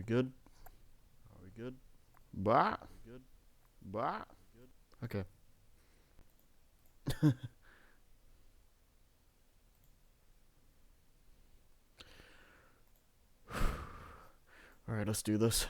good? Are we good? Bah. Good. Bah. Okay. All right, let's do this.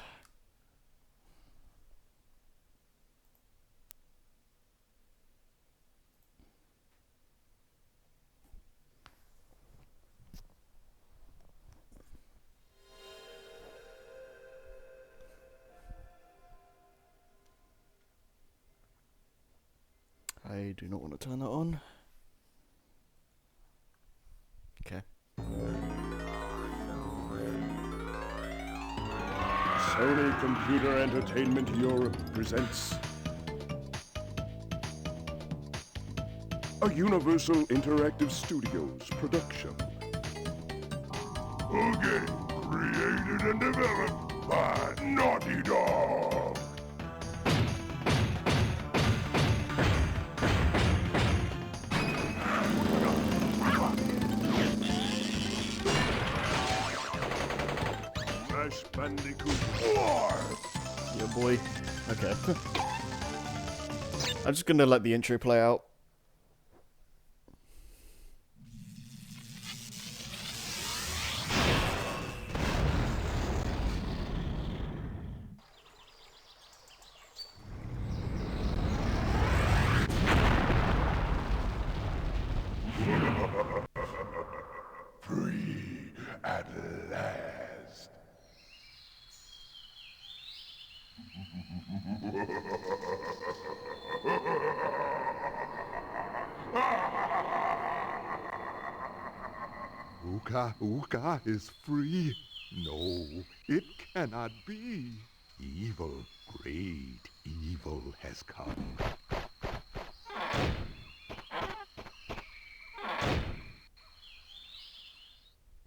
I do not want to turn that on. Okay. Sony Computer Entertainment Europe presents a Universal Interactive Studios production. A game created and developed by Naughty Dog. Crash Bandicoot 4! Yeah, boy. Okay. I'm just gonna let the intro play out. Free at last. Uka Uka is free? No, it cannot be. Evil, great evil has come.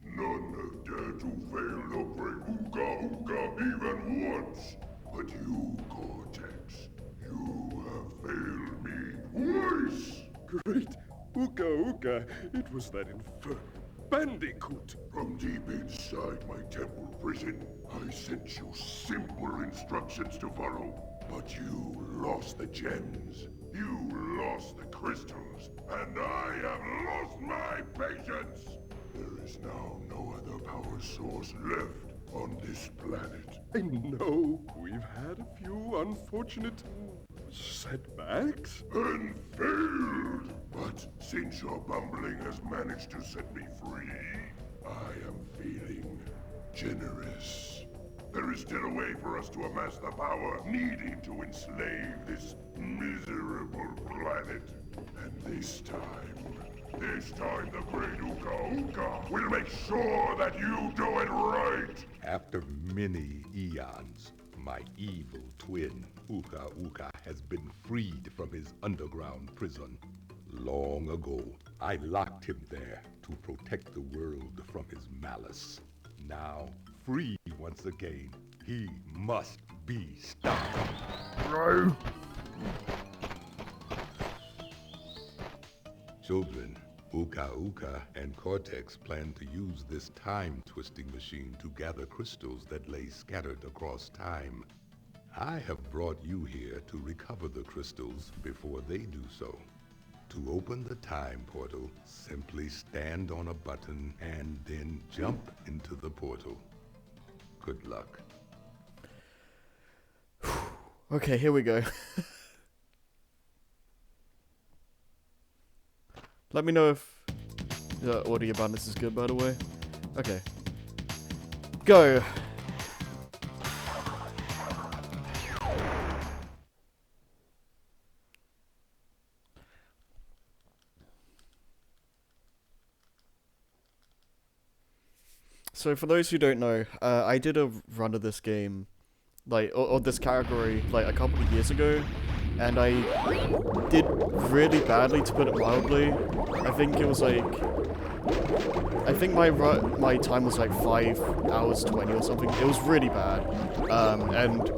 None have dared to fail to break Uka Uka even once. But you, Cortex, you have failed me twice. Great Uka Uka, it was that infernal Bandicoot. From deep inside my temple prison, I sent you simple instructions to follow. But you lost the gems, you lost the crystals, and I have lost my patience. There is now no other power source left on this planet. I know we've had a few unfortunate setbacks and failed. But since your bumbling has managed to set me free, I am feeling generous. There is still a way for us to amass the power needed to enslave this miserable planet. And this time the great Uka Uka will make sure that you do it right! After many eons, my evil twin, Uka Uka, has been freed from his underground prison. Long ago, I locked him there to protect the world from his malice. Now, free once again, he must be stopped. Bro! Children, Uka Uka and Cortex plan to use this time-twisting machine to gather crystals that lay scattered across time. I have brought you here to recover the crystals before they do so. To open the time portal, simply stand on a button and then jump into the portal. Good luck. Okay, here we go. Let me know if the audio balance is good, by the way. Okay. Go! So for those who don't know, I did a run of this game, like, or this category, like, a couple of years ago, and I did really badly, to put it mildly. I think it was like, I think my time was like 5 hours 20 or something. It was really bad, and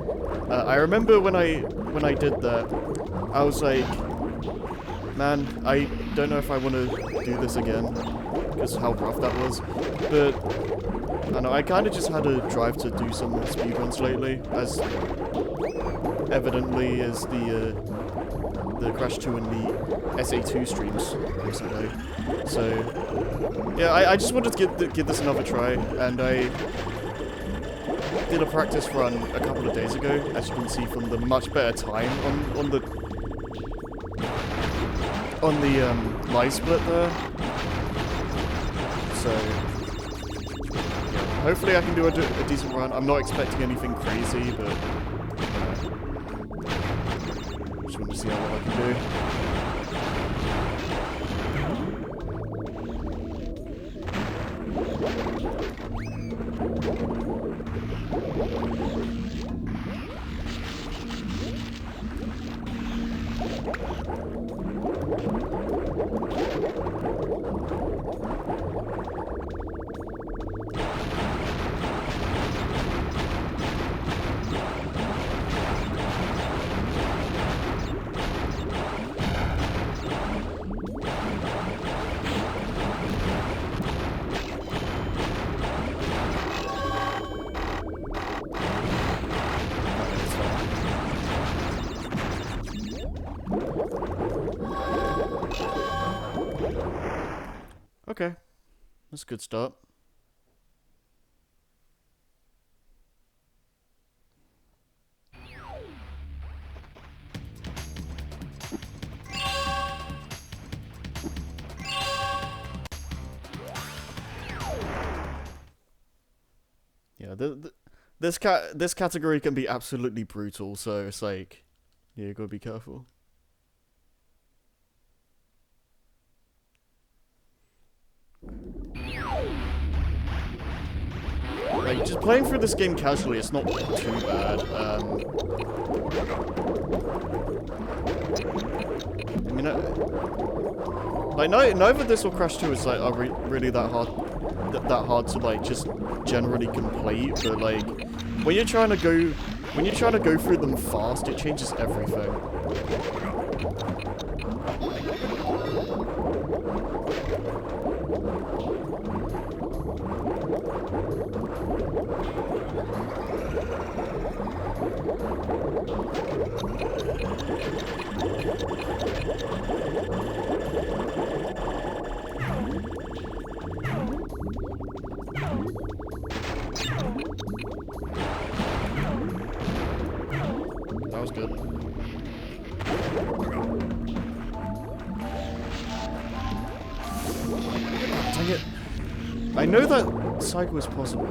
I remember when I did that, I was like, man, I don't know if I want to do this again, because how rough that was. But I know, I kind of just had a drive to do some more speedruns lately, as evidently as the Crash 2 and the SA2 streams recently. So, yeah, I just wanted to give this another try, and I did a practice run a couple of days ago, as you can see from the much better time on the live split there. So, yeah, hopefully I can do a decent run. I'm not expecting anything crazy, but just want to see how well I can do. Okay, that's a good start. Yeah, this category can be absolutely brutal, so it's like, yeah, you gotta be careful. Like, just playing through this game casually, it's not too bad. I mean, like, neither this or Crash 2 is like are really that hard to like just generally complete. But like, when you're trying to go through them fast, it changes everything. That was good. Dang it. I know that cycle is possible.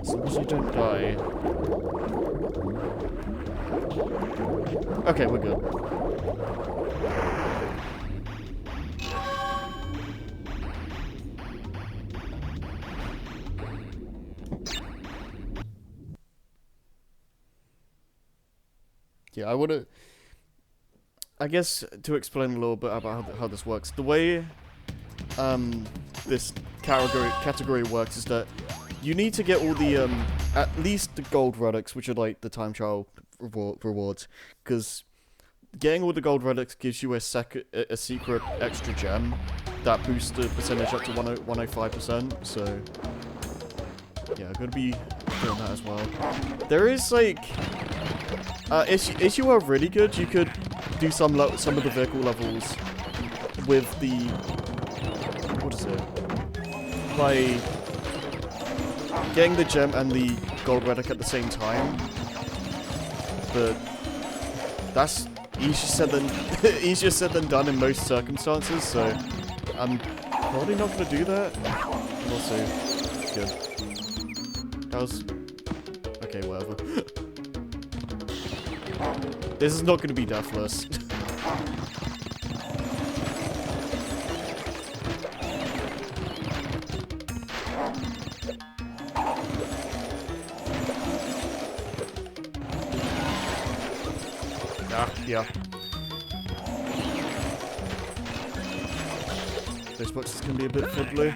As long as you don't die. Okay, we're good. Yeah, I guess to explain a little bit about how this works, the way this category works is that you need to get all the at least the gold relics, which are like the time trial rewards, because getting all the gold relics gives you a secret extra gem that boosts the percentage up to 105%. So yeah, I'm gonna be doing that as well. There is like, if you are really good, you could do some of the vehicle levels with the, what is it? By getting the gem and the gold relic at the same time. But that's easier said than done in most circumstances. So I'm probably not gonna do that. We'll see. Good. That was okay. Whatever. This is not going to be deathless. Yeah. This box is going to be a bit fiddly.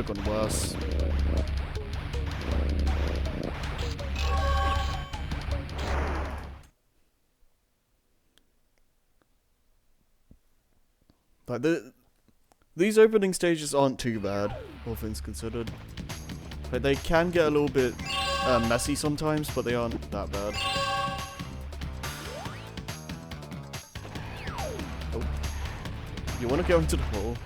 could have gone worse. Like these opening stages aren't too bad, all things considered. Like they can get a little bit messy sometimes, but they aren't that bad. Oh. You want to go into the hole?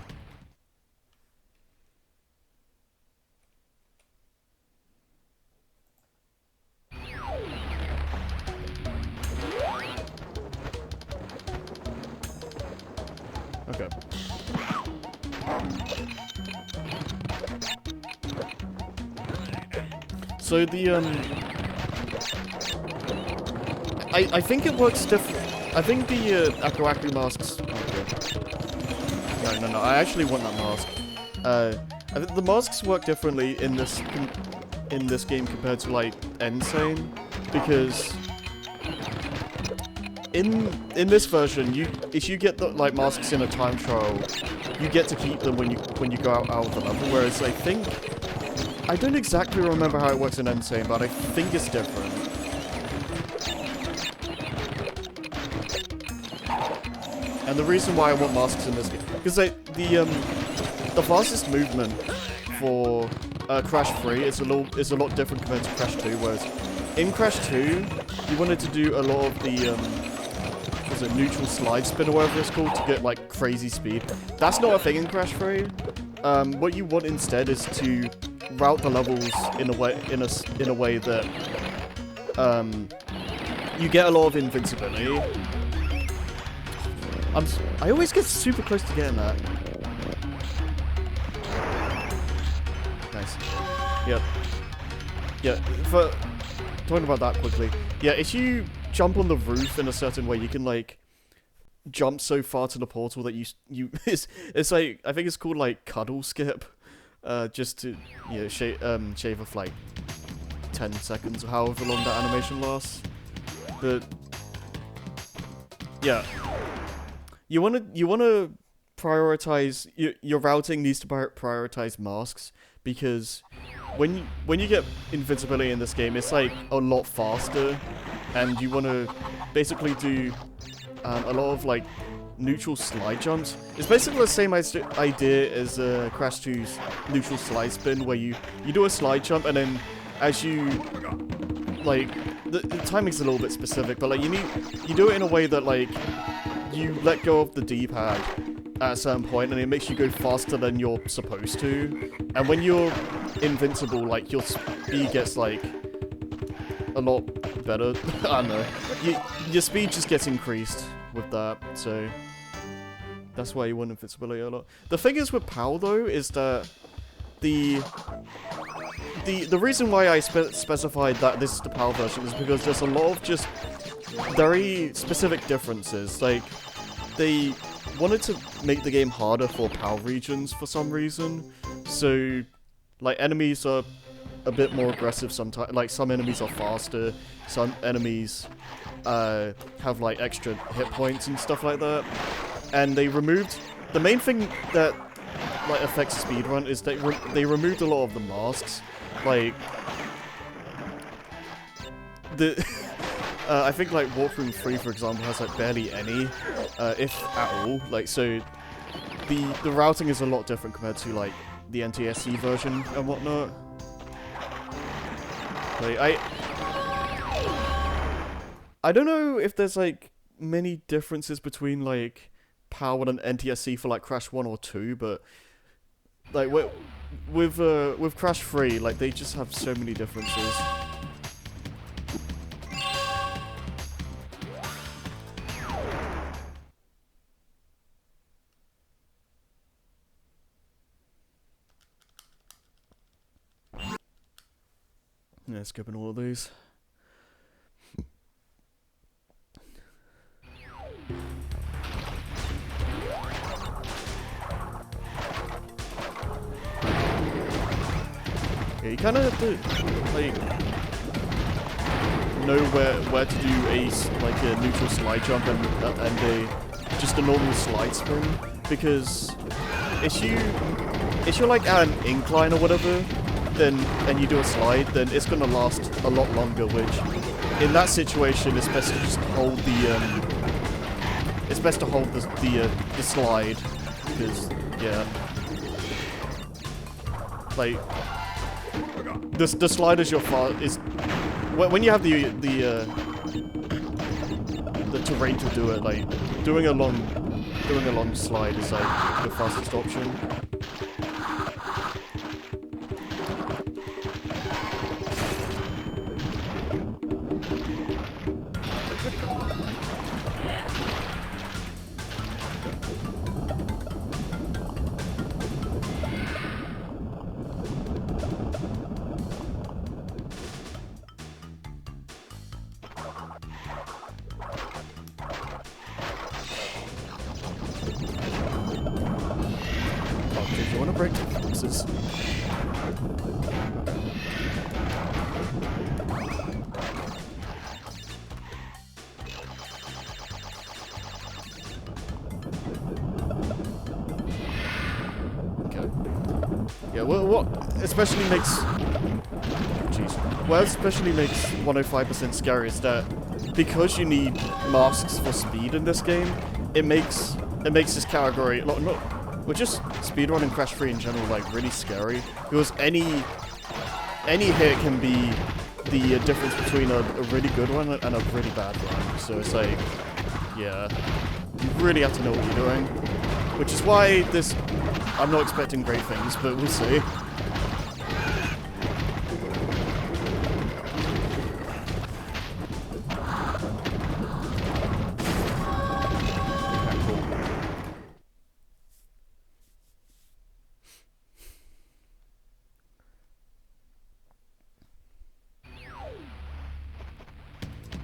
Okay. So the I think it works different. I think the Aku masks. Okay. No. I actually want that mask. I think the masks work differently in this game compared to like Insane, because in this version, if you get the like masks in a time trial, you get to keep them when you go out of the level. Whereas I don't exactly remember how it works in Insane, but I think it's different. And the reason why I want masks in this game, because the fastest movement for Crash 3 is a lot different compared to Crash 2. Whereas in Crash 2, you wanted to do a lot of the was it neutral slide spin or whatever it's called to get like crazy speed. That's not a thing in Crash 3. What you want instead is to route the levels in a way that you get a lot of invincibility. I always get super close to getting that. Nice. Yep. Yeah. For talking about that quickly. Yeah, if you jump on the roof in a certain way, you can like jump so far to the portal that you it's like, I think it's called like cuddle skip. Just to, you know, shave off like 10 seconds or however long that animation lasts. But yeah, you wanna prioritize your routing needs to prioritize masks, because when you get invincibility in this game, it's like a lot faster, and you wanna basically do a lot of like neutral slide jumps. It's basically the same idea as Crash 2's neutral slide spin, where you do a slide jump, and then as you like the timing's a little bit specific, but like you do it in a way that like you let go of the D-pad at a certain point, and it makes you go faster than you're supposed to. And when you're invincible, like your speed gets like a lot better. I don't know. Your speed just gets increased with that, so that's why you want invincibility a lot. The thing is with PAL though, is that the reason why I specified that this is the PAL version is because there's a lot of just very specific differences. Like, they wanted to make the game harder for PAL regions for some reason. So, like, enemies are a bit more aggressive sometimes. Like, some enemies are faster, some enemies have like extra hit points and stuff like that. And they removed the main thing that like affects speedrun is that they removed a lot of the masks. Like the I think like Walkthrough 3, for example, has like barely any, if at all. Like, so the routing is a lot different compared to like the NTSC version and whatnot. Like, I don't know if there's like many differences between like PAL and NTSC for like Crash 1 or 2, but like with Crash 3, like they just have so many differences. Yeah, skipping all of these. Yeah, you kind of have to like know where to do a neutral slide jump and just a normal slide spring, because if you if you're like at an incline or whatever, then and you do a slide, then it's gonna last a lot longer. Which, in that situation, it's best to just hold the the slide, because yeah, like the slide is when you have the terrain to do it. Like doing a long slide is like the fastest option. You want to break fences? Okay. Yeah, what especially makes... Jeez. What especially makes 105% scary is that because you need masks for speed in this game, it makes this category... Well, just speedrun and Crash 3 in general, like, really scary. Because any hit can be the difference between a really good one and a really bad one. So it's like, yeah, you really have to know what you're doing. Which is why this... I'm not expecting great things, but we'll see.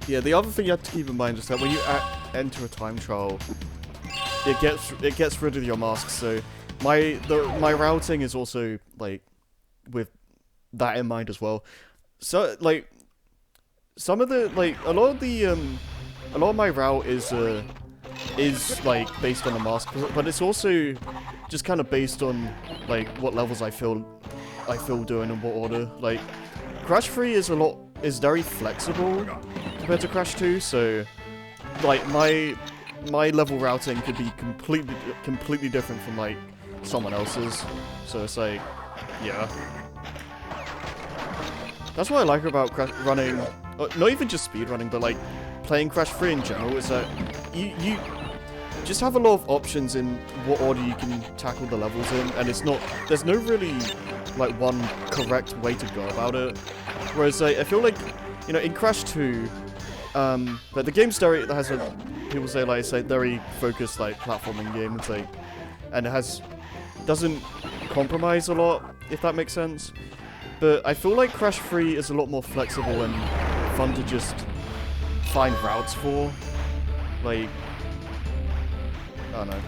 Yeah, the other thing you have to keep in mind is that when you enter a time trial, it gets rid of your masks. So my routing is also like with that in mind as well. So like some of the a lot of my route is like based on the mask, but it's also just kind of based on like what levels I feel doing in what order. Like Crash 3 is very flexible compared to Crash 2, so like my level routing could be completely different from like someone else's. So it's like, yeah. That's what I like about running, not even just speedrunning, but like playing Crash 3 in general, is that you just have a lot of options in what order you can tackle the levels in, and there's no really like one correct way to go about it. Whereas I feel like, you know, in Crash 2, but the game's very, that has a, people say like, it's a very focused like platforming game. It's like, and it doesn't compromise a lot, if that makes sense. But I feel like Crash 3 is a lot more flexible and fun to just find routes for. Like, I don't know.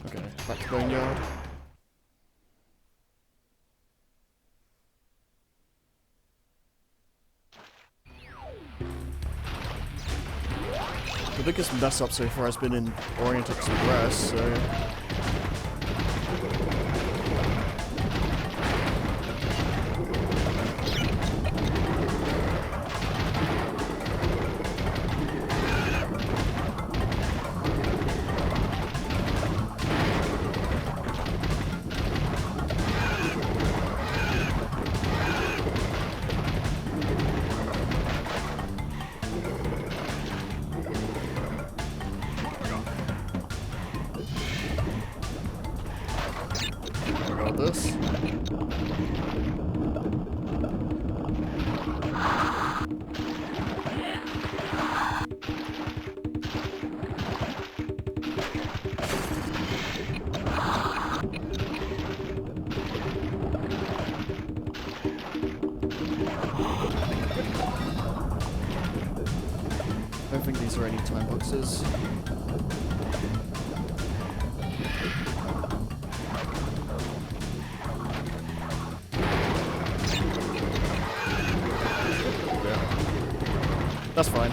Okay, back to Boneyard. The biggest mess up so far has been in Oriented Express, so... this. I don't think these are any time boxes. That's fine.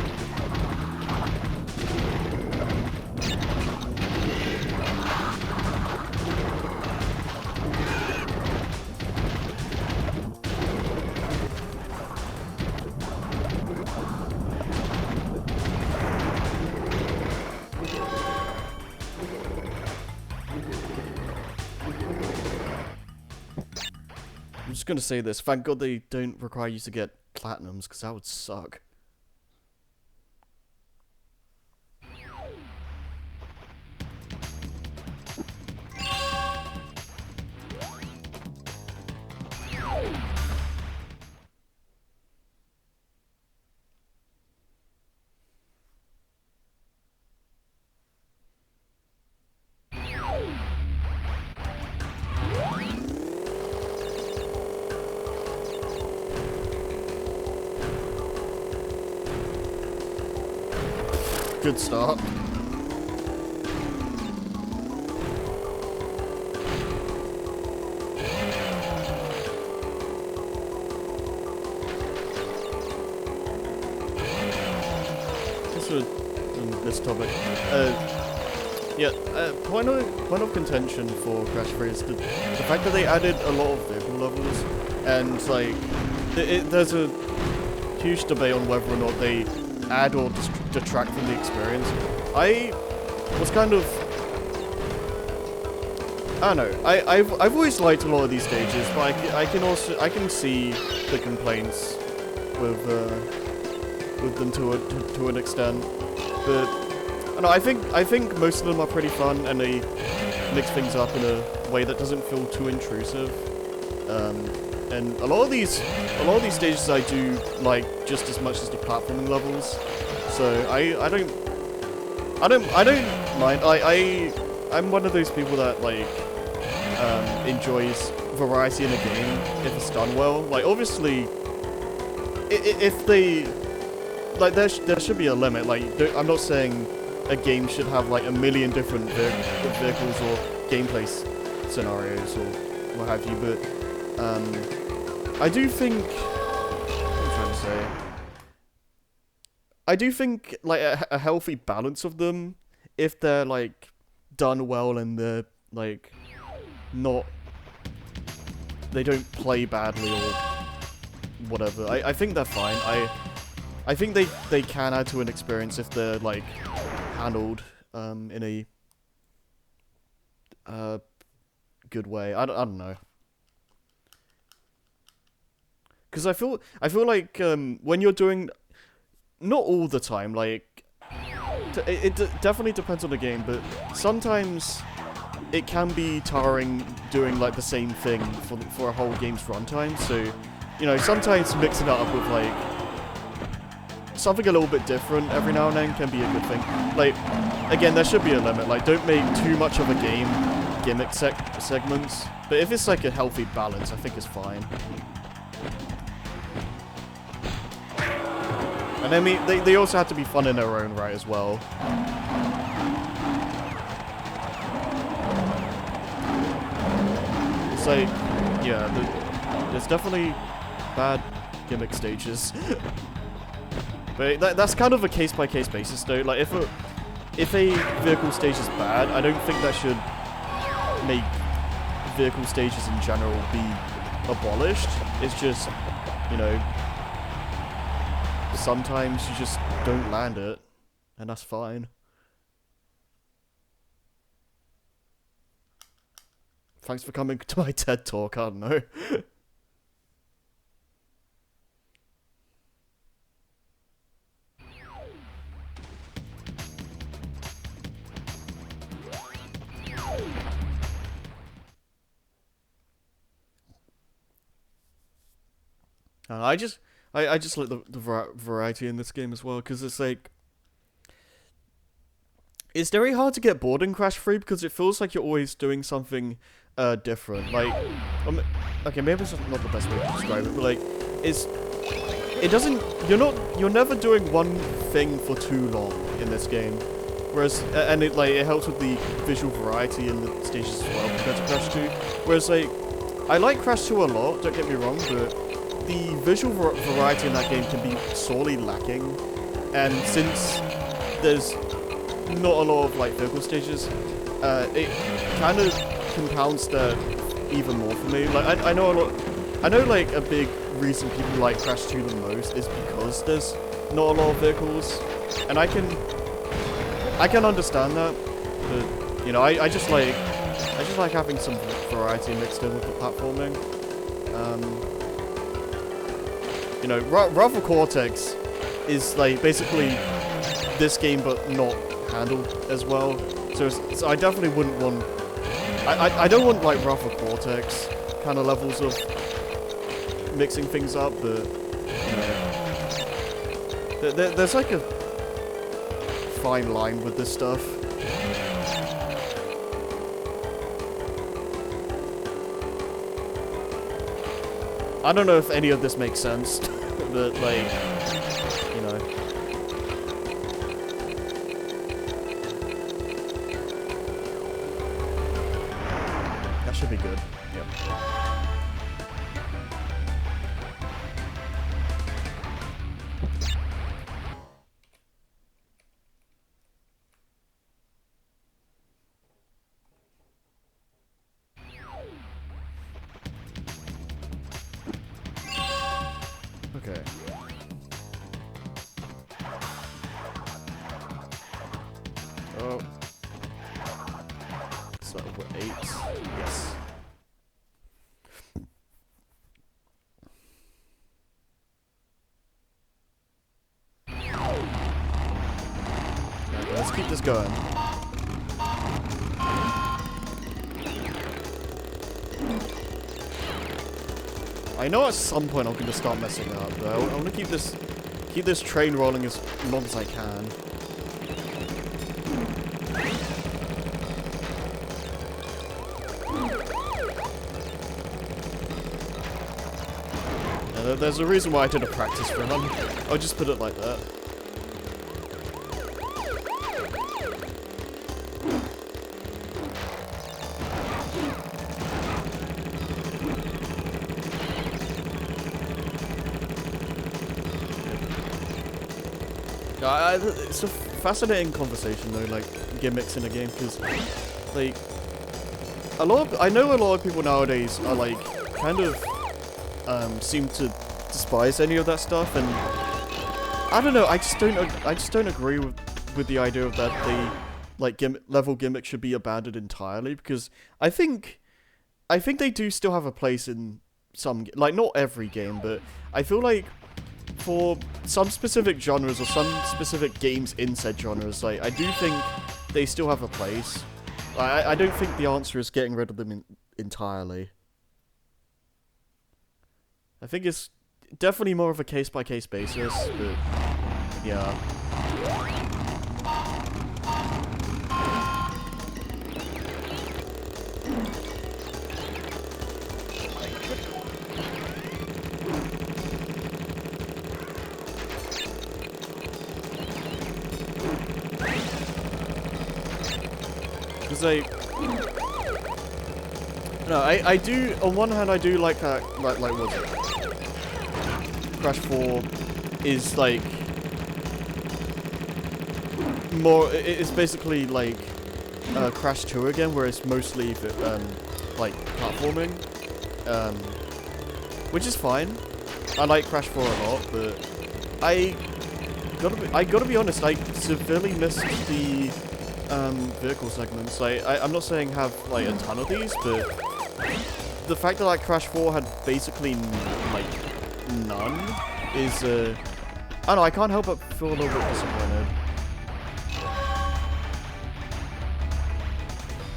I'm just gonna say this. Thank God they don't require you to get platinums, because that would suck. Good start. Just on this topic. Point of contention for Crash 3 is the fact that they added a lot of vehicle levels, and like, there's a huge debate on whether or not they add or detract from the experience. I was kind of, I don't know. I've always liked a lot of these stages, but I can see the complaints with them to an extent. But I don't know, I think most of them are pretty fun, and they mix things up in a way that doesn't feel too intrusive. And a lot of these stages I do like just as much as the platforming levels. So I don't mind. I'm one of those people that like enjoys variety in a game if it's done well. Like obviously, if they like there should be a limit. Like I'm not saying a game should have like a million different vehicles or gameplay scenarios or what have you, but I do think, what am I trying to say? I do think like a healthy balance of them, if they're like done well and they're like not, they don't play badly or whatever. I think they're fine. I think they can add to an experience if they're like handled in a good way. I don't know. Because I feel like when you're doing, not all the time, like it definitely depends on the game, but sometimes it can be tiring doing like the same thing for a whole game's runtime. So, you know, sometimes mixing it up with like something a little bit different every now and then can be a good thing. Like, again, there should be a limit. Like, don't make too much of a game gimmick segments. But if it's like a healthy balance, I think it's fine. And I mean, they also have to be fun in their own right as well. It's like, yeah, there's definitely bad gimmick stages. But that's kind of a case-by-case basis, though. Like, if a vehicle stage is bad, I don't think that should make vehicle stages in general be abolished. It's just, you know, sometimes you just don't land it, and that's fine. Thanks for coming to my TED Talk, I don't know. I just like the variety in this game as well, because it's like, it's very hard to get bored in Crash 3 because it feels like you're always doing something different. Like, okay, maybe it's not the best way to describe it, but like, you're never doing one thing for too long in this game. Whereas, and it helps with the visual variety in the stages as well compared to Crash 2. Whereas, like, I like Crash 2 a lot, don't get me wrong, but the visual variety in that game can be sorely lacking. And since there's not a lot of like vehicle stages, it kind of compounds that even more for me. Like I know like a big reason people like Crash 2 the most is because there's not a lot of vehicles, and I can understand that, but you know, I just like having some variety mixed in with the platforming. You know, Rival Cortex is like basically this game but not handled as well. So I definitely wouldn't want. I don't want like Rival Cortex kind of levels of mixing things up, but you know, there's like a fine line with this stuff. I don't know if any of this makes sense, but like, you know. That should be good. Yep. Okay. Oh. So we're 8. Yes. Okay, let's keep this going. I know at some point I'm going to start messing up, but I want to keep this train rolling as long as I can. Yeah, there's a reason why I did a practice run. I'll just put it like that. It's a fascinating conversation though, like gimmicks in a game, because like I know a lot of people nowadays are like kind of seem to despise any of that stuff, and I don't know. I just don't agree with the idea of that the like level gimmicks should be abandoned entirely, because I think they do still have a place in some, like not every game, but I feel like for some specific genres or some specific games in said genres, like I do think they still have a place. I don't think the answer is getting rid of them entirely. I think it's definitely more of a case-by-case basis, but yeah. Because I do, on one hand I do like that, like what's it? Crash 4 is like more, it's basically like Crash 2 again, where it's mostly like platforming, which is fine. I like Crash 4 a lot, but I gotta be honest, I severely missed the vehicle segments. I'm not saying have like a ton of these, but the fact that like Crash 4 had basically like none is I don't know, I can't help but feel a little bit disappointed.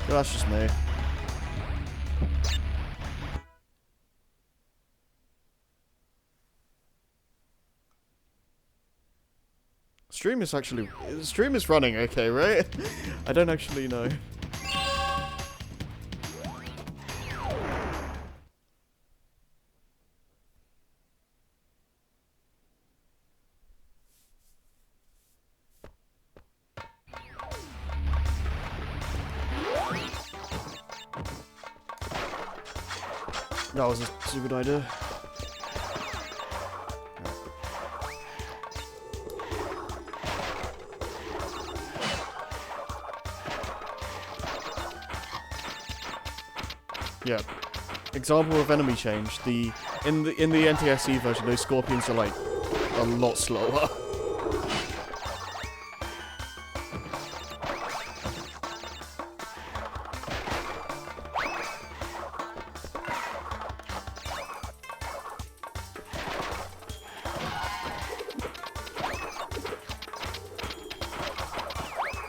But that's just me. Stream is running okay, right? I don't actually know. That was a stupid idea. Yeah. Example of enemy change. In the NTSC version, those scorpions are like a lot slower.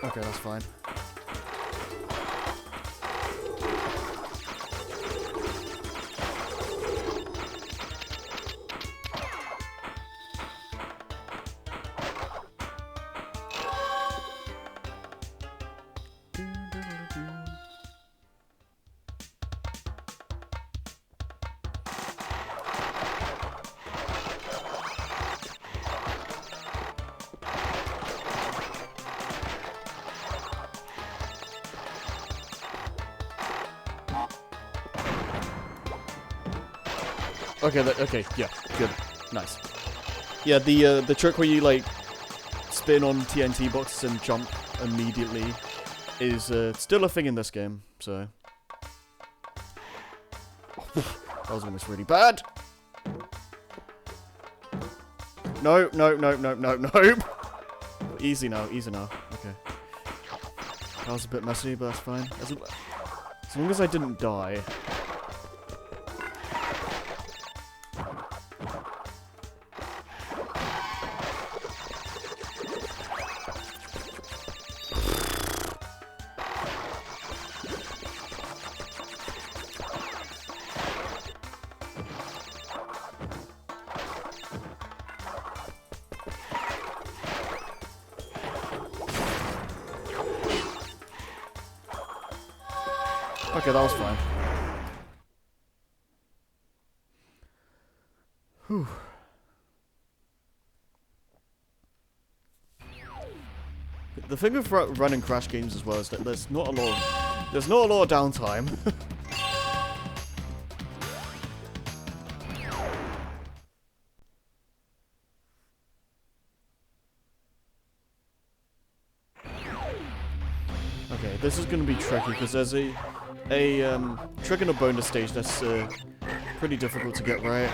Okay, that's fine. Okay, okay, yeah, good, nice. Yeah, the trick where you like spin on TNT boxes and jump immediately is still a thing in this game. So that was almost really bad. No, no, no, no, no, no. Easy now, easy now. Okay. That was a bit messy, but that's fine. As long as I didn't die. Okay, that was fine. Whew. The thing with running Crash games as well is that there's not a lot of downtime. Okay, this is going to be tricky because there's a trick in a bonus stage that's pretty difficult to get right.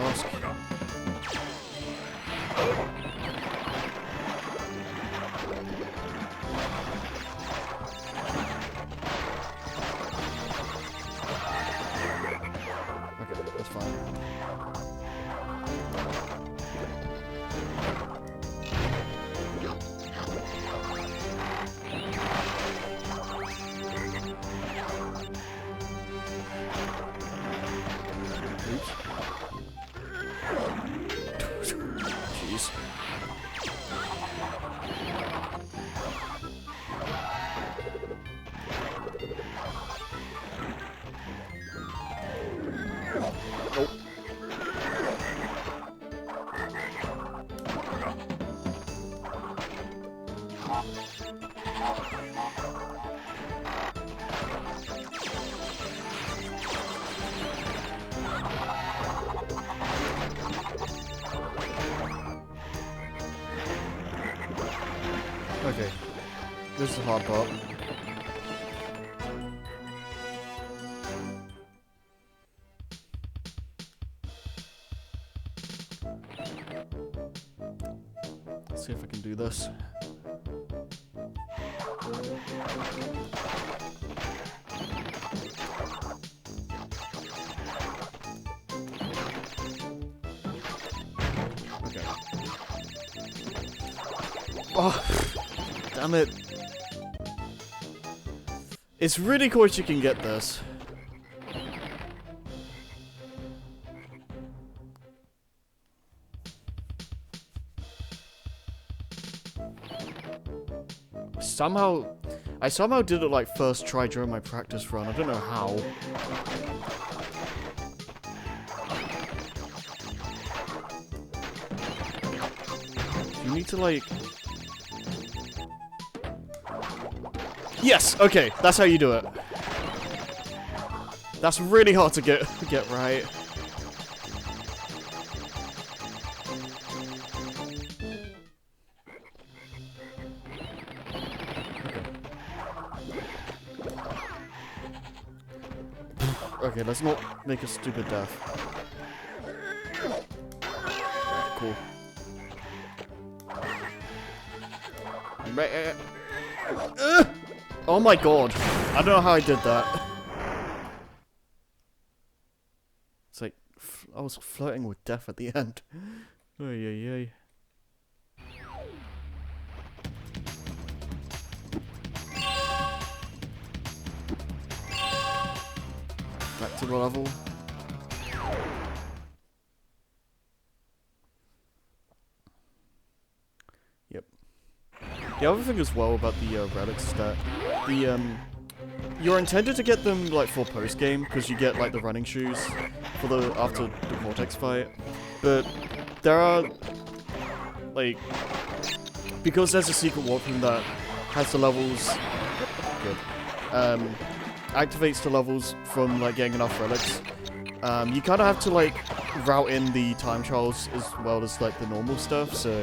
Mask. Okay, that's fine. Jeez. Nope. Okay. This is the hard part. Let's see if I can do this. Okay. Oh, damn it. It's really cool if you can get this. I somehow did it like first try during my practice run. I don't know how. You need to like... Yes! Okay, that's how you do it. That's really hard to get right. Okay, let's not make a stupid death. Cool. Oh my god. I don't know how I did that. It's like, I was flirting with death at the end. Oy, oy, oy. Back to the level. Yep. The other thing as well about the relics is that the you're intended to get them like for post game because you get like the running shoes for the after the Vortex fight, but there are like because there's a secret warp room that has the levels good activates the levels from like getting enough relics. You kind of have to like route in the time trials as well as like the normal stuff, so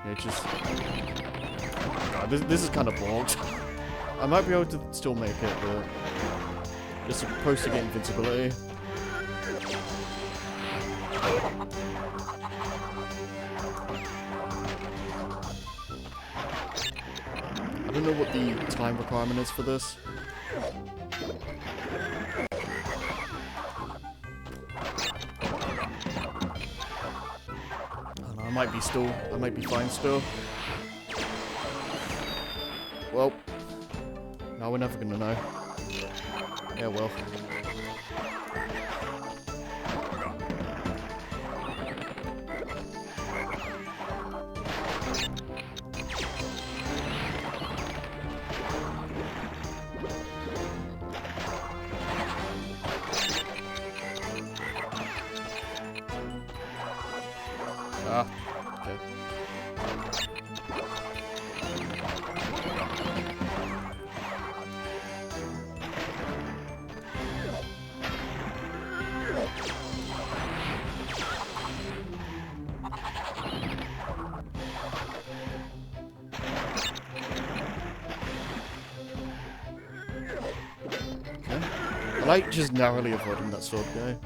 yeah, just God, this is kind of blocked. I might be able to still make it, but it's supposed to get invincibility. I don't know what the time requirement is for this. I don't know, I might be fine still. Well, now we're never gonna know. Yeah, well. Ah, okay. I like just narrowly avoiding that sword guy.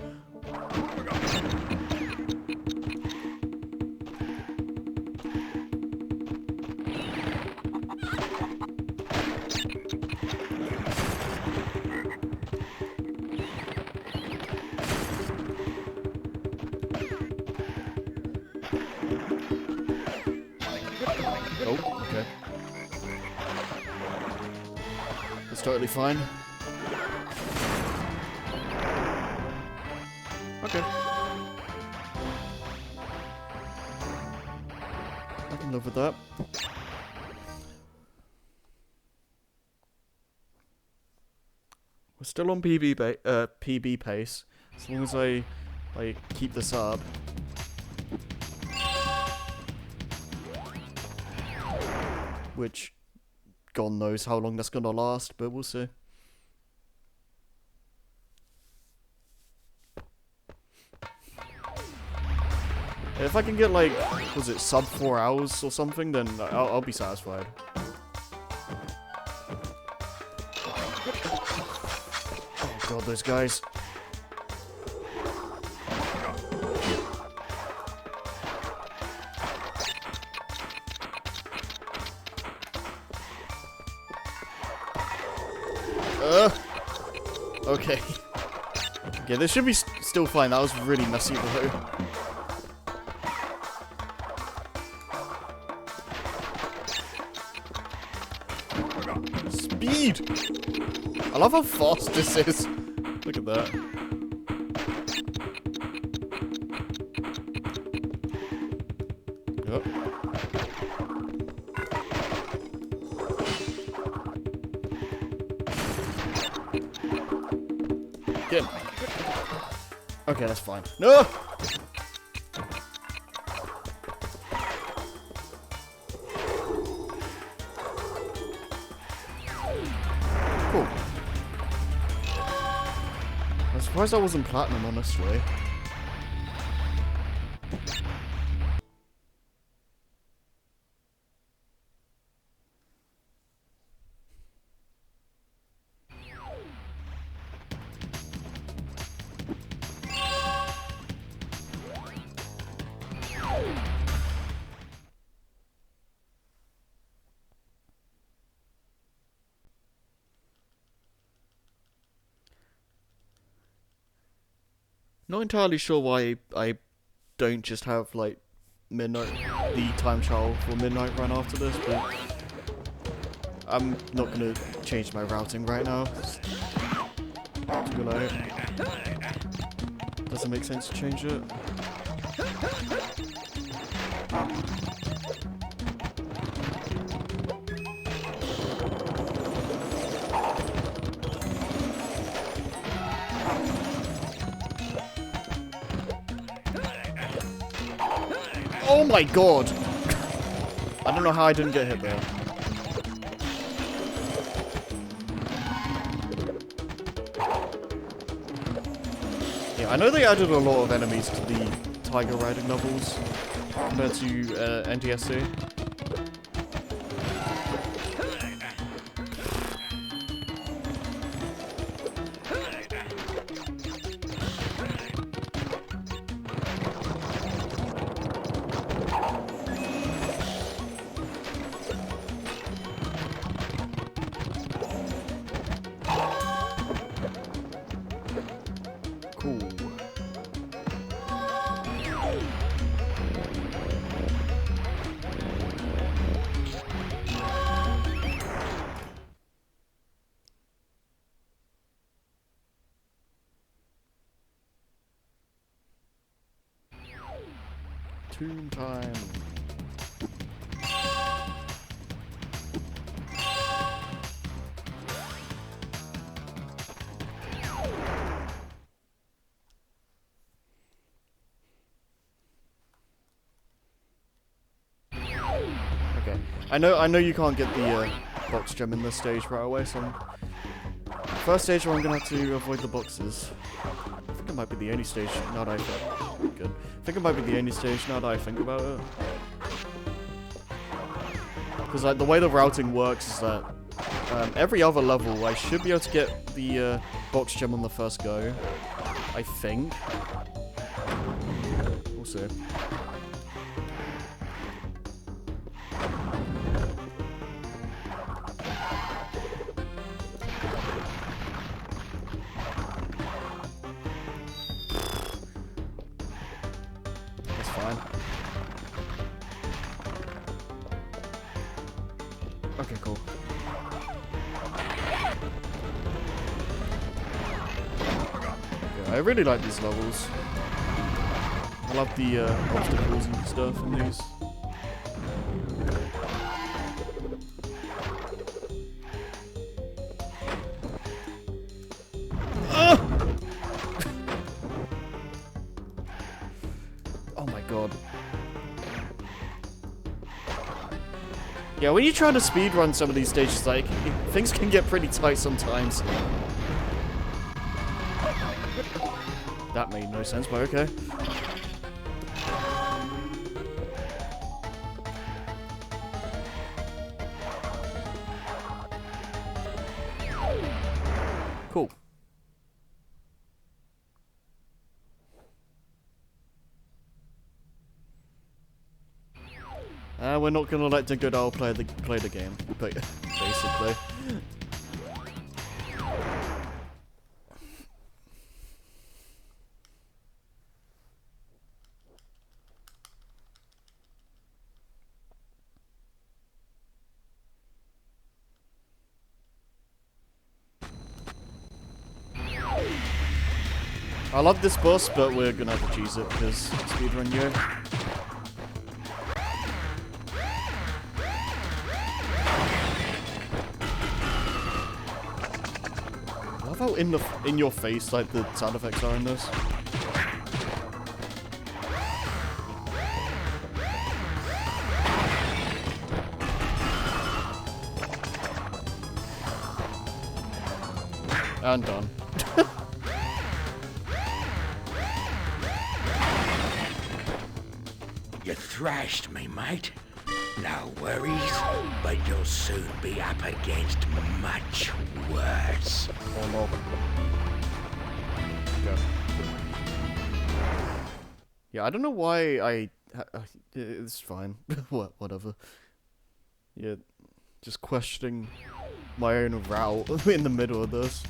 Oh, okay. It's totally fine. Okay. I can live with that. We're still on PB pace, as long as I like keep this up. Which, God knows how long that's gonna last, but we'll see. If I can get like, was it sub 4 hours or something, then I'll be satisfied. Oh God, those guys. Okay. Okay, this should be still fine. That was really messy though. Speed! I love how fast this is. Look at that. Yep. Get him. Okay, that's fine. No! Cool. I'm surprised I wasn't platinum, honestly. Not entirely sure why I don't just have like midnight, the time trial for midnight run after this, but I'm not gonna change my routing right now. It's too late. Doesn't make sense to change it. Oh my god! I don't know how I didn't get hit there. Yeah, I know they added a lot of enemies to the tiger riding levels compared to NTSC. Cool. Tomb time. Okay. I know you can't get the box gem in this stage right away, so first stage where I'm gonna have to avoid the boxes. I think it might be the only stage now that I think. Good. I think it might be the only stage now that I think about it. Because like the way the routing works is that every other level I should be able to get the box gem on the first go. I think. We'll see. That's fine. Okay, cool. Yeah, I really like these levels. I love the obstacles and stuff in these. Oh my god. Yeah, when you try to speedrun some of these stages, like, things can get pretty tight sometimes. That made no sense, but okay. Cool. We're not gonna let the good old play the game, basically. I love this boss, but we're gonna have to choose it because speedrun you. I love how in your face like the sound effects are in this. And done. You thrashed me, mate. No worries, but you'll soon be up against much worse. Oh no. Okay. Yeah, I don't know why it's fine. Whatever. Yeah, just questioning my own route in the middle of this.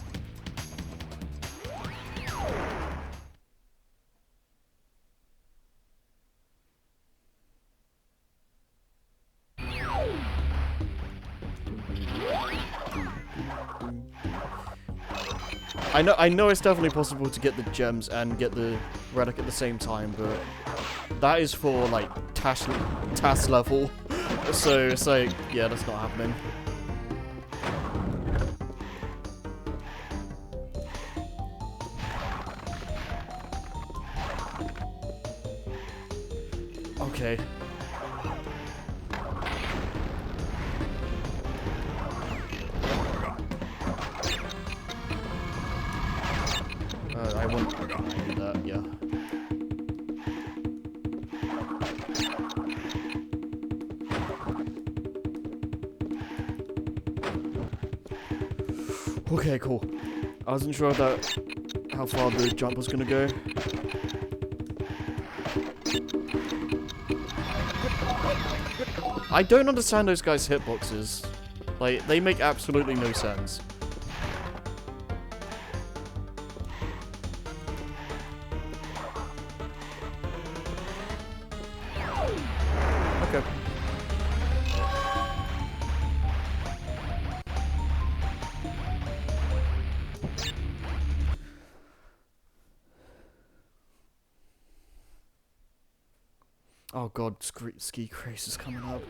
I know it's definitely possible to get the gems and get the relic at the same time, but that is for like task level. So it's like, yeah, that's not happening. Okay. I want to do that, yeah. Okay, cool. I wasn't sure about how far the jump was gonna go. I don't understand those guys' hitboxes. Like, they make absolutely no sense. Okay. Oh god, ski craze is coming up.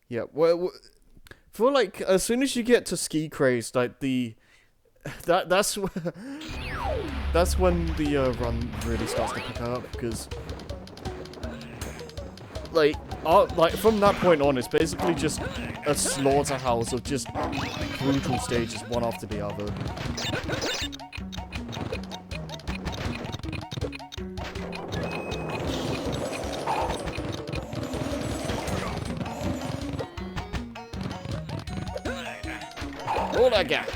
Yeah, well, for like, as soon as you get to ski craze, like that's that's when the run really starts to pick up, because like from that point on, it's basically just a slaughterhouse of just brutal stages, one after the other. All that gap.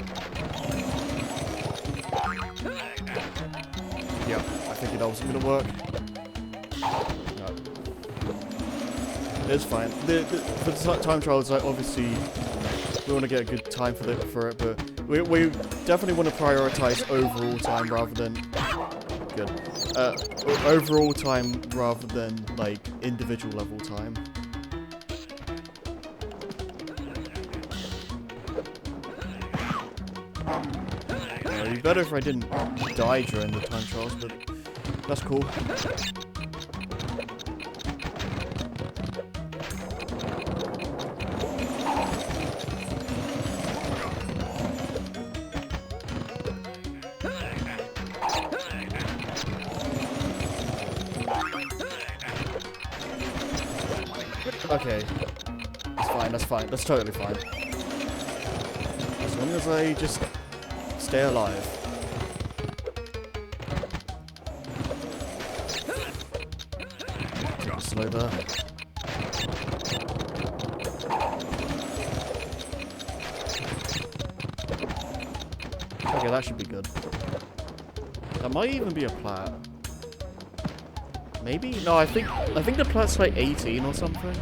Yep, I figured that wasn't gonna work. No. It's fine. For the time trials, like, obviously, we want to get a good time for it, but we definitely want to prioritize overall time rather than overall time rather than like individual level time. It'd be better if I didn't die during the time trials, but that's cool. Okay. That's fine, that's fine. That's totally fine. As long as I just stay alive. Slow there. Okay, that should be good. That might even be a plat. Maybe? No, I think the plat's like 18 or something.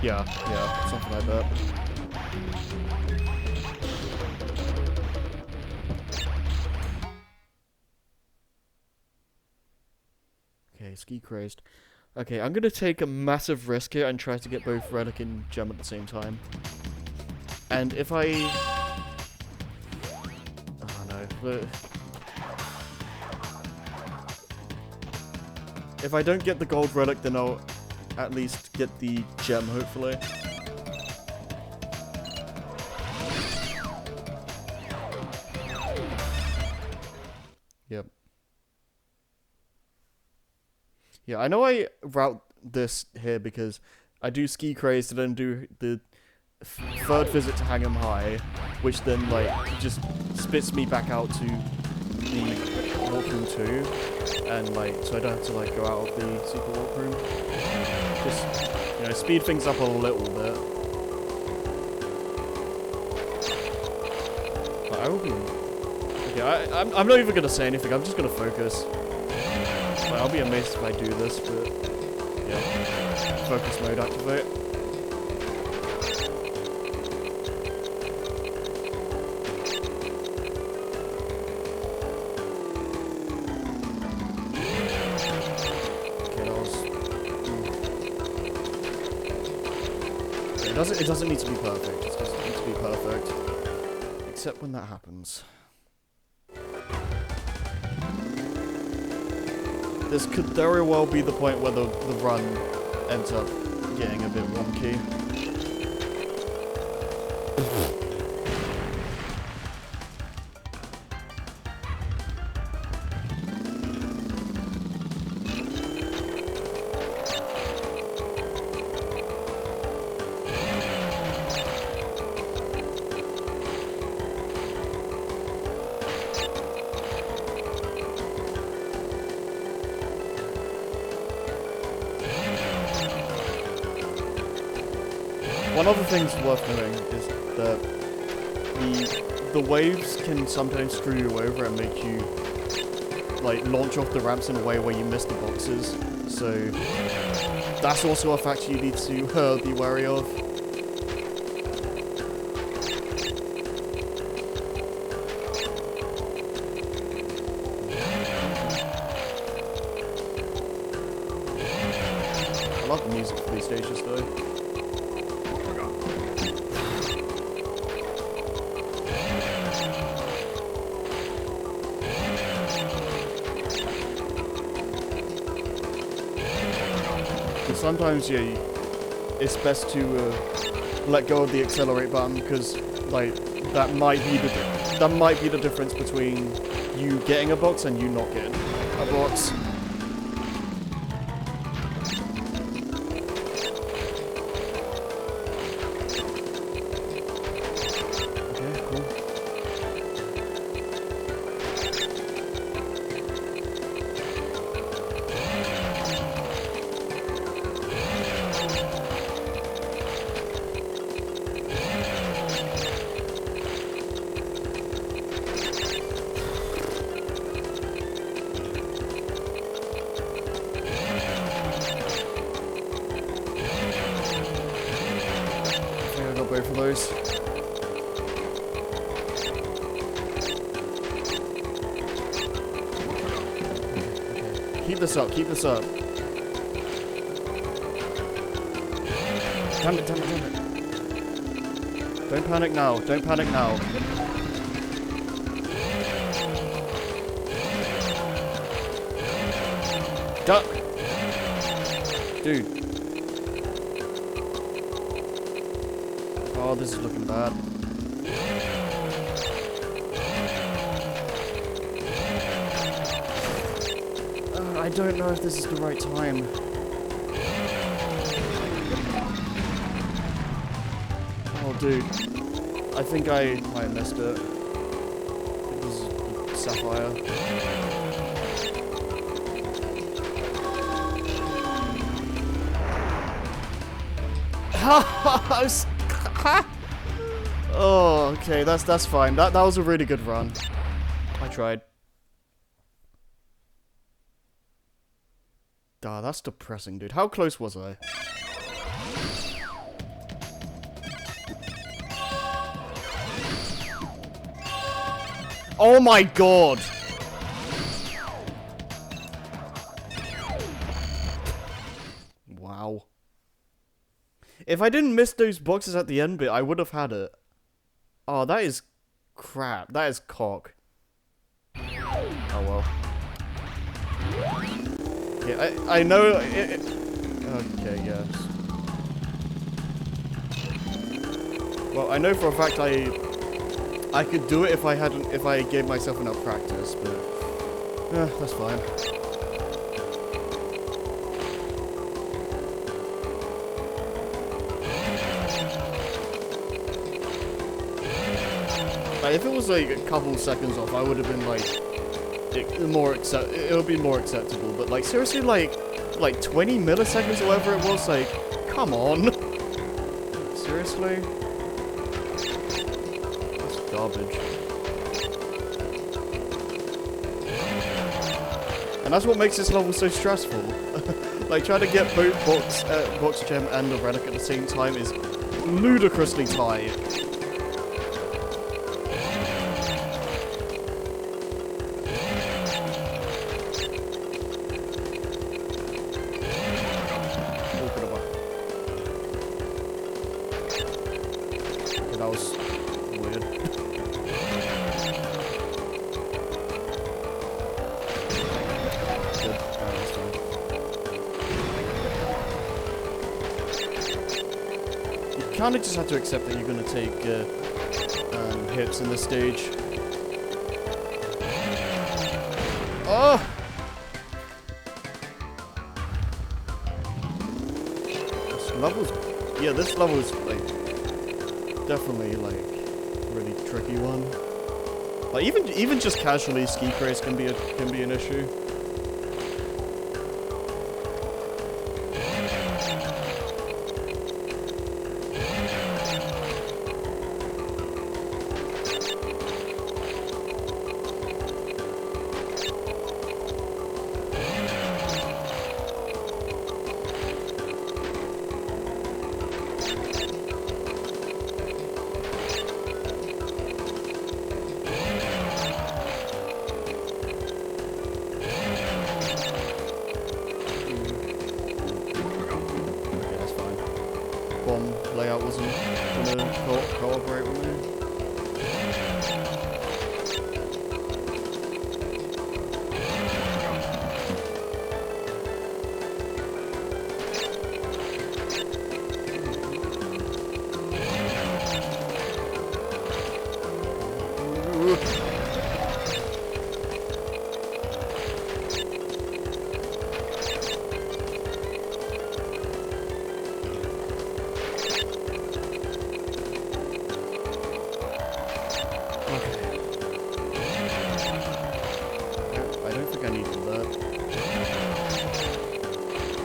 Yeah, something like that. Okay, ski crazed. Okay, I'm gonna take a massive risk here and try to get both relic and gem at the same time. And if I... Oh no, but... If I don't get the gold relic, then I'll at least get the gem, hopefully. Yep. Yeah, I know I route this here because I do ski craze and then do the third visit to Hang 'em High, which then like just spits me back out to the walk room 2, and like so I don't have to like go out of the secret walk room. Just, you know, speed things up a little bit. But I will be... Okay, I'm not even gonna say anything, I'm just gonna focus. Like, I'll be amazed if I do this, but... Yeah. Focus mode activate. It doesn't need to be perfect. It doesn't need to be perfect. Except when that happens. This could very well be the point where the run ends up getting a bit wonky. One other thing's worth noting is that the waves can sometimes screw you over and make you like launch off the ramps in a way where you miss the boxes. So that's also a factor you need to be wary of. I love the music for these stages though. Sometimes, yeah, it's best to let go of the accelerate button because, like, that might be the difference between you getting a box and you not getting a box. Okay, cool. Both of those. Okay. Keep this up, keep this up. Damn it, damn it, damn it. Don't panic now, don't panic now. Duck! Dude. Oh, this is looking bad. I don't know if this is the right time. Oh, dude. I think I might have missed it. It was Sapphire. Oh, okay, that's fine. That was a really good run. I tried. Ah, that's depressing, dude. How close was I? Oh my god! Wow. If I didn't miss those boxes at the end bit, I would have had it. Oh, that is crap. That is cock. Oh well. Yeah, I know it, okay, yes. Well, I know for a fact I could do it if I gave myself enough practice, but that's fine. Like, if it was like a couple seconds off, I would have been like it would be more acceptable. But like seriously, like 20 milliseconds or whatever it was, like, come on. Seriously? That's garbage. And that's what makes this level so stressful. Like, trying to get both box gem and the relic at the same time is ludicrously tight. that was weird. Good. Alright, that's fine. You kind of just have to accept that you're going to take hits in this stage. Oh! This level's... Yeah, this level's, like, definitely, like, really tricky one. Like, even just casually, ski craze can be an issue. Layout wasn't gonna cooperate with me.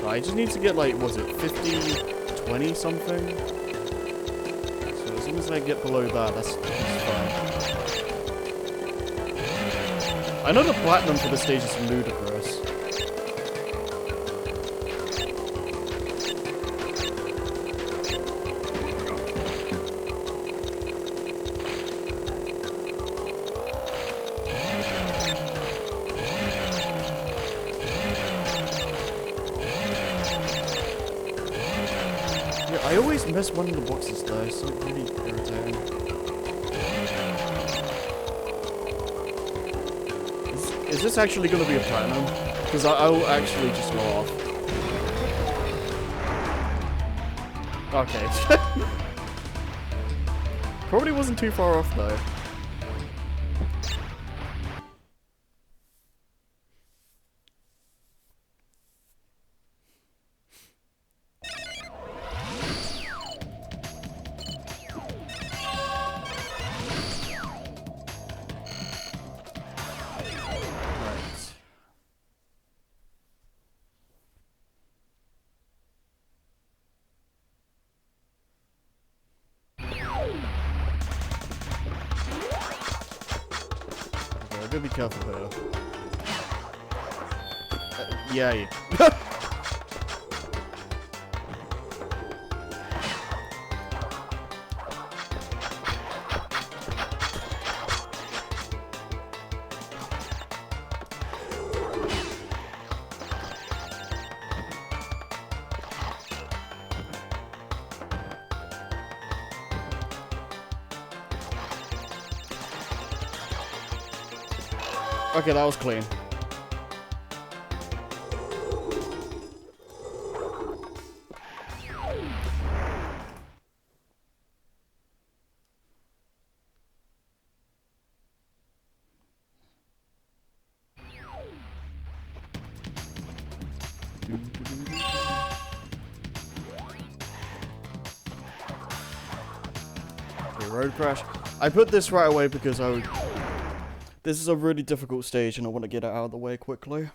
I just need to get, like, was it 50, 20 something? So as long as I get below that, that's fine. I know the platinum for this stage is ludicrous. I always miss one of the boxes though, it's so really irritating. Is this actually going to be a platinum? Because I'll actually just go off. Okay. Probably wasn't too far off though. Gotta be careful here. Yeah. Okay, that was clean. Okay, road crash. I put this right away because this is a really difficult stage and I want to get it out of the way quickly.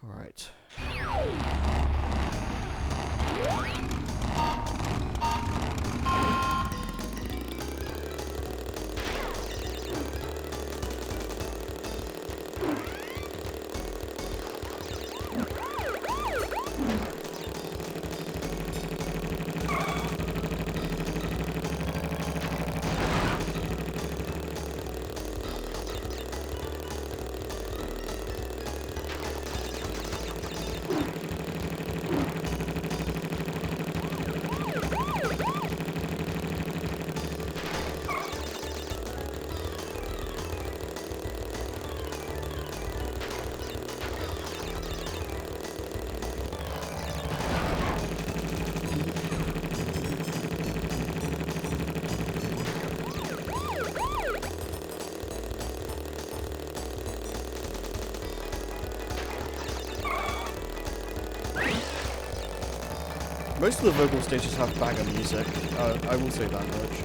Alright. Most of the vocal stages have banger music. I will say that much.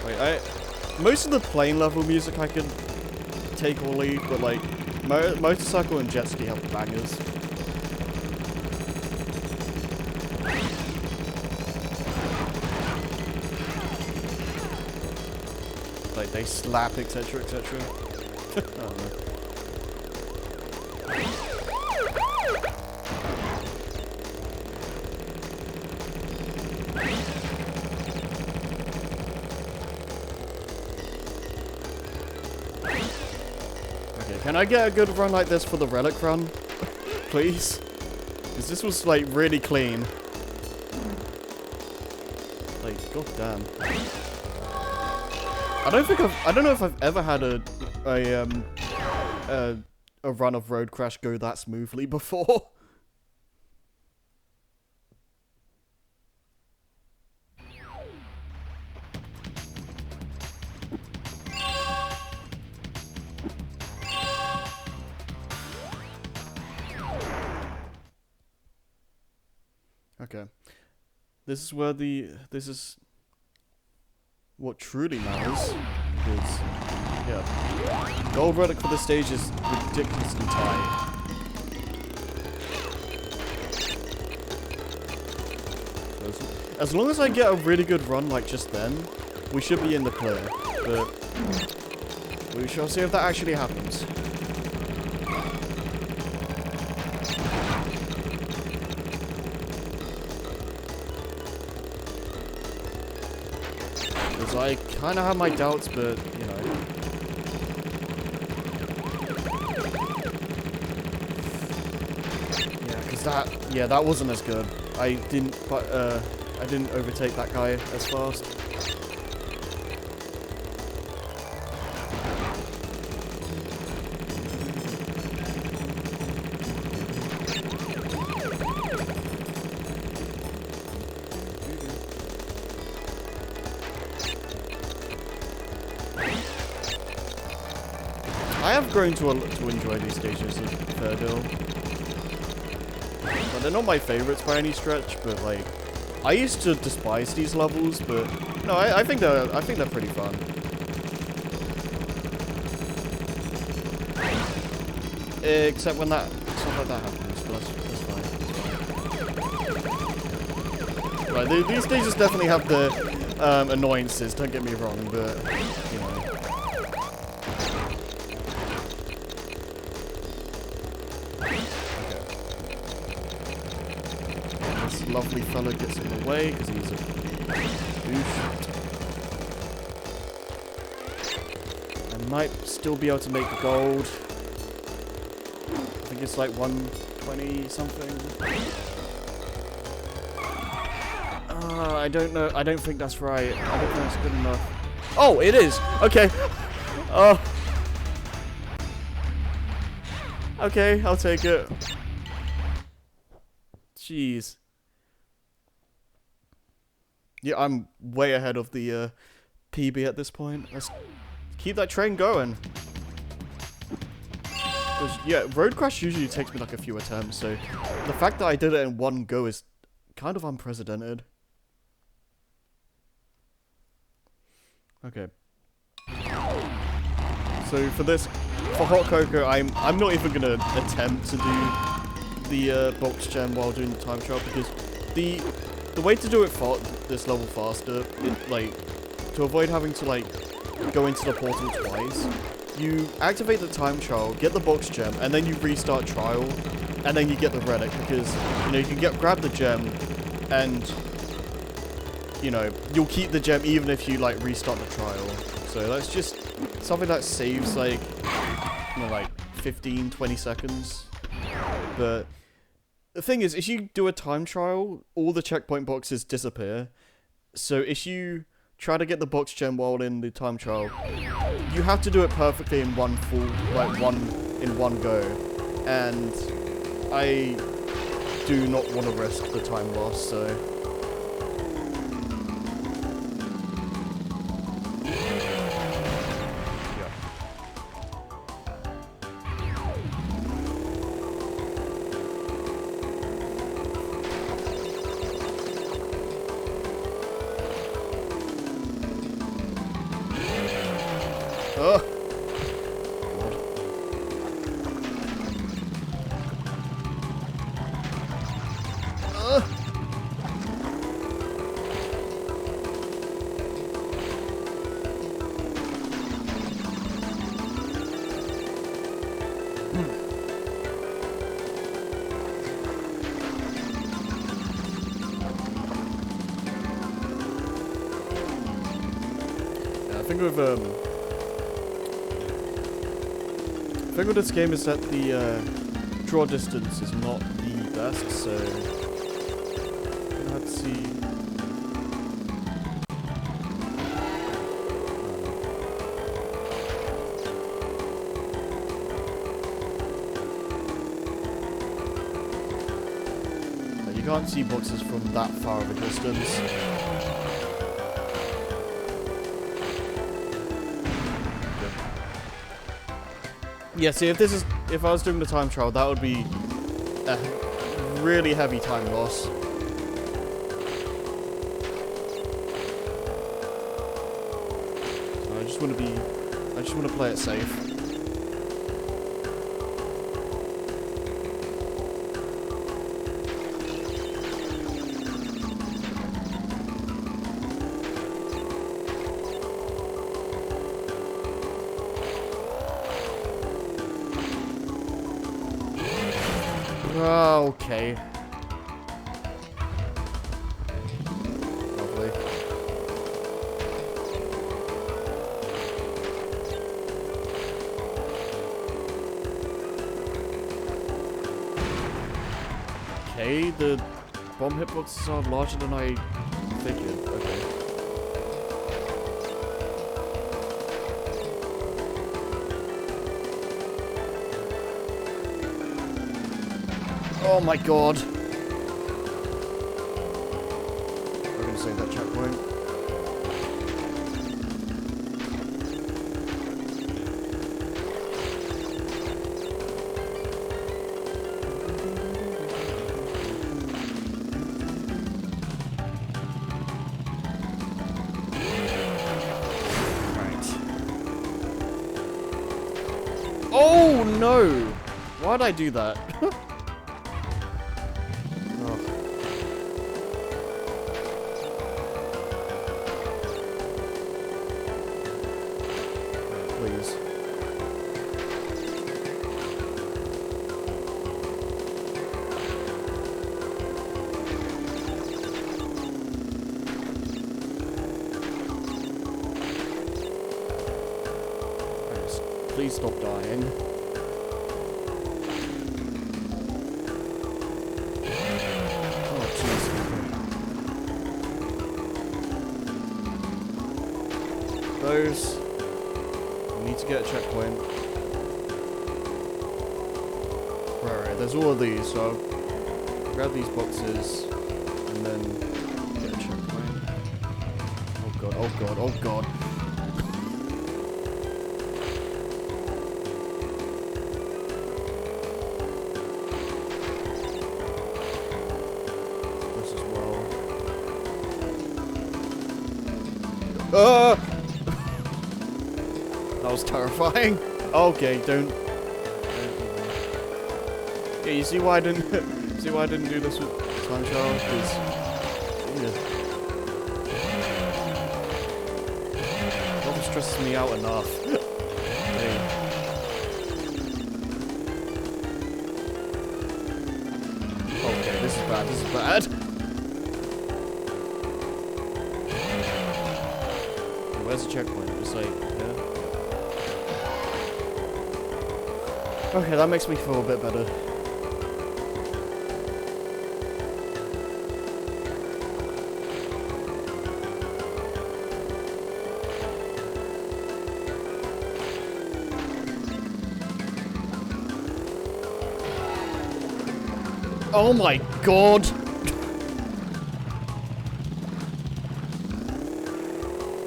Like, most of the plane level music I can take or leave, but like motorcycle and jet ski have bangers. Like they slap, etc., etc. I don't know. Can I get a good run like this for the relic run? Please? Because this was like really clean. Like, goddamn. I don't know if I've ever had a run of Road Crash go that smoothly before. Okay. This is what truly matters. Because, yeah. Gold relic for this stage is ridiculously tight. So as long as I get a really good run like just then, we should be in the clear. But we shall see if that actually happens. I kind of have my doubts, but, you know. Yeah, because that wasn't as good. I didn't overtake that guy as fast. I have grown to enjoy these stages a fair deal. But they're not my favorites by any stretch, but like I used to despise these levels, but no, I think they're pretty fun. Except when stuff like that happens, but that's fine. Right, these stages definitely have the annoyances, don't get me wrong, but you know. Lovely fella gets in the way because he's a douche. I might still be able to make the gold. I think it's like 120 something. I don't know. I don't think that's right. I don't think that's good enough. Oh, it is. Okay. Okay, I'll take it. Jeez. Yeah, I'm way ahead of the PB at this point. Let's keep that train going. Yeah, Road Crash usually takes me like a few attempts, so the fact that I did it in one go is kind of unprecedented. Okay. So for Hot Cocoa, I'm not even gonna attempt to do the box gem while doing the time trial because the way to do it this level faster, like to avoid having to like go into the portal twice, you activate the time trial, get the box gem, and then you restart trial, and then you get the relic because you know you can grab the gem, and you know you'll keep the gem even if you like restart the trial. So that's just something that saves like you know, like 15-20 seconds. But the thing is, if you do a time trial, all the checkpoint boxes disappear. So if you try to get the box gem while in the time trial, you have to do it perfectly in one go. And I do not want to risk the time loss, so Ugh. Ugh. I think with this game is that the draw distance is not the best, so let's see. You can't see boxes from that far of a distance. Yeah, see, if I was doing the time trial, that would be a really heavy time loss. So I just want to play it safe. Okay. Lovely. Okay, the bomb hitboxes are larger than I figured. Okay. Oh my god. We're gonna save that checkpoint. Right. Oh no! Why'd I do that? Please. Please stop dying. Oh, jeez. Those. Need to get a checkpoint. Right, there's all of these, so I'll grab these boxes and then get a checkpoint. Oh god, oh god, oh god. This as well. That was terrifying. Okay, don't. Yeah, you see why I didn't do this with time trial? Because that stresses me out enough. Hey. Okay, this is bad. This is bad. Okay, where's the checkpoint? Just like yeah. Okay, that makes me feel a bit better. Oh my god!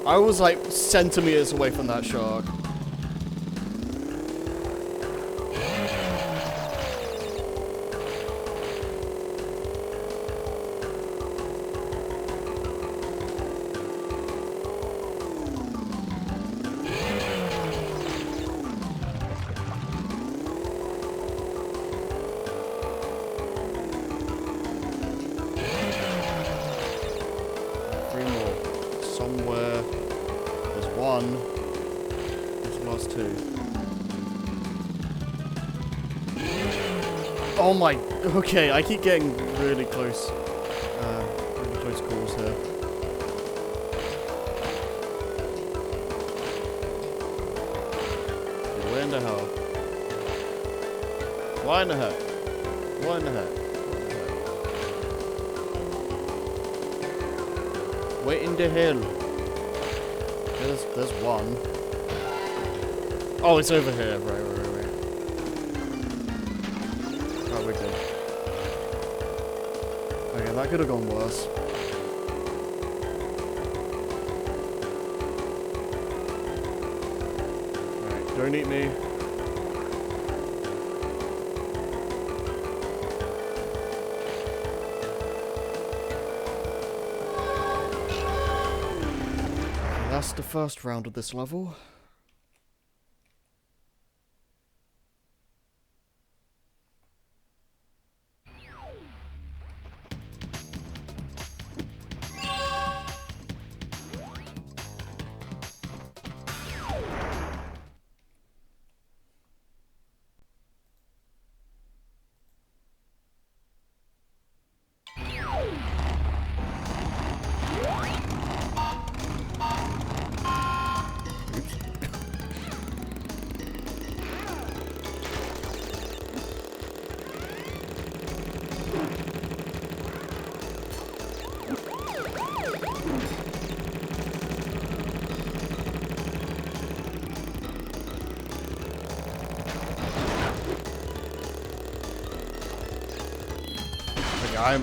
I was like centimeters away from that shark. somewhere. There's one. There's the last two. Oh my... Okay, I keep getting really close. Really close calls here. Okay, where in the hell? Why in the heck? What in the heck? Wait in the hell. There's one. Oh, it's over here. Right. Oh, we're good. Okay, that could have gone worse. Alright, don't eat me. That's the first round of this level.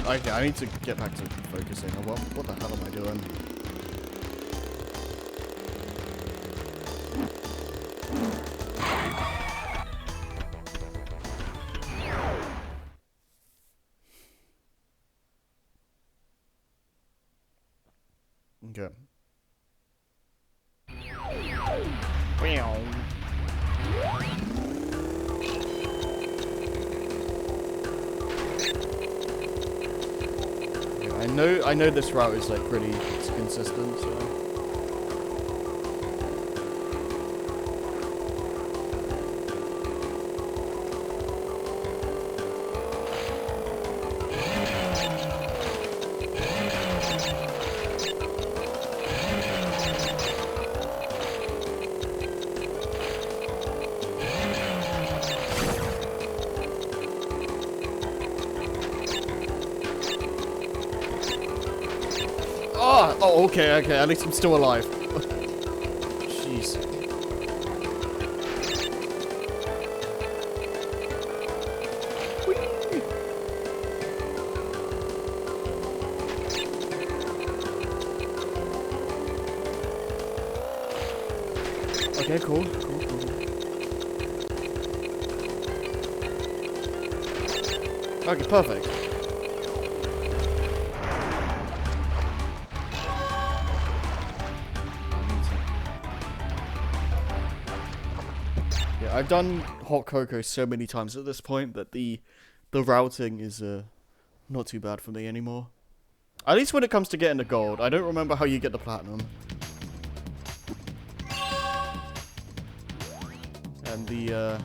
Okay, I need to get back to focusing. What the hell am I doing? Okay. I know this route is like pretty consistent, so. Oh, okay, at least I'm still alive. Jeez. Okay, cool. Okay, perfect. I've done Hot Cocoa so many times at this point that the routing is not too bad for me anymore. At least when it comes to getting the gold. I don't remember how you get the platinum. And the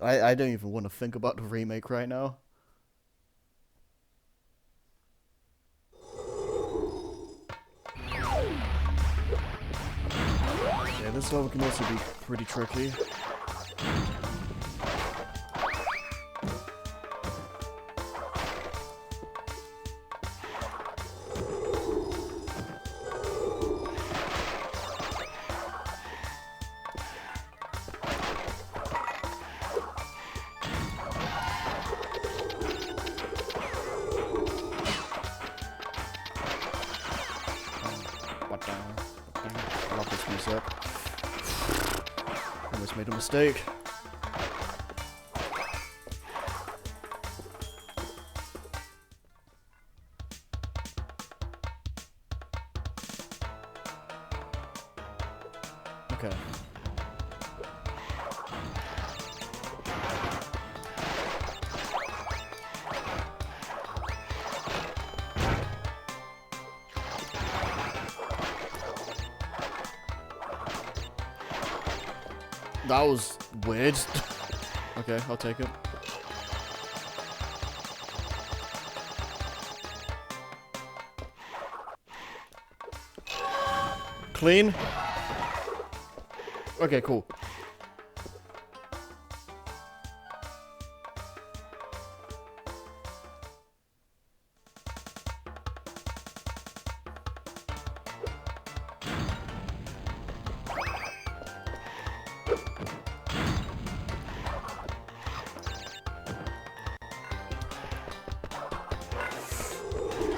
I don't even want to think about the remake right now. Yeah, this level can also be pretty tricky. I love this music. Almost made a mistake. Okay. That was weird. Okay, I'll take it. Clean. Okay, cool.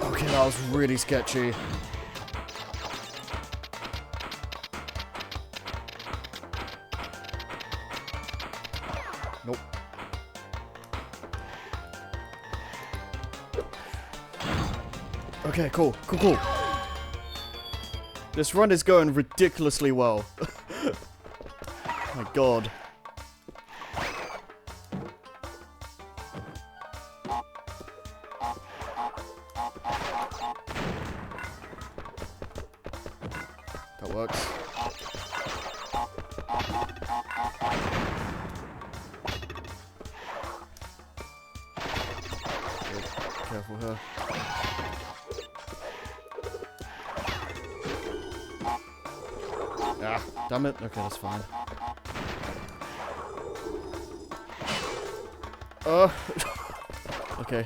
Okay, that was really sketchy. Nope. Okay, cool. Cool. This run is going ridiculously well. My god. That works. Careful here. Ah, damn it. Okay, that's fine. Okay.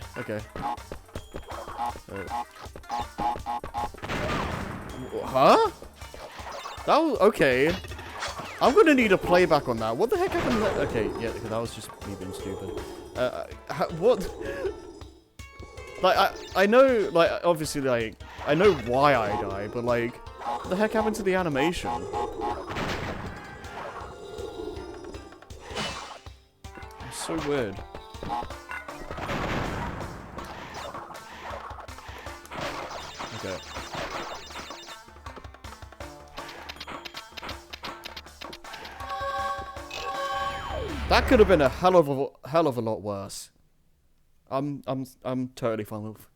Huh? That was okay. I'm gonna need a playback on that. What the heck happened there? Okay, yeah, that was just me being stupid. What? Like, I know, like, obviously, like, I know why I die, but, like, what the heck happened to the animation? It's so weird. Okay. That could have been a hell of a lot worse. I'm totally fine with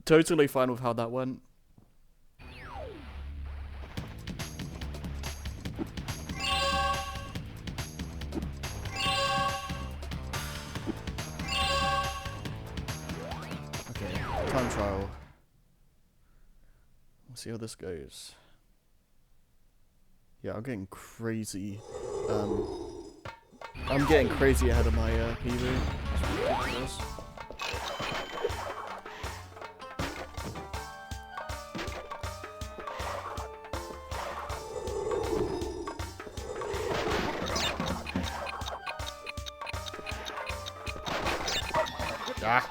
totally fine with how that went. Okay, time trial. We'll see how this goes. Yeah, I'm getting crazy. I'm getting crazy ahead of my PV. It's ridiculous. Ah.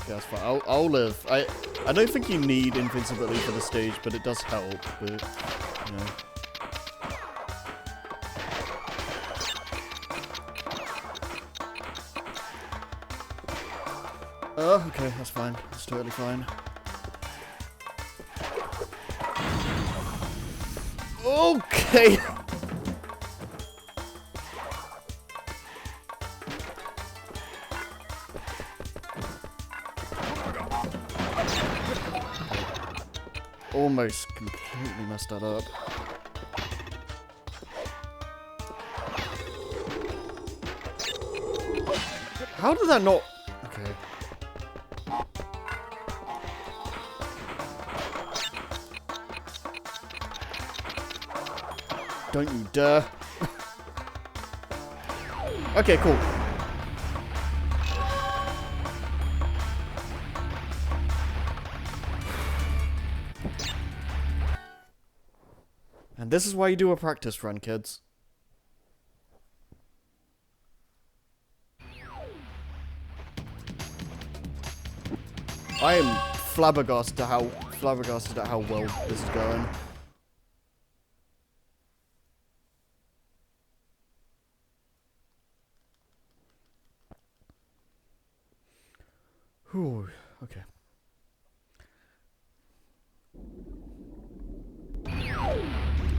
Okay, that's fine. I'll live. I don't think you need invincibility for the stage, but it does help. But you know. Oh, okay, that's fine. That's totally fine. Okay. Almost completely messed that up. How did that not... Okay. Don't you dare. Okay, cool. And this is why you do a practice run, kids. I am flabbergasted at how well this is going. Whew, okay.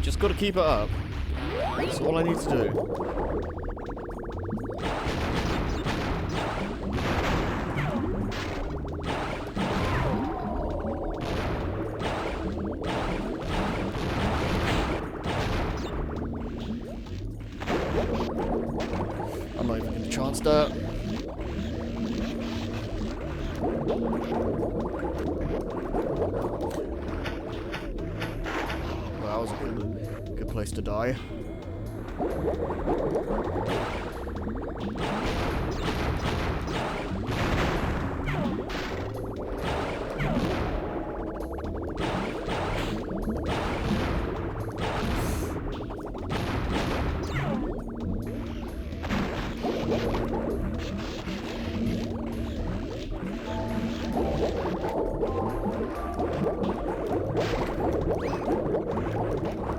Just gotta keep it up. That's all I need to do. Master. Well, that was a good place to die.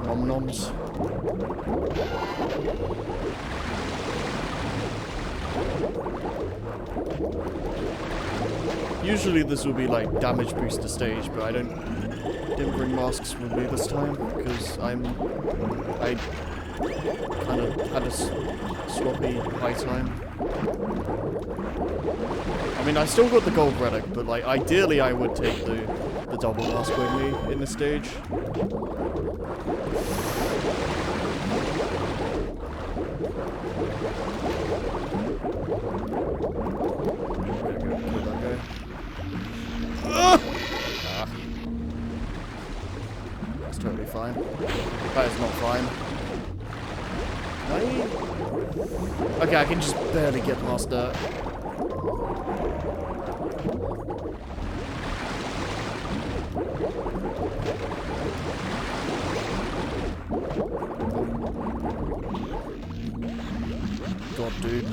Nom-noms. Usually this will be like damage booster stage, but I didn't bring masks with me this time because I kind of had a sloppy high time. I mean, I still got the gold relic, but like ideally I would take the double mask with me in the stage. That's totally fine. That is not fine. Okay, I can just barely get past that. God, dude.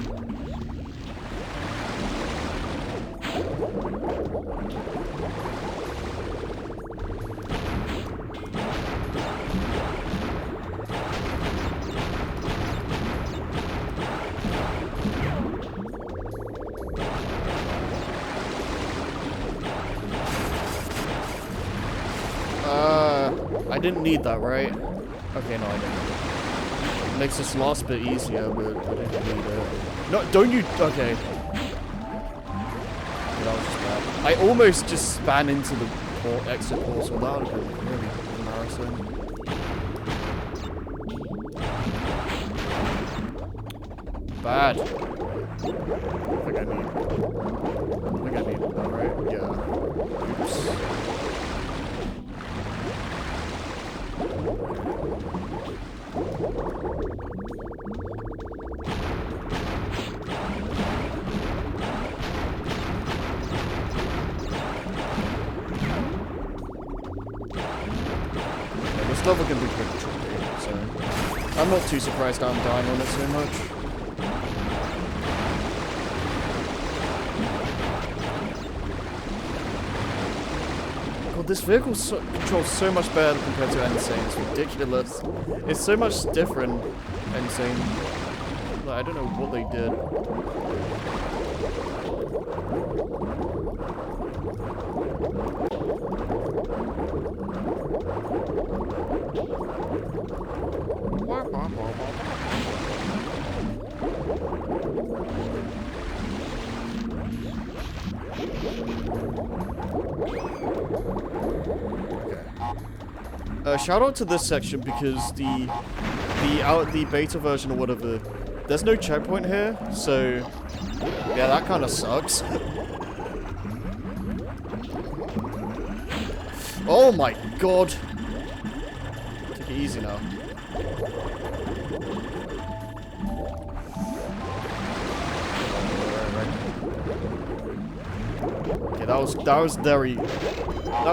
I didn't need that, right? Okay, no, I didn't. It makes this last bit easier, but I didn't need it. No, don't you? Okay. Yeah, that was just bad. I almost just span into the exit portal. That would have been really embarrassing. Bad. I think I need that, right? Yeah. Oops. This level can be pretty tricky, so I'm not too surprised I'm dying on it so much. God, this vehicle controls so much better compared to Insane. It's ridiculous. It's so much different, Insane. Like, I don't know what they did. Shout out to this section because the beta version or whatever, there's no checkpoint here, so yeah, that kind of sucks. Oh my god! Take it easy now. Okay, that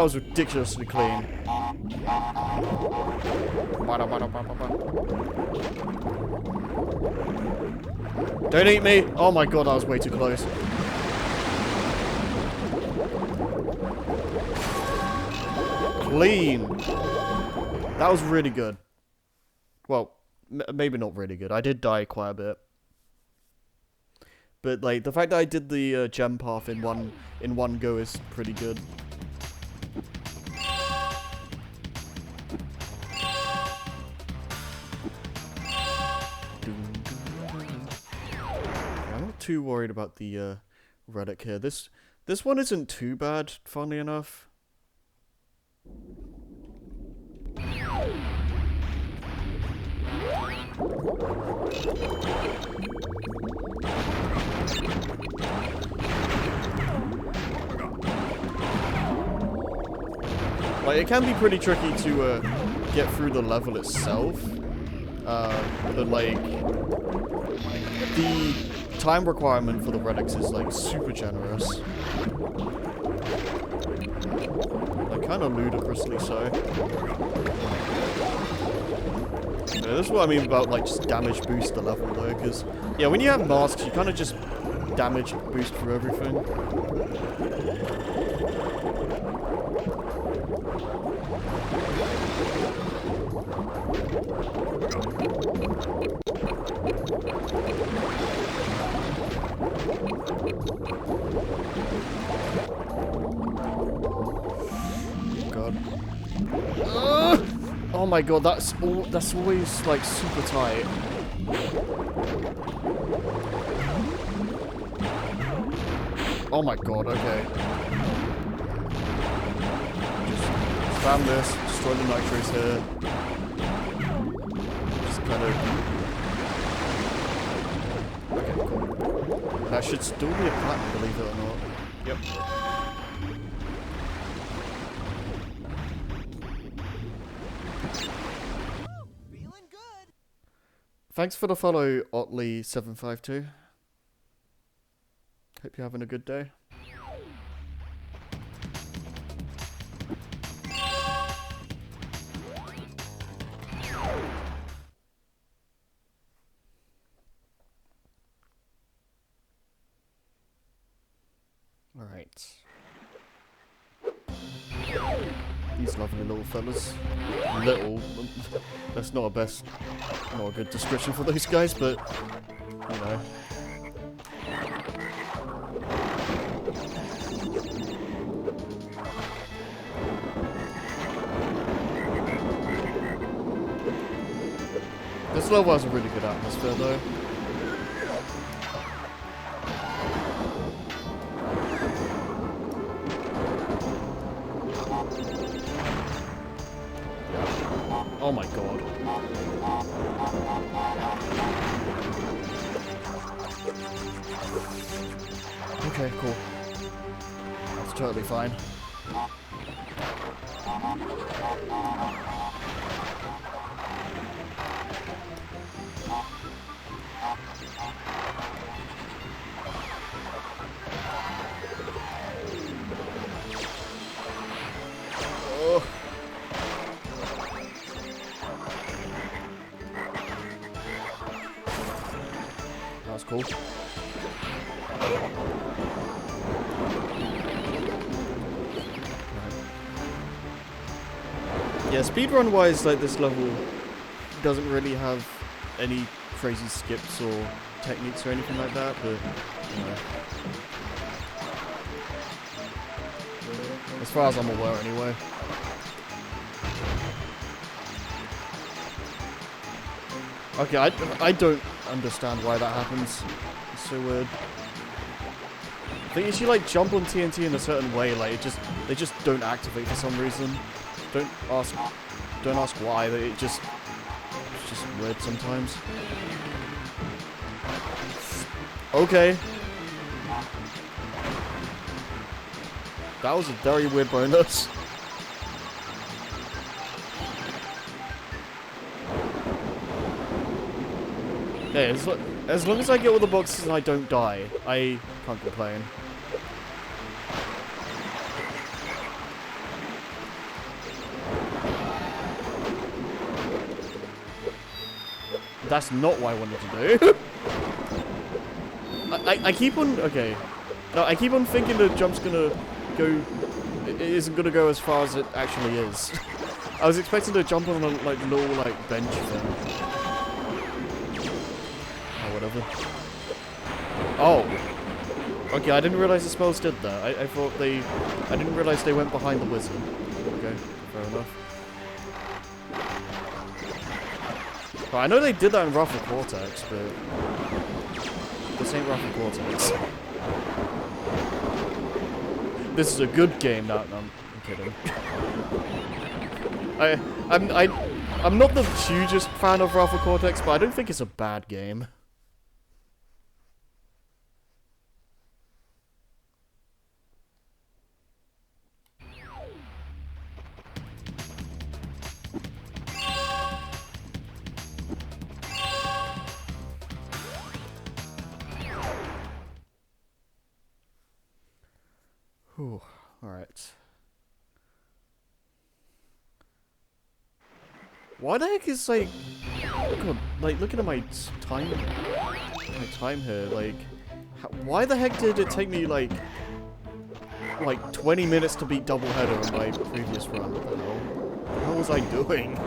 was ridiculously clean. Don't eat me! Oh my god, that was way too close. Clean! That was really good. Well, maybe not really good. I did die quite a bit. But like, the fact that I did the gem path in one go is pretty good. Too worried about the relic here. This one isn't too bad, funnily enough. Like, it can be pretty tricky to get through the level itself. But like, the time requirement for the relics is like super generous. Like, kind of ludicrously so. Yeah, this is what I mean about like just damage boost the level though, because yeah, when you have masks, you kind of just damage boost through everything. Oh my god, that's always like super tight. Oh my god, okay. Just spam this, destroy the nitros here. Just kind of... Okay, cool. That should still be a platinum, believe it or not. Yep. Thanks for the follow, Otley752. Hope you're having a good day. Alright. These lovely little fellas. Little. That's not a good description for those guys, but you know. This level has a really good atmosphere though. Oh my god. Okay, cool. That's totally fine. Oh. That's cool. Yeah, speedrun wise, like this level doesn't really have any crazy skips or techniques or anything like that, but you know. As far as I'm aware anyway. Okay, I don't understand why that happens. It's so weird. I think if you like jump on TNT in a certain way, like they just don't activate for some reason. Don't ask why. It's just weird sometimes. Okay. That was a very weird bonus. Yeah, as long as I get all the boxes and I don't die, I can't complain. That's not what I wanted to do. I keep on... Okay. No, I keep on thinking the jump's gonna go... It isn't gonna go as far as it actually is. I was expecting to jump on a like little like bench thing. Oh, whatever. Oh. Okay, I didn't realize the spells did that. I thought they... I didn't realize they went behind the wizard. Okay, fair enough. Well, I know they did that in Wrath of Cortex, but this ain't Wrath of Cortex. This is a good game. No, I'm kidding. I'm not the hugest fan of Wrath of Cortex, but I don't think it's a bad game. Whew. Alright. Why the heck is like... God, like looking at my time here, like... Why the heck did it take me like 20 minutes to beat Doubleheader on my previous run? What the hell? What the hell was I doing?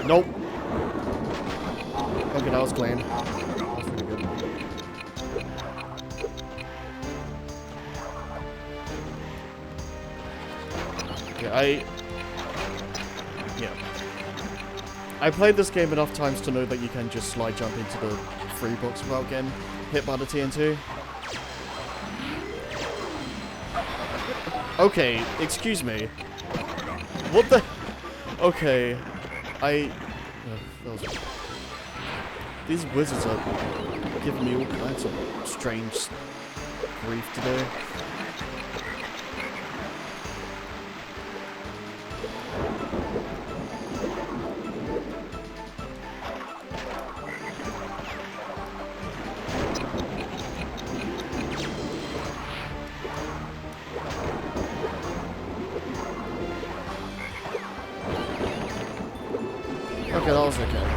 Nope. Okay, that was clean. That was pretty good. Yeah, I played this game enough times to know that you can just slide jump into the free box without getting hit by the TNT. Okay, excuse me. What the? Okay, these wizards are giving me all kinds of strange grief today. Okay, that was okay.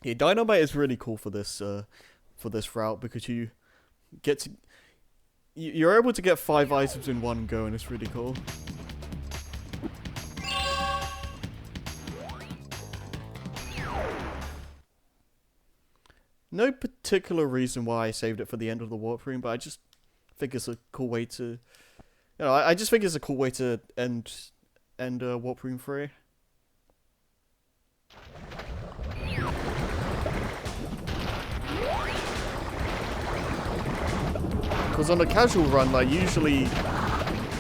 Yeah, Dynamite is really cool for this route because you get to you're able to get 5 items in one go, and it's really cool. No particular reason why I saved it for the end of the warp room, but I just think it's a cool way to, you know, I just think it's a cool way to end warp room 3. Because on a casual run, like usually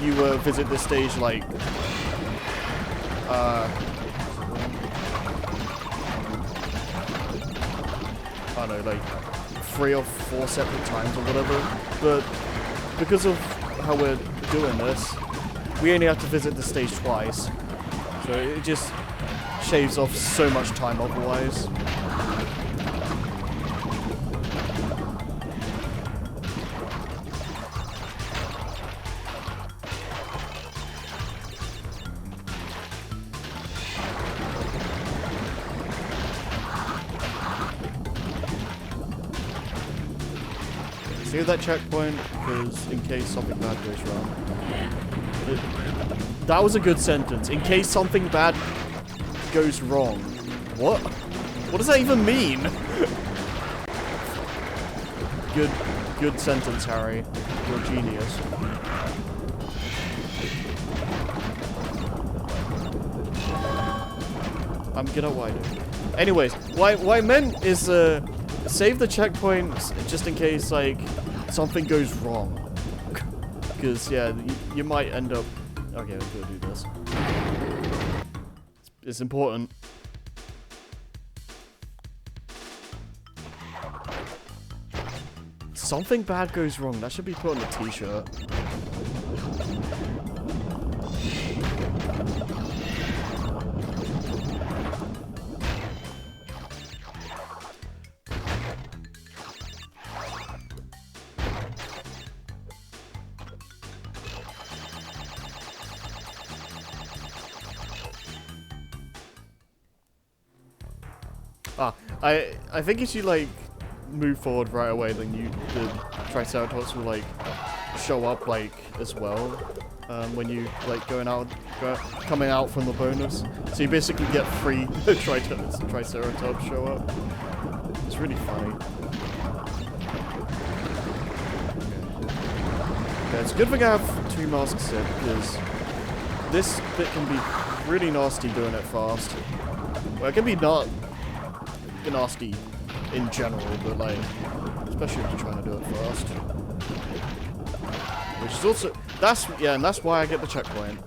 you visit this stage like I don't know, like 3 or 4 separate times or whatever, but because of how we're doing this, we only have to visit the stage twice, so it just shaves off so much time otherwise. Save that checkpoint, because in case something bad goes wrong. That was a good sentence. In case something bad goes wrong. What? What does that even mean? Good sentence, Harry. You're a genius. I'm gonna widen. Anyways, what I meant is save the checkpoints just in case like something goes wrong. Because yeah, you might end up. Okay, I'm gonna do this. It's important. Something bad goes wrong. That should be put on a t-shirt. I think if you like move forward right away, then the Triceratops will like show up like as well when you like coming out from the bonus. So you basically get 3 Triceratops show up. It's really funny. Yeah, it's a good thing I have 2 masks in because this bit can be really nasty doing it fast. Well, it can be not nasty in general, but like especially if you're trying to do it fast. Which is also and that's why I get the checkpoint.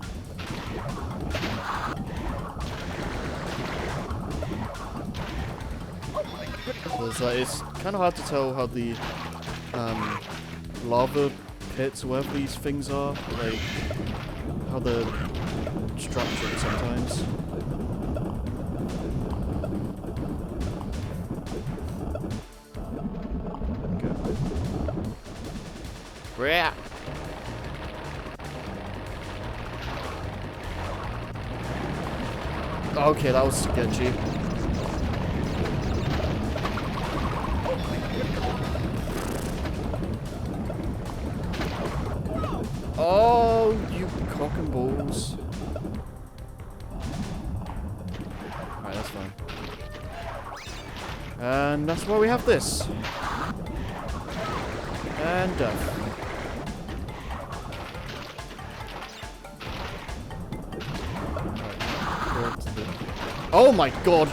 Because it's kind of hard to tell how the lava pits, wherever these things are, like how they're structured sometimes. Okay. Yeah. Okay, that was sketchy. Oh, you cock and balls. Alright, that's fine. And that's why we have this. And death. Oh my god!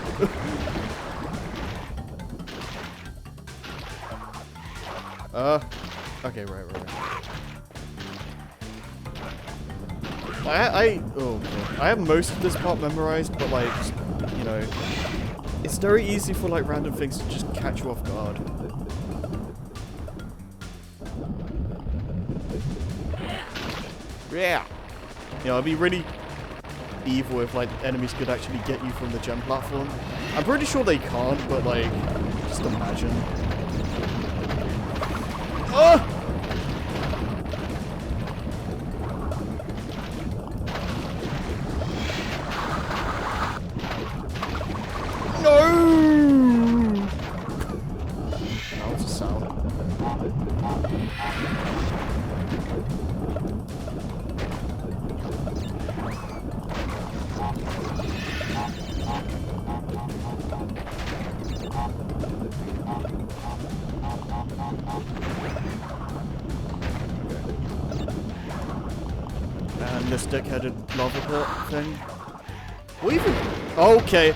Okay, right. I have most of this part memorized, but like, you know, it's very easy for like random things to just catch you off guard. Yeah! You know, it'd be really evil if like enemies could actually get you from the gem platform. I'm pretty sure they can't, but like, just imagine. Oh! No! That was a sound. And this dick-headed lava pit thing. What even? Okay.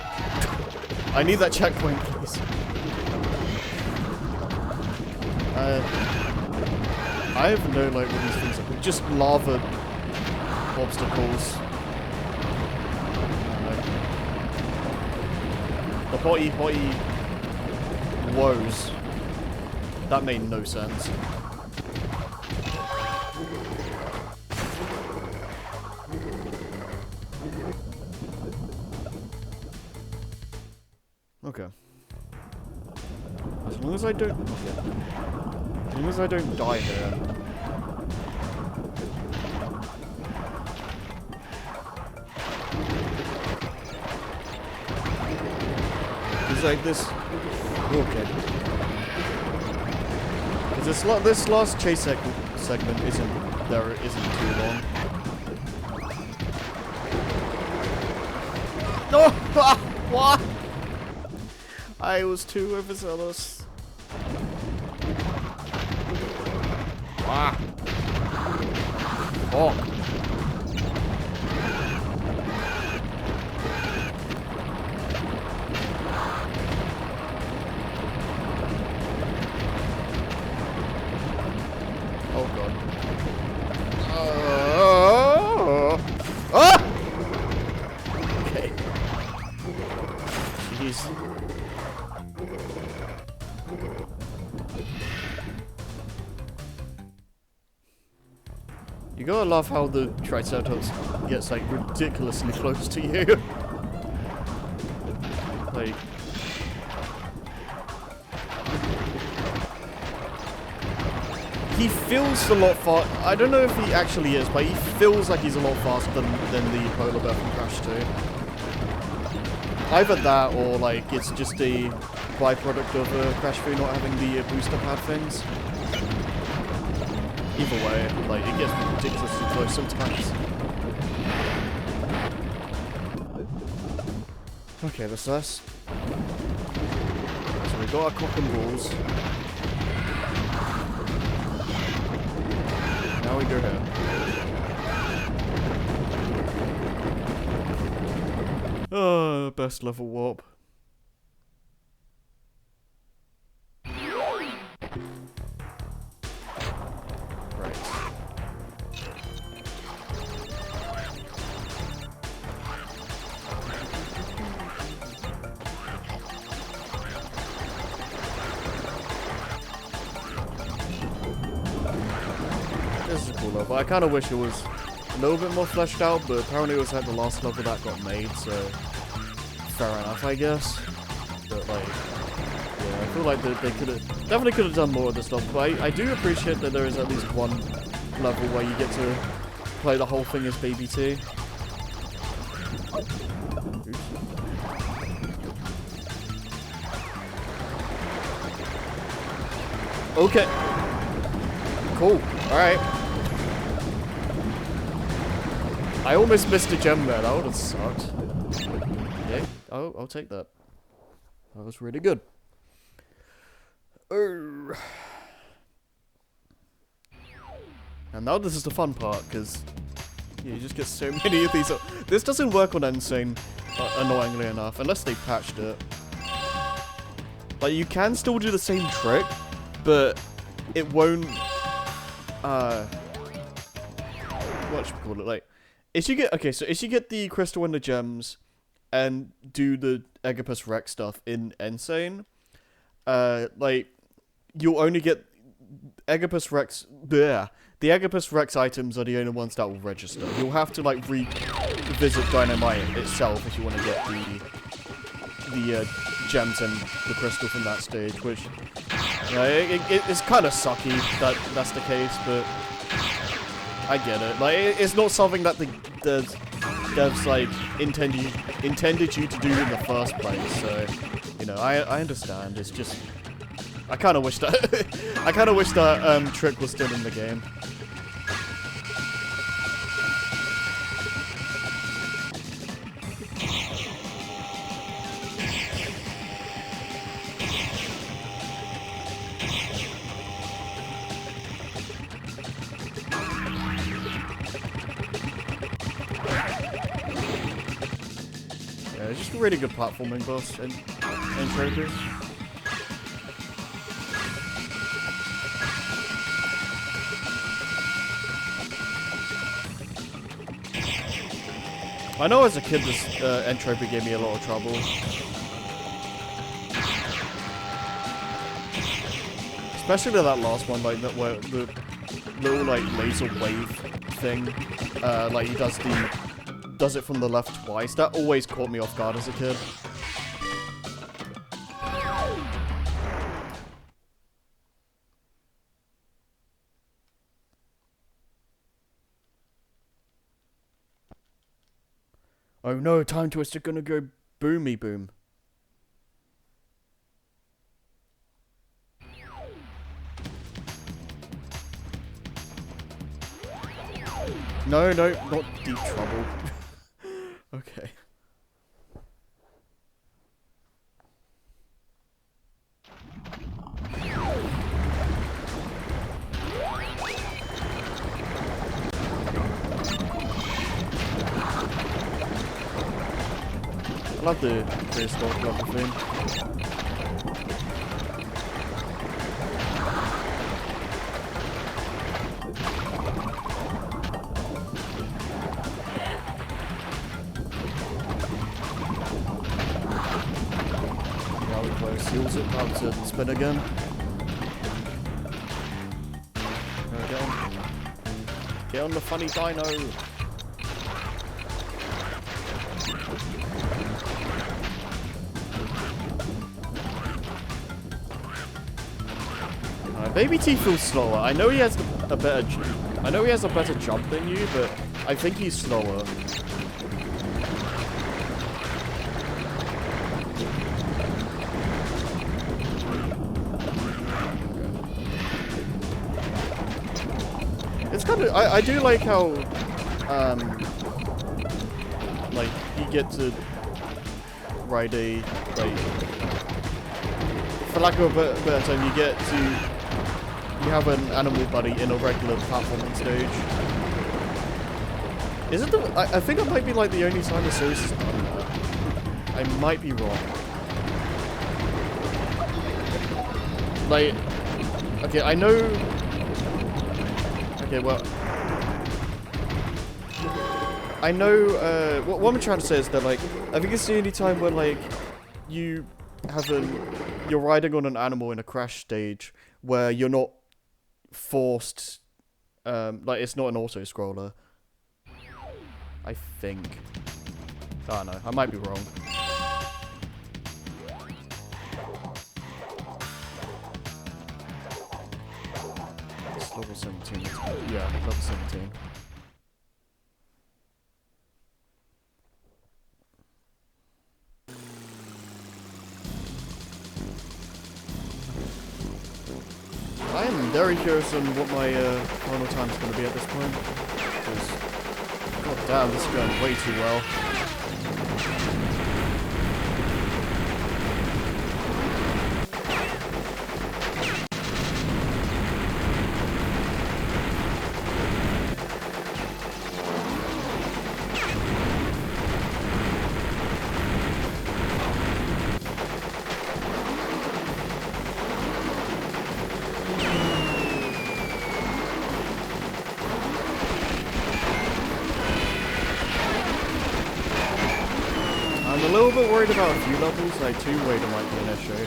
I need that checkpoint, please. I have no like what these things are. Just lava obstacles. The hotty woes. That made no sense. Okay. As long as I don't... Okay. As long as I don't die here. It's like this... Okay. This last chase segment isn't too long. No! What? I was too overzealous. Ah. Oh. Oh god. Ah! Okay. Jeez. You gotta love how the Triceratops gets like ridiculously close to you. Like, he feels a lot fast. I don't know if he actually is, but he feels like he's a lot faster than the polar bear from Crash 2. Either that, or like it's just a byproduct of Crash 3 not having the booster pad things. Either way, like, it gets ridiculously close sometimes. Okay, that's us. So we got our cock and balls. Now we go here. Oh, best level warp. but I kind of wish it was a little bit more fleshed out, but apparently it was like the last level that got made, so fair enough, I guess. But like, yeah, I feel like they definitely could have done more of this stuff, but I do appreciate that there is at least one level where you get to play the whole thing as Baby T. Oops. Okay. Cool. Alright. I almost missed a gem there. That would have sucked. Okay. I'll take that. That was really good. And now this is the fun part, because you just get so many of these. This doesn't work on Insane, annoyingly enough, unless they patched it. Like, you can still do the same trick, but it won't, what should we call it? Like, if you get, okay, so if you get the crystal and the gems, and do the Oedipus Rex stuff in Insane, like, you'll only get Oedipus Rex, bleh. The Oedipus Rex items are the only ones that will register. You'll have to, like, revisit Dynamite itself if you want to get the gems and the crystal from that stage, which, you know, it's kind of sucky that that's the case, but I get it. Like, it's not something that the devs, like, intended you to do in the first place, so, you know, I understand. It's just, I kind of wish that, trick was still in the game. It's just a really good platforming boss and trophy. I know as a kid this entropy gave me a lot of trouble. Especially that last one, like that where the little like laser wave thing, like he does it from the left twice. That always caught me off guard as a kid. Oh no, Time Twister gonna go boomy boom. No, not deep trouble. Okay. I love the prehistoric level theme. Now we play seals it, about to spin again. Get on the funny dino! Baby T feels slower. I know he has a better jump than you, but I think he's slower. It's kind of I do like how like you get to ride a, like, for lack of a better term, you have an animal buddy in a regular platforming stage. Is it the... I think it might be like the only time the series has done that. I might be wrong. Like... Okay, I know... Okay, well... I know, what I'm trying to say is that, like, I think it's the only time where, like, you're riding on an animal in a crash stage where you're not forced Like, it's not an auto-scroller. I think. I don't know. I might be wrong. It's level 17. Yeah, level 17. I am very curious on what my final time is going to be at this point. Because, god damn, this is going way too well. I'm a little bit worried about a few levels, like Tomb Raider might be an issue.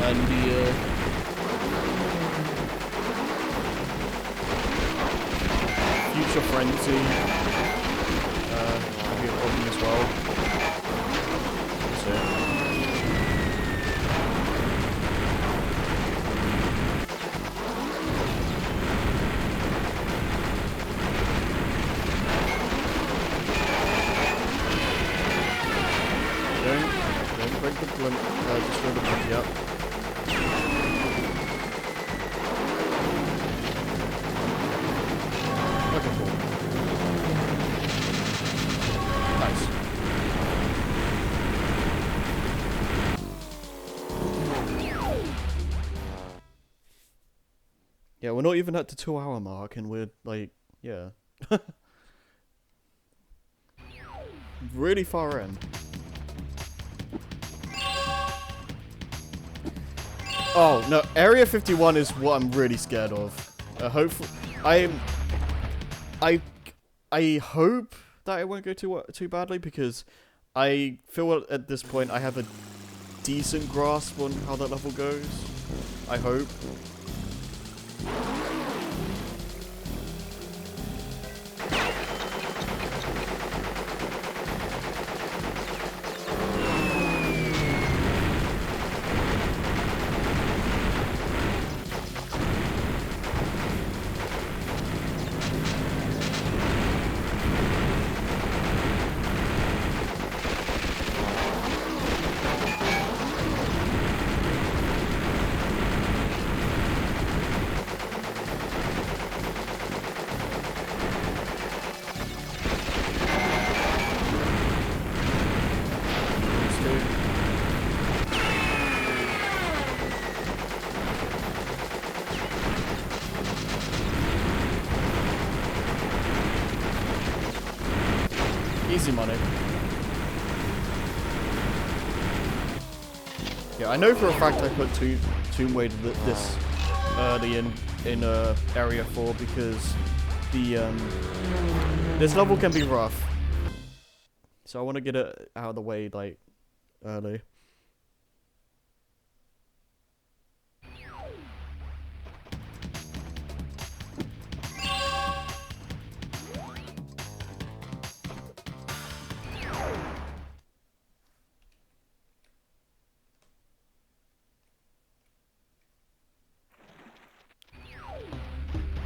And the Future Frenzy could be a problem as well. So. Don't break the blimp, destroy the blimp, yep. Okay, cool. Nice. Yeah, we're not even at the 2-hour mark and we're like, yeah. Really far in. Oh, no, Area 51 is what I'm really scared of. Hopefully, I hope that it won't go too badly, because I feel at this point I have a decent grasp on how that level goes. I hope. Easy money. Yeah, I know for a fact I put Tomb Raider this early in Area 4 because the this level can be rough. So I want to get it out of the way like early.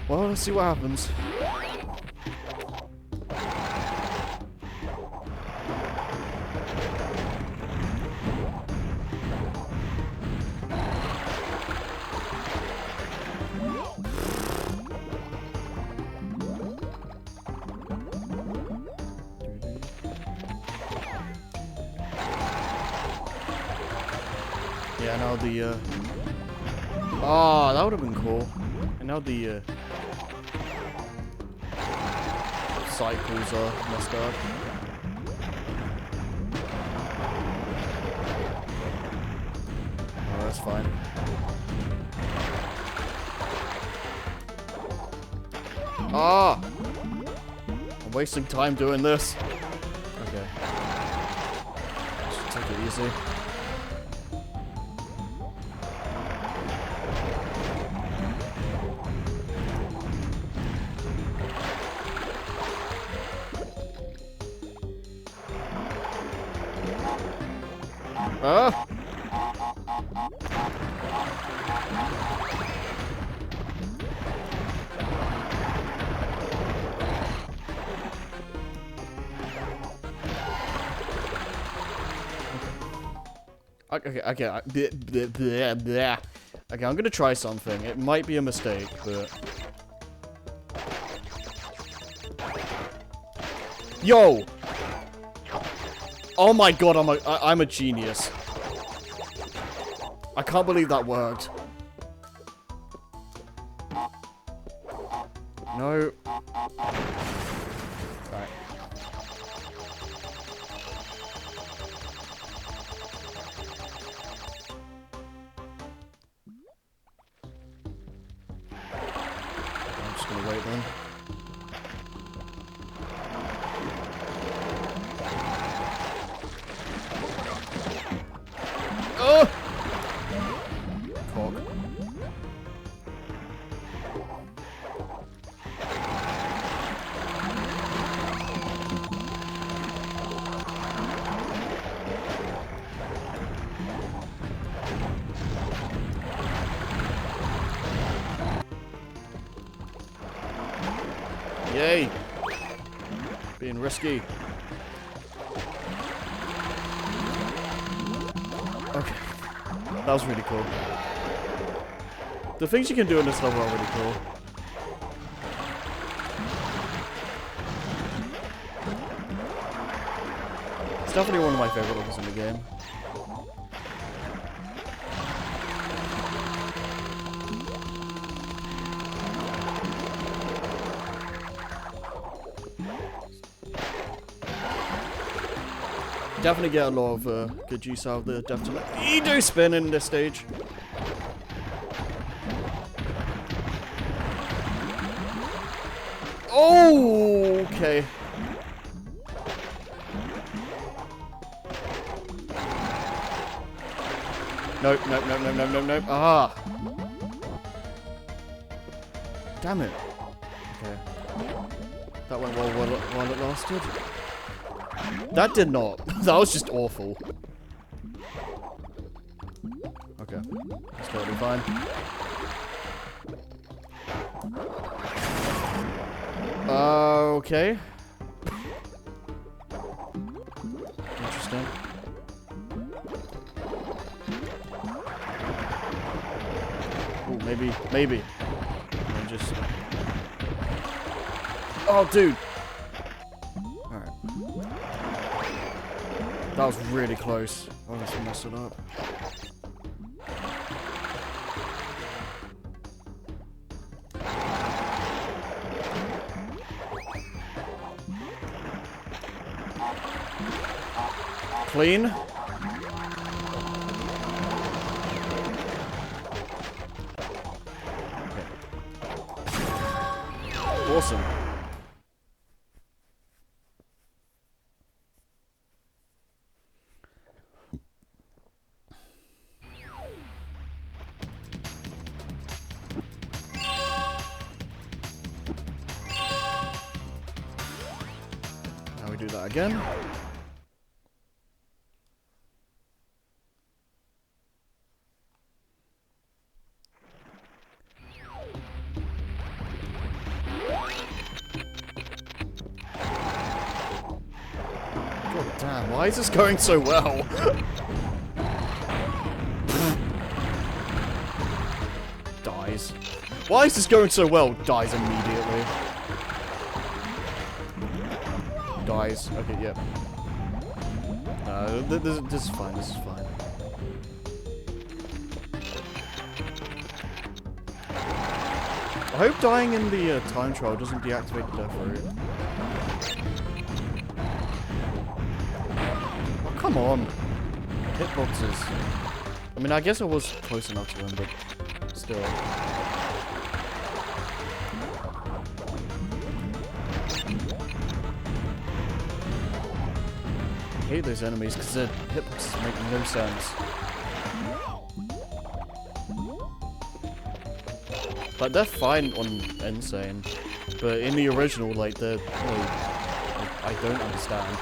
Well, let's see what happens. Yeah, now the oh, that would have been cool. And now the cycles are messed up. Oh, that's fine. Ah! I'm wasting time doing this. Okay. Just take it easy. Ah! Okay, okay, I'm gonna try something. It might be a mistake, but... Yo! Oh my god, I'm a genius. I can't believe that worked. No. Alright. I'm just gonna wait then. Oh! Cock. Yay! Being risky. Okay. That was really cool. The things you can do in this level are really cool. It's definitely one of my favorite levels in the game. Definitely get a lot of good use out of the definitely spin in this stage. Oh, okay. Nope, nope, nope, nope, nope, nope, nope. Ah. Damn it. Okay. That went well while it lasted. That did not. That was just awful. Okay. That's totally fine. Okay. Interesting. Ooh, maybe. And just... Oh, dude. Alright. That was really close. Oh, let's mess it up. Clean. Okay. Awesome. Now we do that again. Damn, why is this going so well? Dies. Why is this going so well? Dies immediately. Dies. Okay, yep. This is fine, this is fine. I hope dying in the time trial doesn't deactivate the death rate. Come on. Hitboxes. I mean, I guess I was close enough to them, but still. I hate those enemies because their hitboxes make no sense. Like, they're fine on Insane, but in the original, like, they're really, like, I don't understand.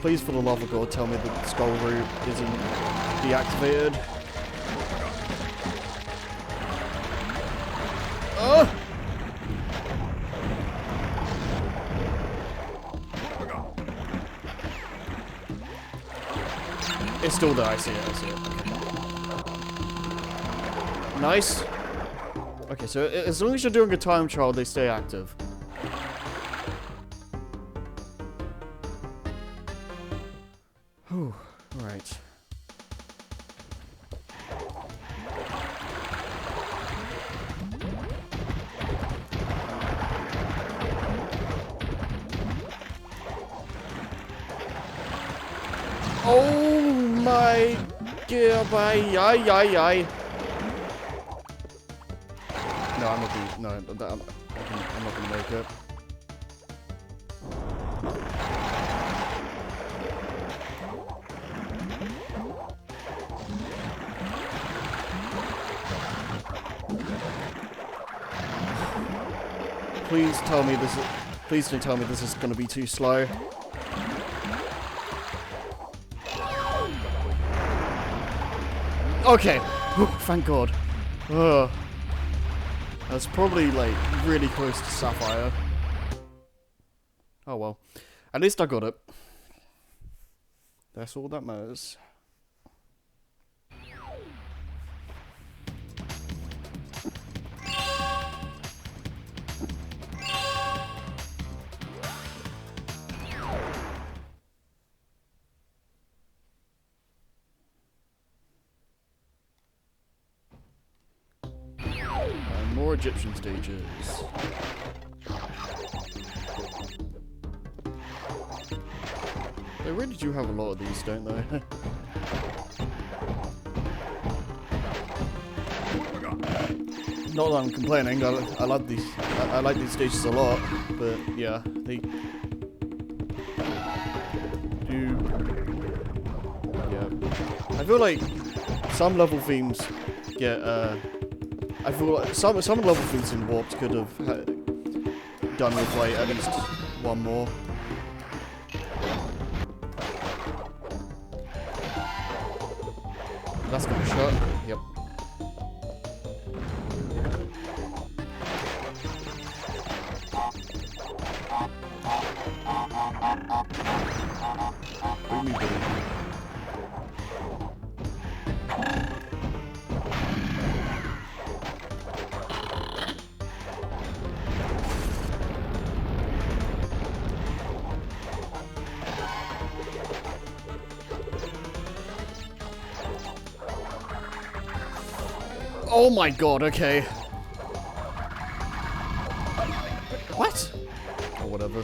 Please, for the love of God, tell me that the skull root isn't deactivated. Oh! It's still there, I see it, Nice. Okay, so as long as you're doing a time trial, they stay active. Whew, alright. Oh my god, ay. No, I'm not gonna, no, I'm not gonna make it. Please tell me this is, please don't tell me this is gonna be too slow. Okay, thank God. Ugh. That's probably, like, really close to Sapphire. Oh well. At least I got it. That's all that matters. More Egyptian stages. They really do have a lot of these, don't they? Not that I'm complaining. I like these. I like these stages a lot, but yeah, they do. Yeah, I feel like some level themes get. I feel like some level themes in Warped could have done with like at least one more. That's gonna shut. Yep. Boomy boom. Oh my god, okay. What? Or whatever.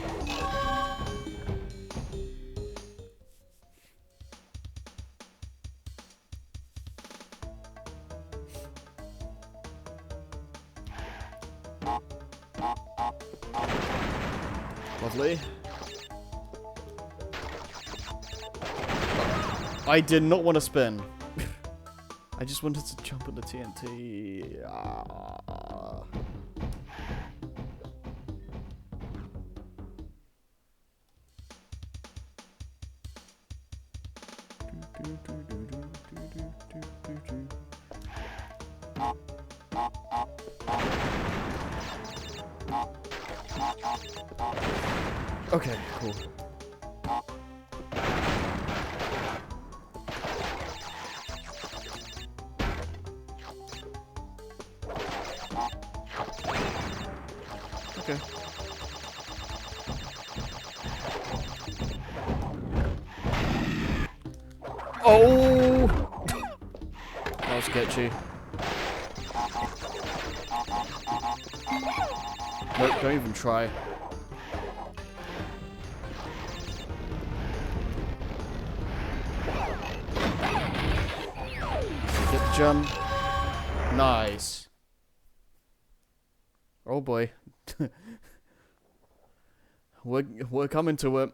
Lovely. I did not want to spin. I just wanted to jump at the TNT. Ah. Okay, cool. Okay. Oh! That was sketchy. Nope, don't even try. Get the jump. Nice. Oh boy. We're coming to it.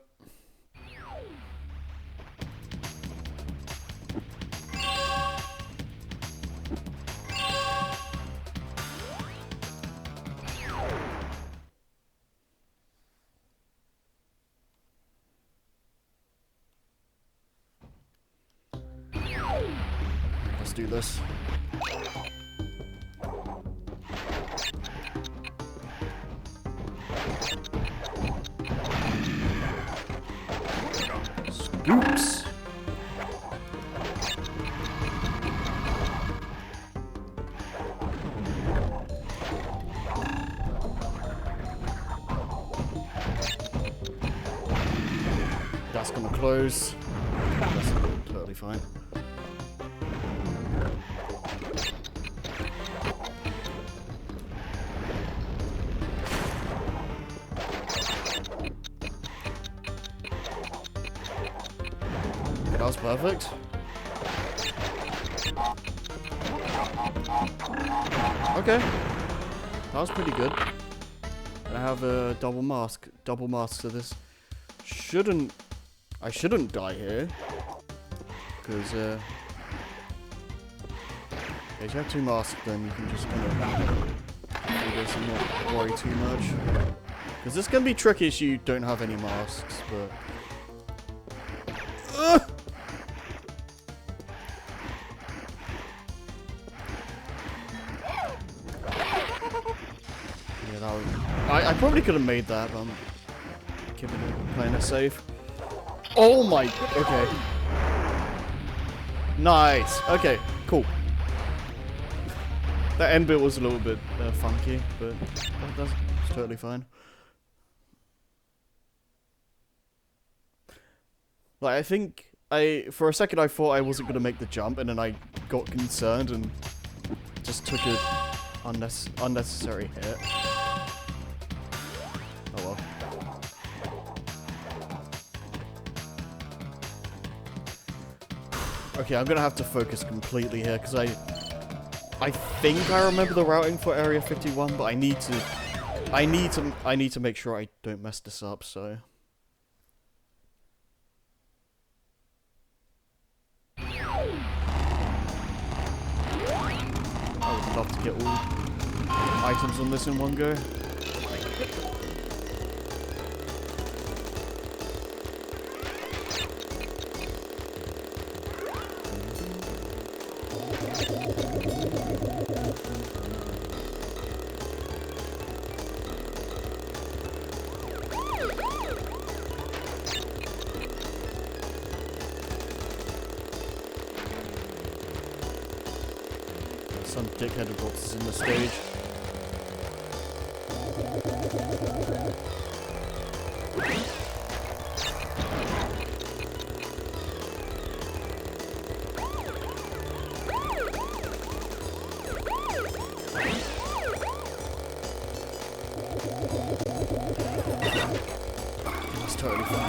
Let's do this. Scoops. That's gonna close. That's totally fine. That was perfect. Okay. That was pretty good. And I have a double mask. Double mask, so this shouldn't... I shouldn't die here. Because, if you have 2 masks, then you can just kind of do this and not worry too much. Because this can be tricky if you don't have any masks, but... Yeah, that was... I probably could have made that, but I'm keeping it, playing it safe. Oh my... Okay. Nice. Okay, cool. That end bit was a little bit funky, but that's totally fine. Like, I think for a second I thought I wasn't gonna make the jump, and then I got concerned and just took a unnecessary hit. Oh well. Okay, I'm gonna have to focus completely here because I think I remember the routing for Area 51, but I need to make sure I don't mess this up. So. I would love to get all items on this in one go. Some dickheaded boxes in the stage. That's totally fine.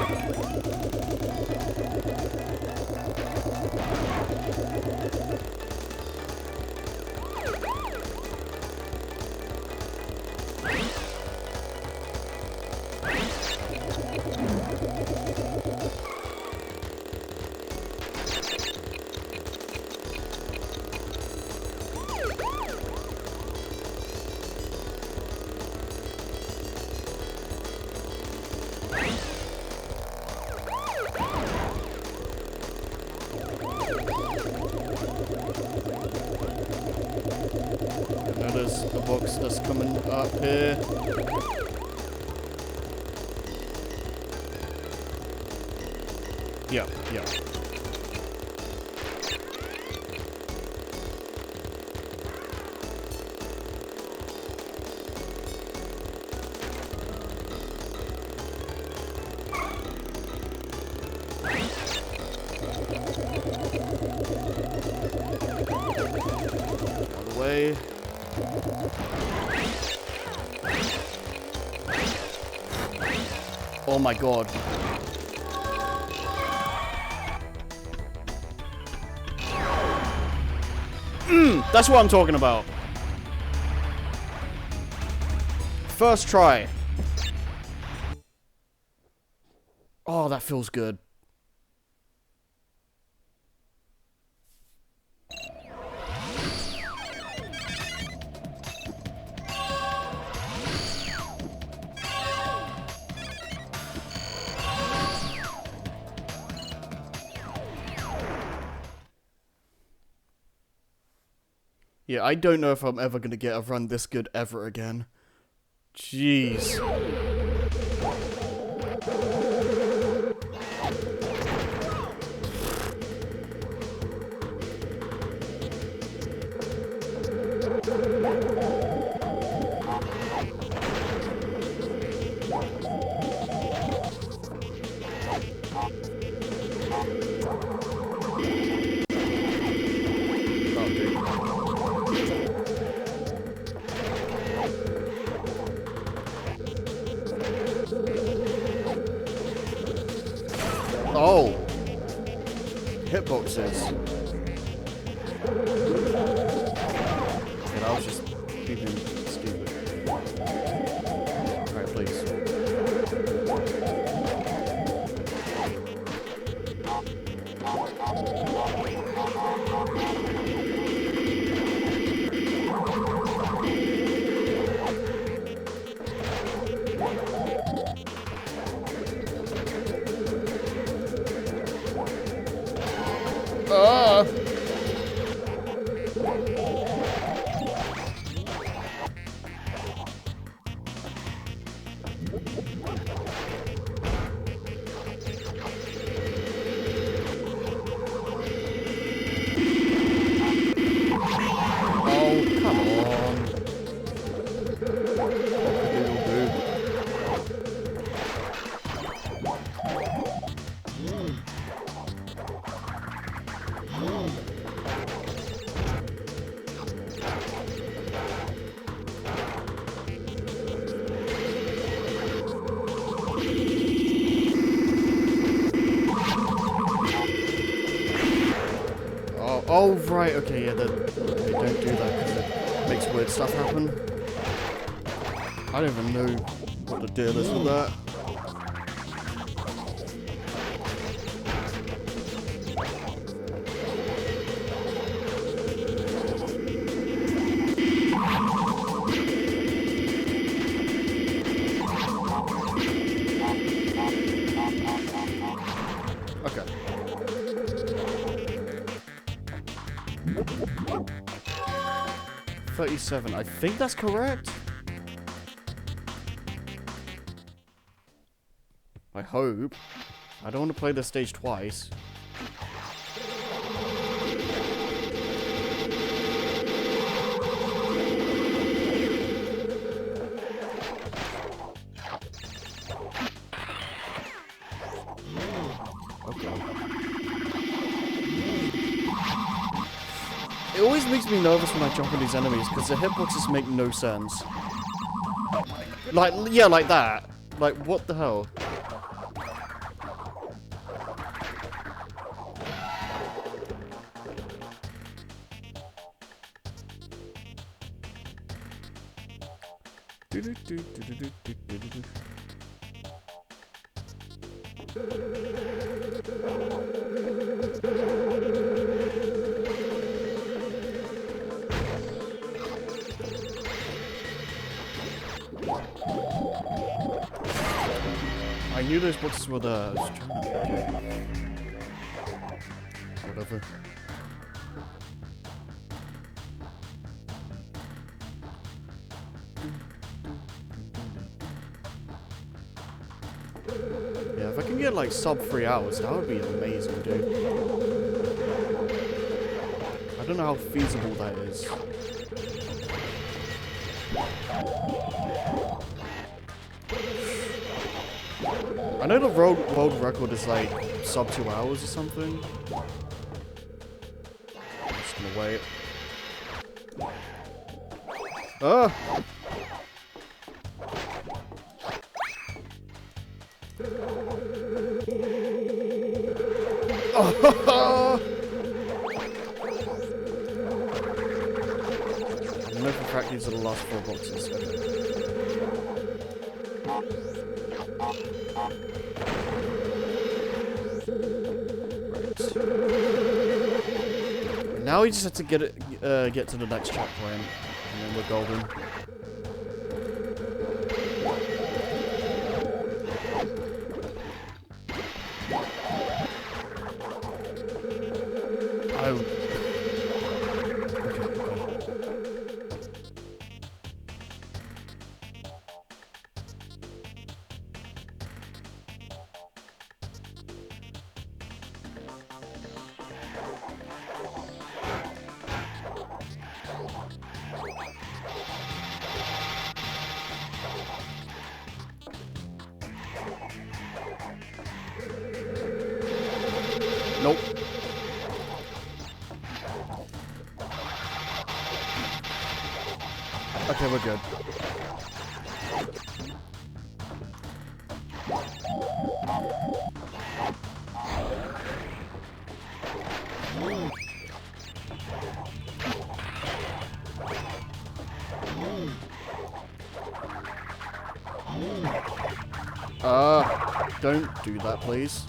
Now there's a box that's coming up here. Yeah, yeah. Out of the way. Oh my god. That's what I'm talking about. First try. Oh, that feels good. Yeah, I don't know if I'm ever gonna get a run this good ever again. Jeez. Oh! Hitboxes. And I was just being stupid. Alright, please. Ah! Oh, come on. Oh, right, okay, yeah, they don't do that because it makes weird stuff happen. I don't even know what the deal is with that. Okay. 37. I think that's correct. I hope. I don't want to play this stage twice. It always makes me nervous when I jump on these enemies because the hitboxes make no sense. Like, yeah, like that. Like, what the hell? I knew those boxes were there. I was trying to... Whatever. Yeah, if I can get like sub 3 hours, that would be amazing, dude. I don't know how feasible that is. I know the world record is like sub 2 hours or something. I'm just gonna wait. Ah! Oh! I know for a fact these are the last 4 boxes. Right. Now we just have to get to the next checkpoint, and then we're golden. Okay, we're good. Don't do that, please.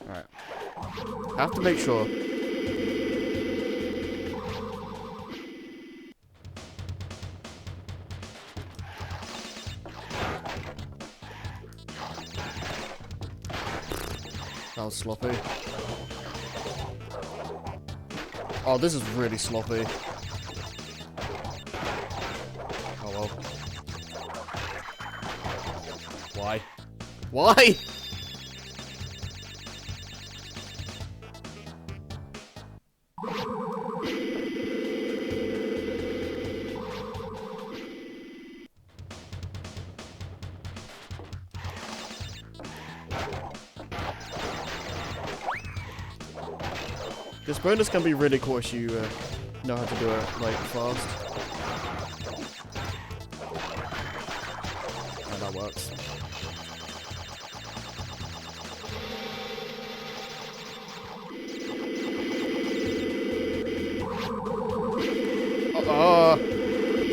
Alright. Have to make sure. That was sloppy. Oh, this is really sloppy. Oh well. Why? Why? This bonus can be really cool if you know how to do it, like, fast. And that works.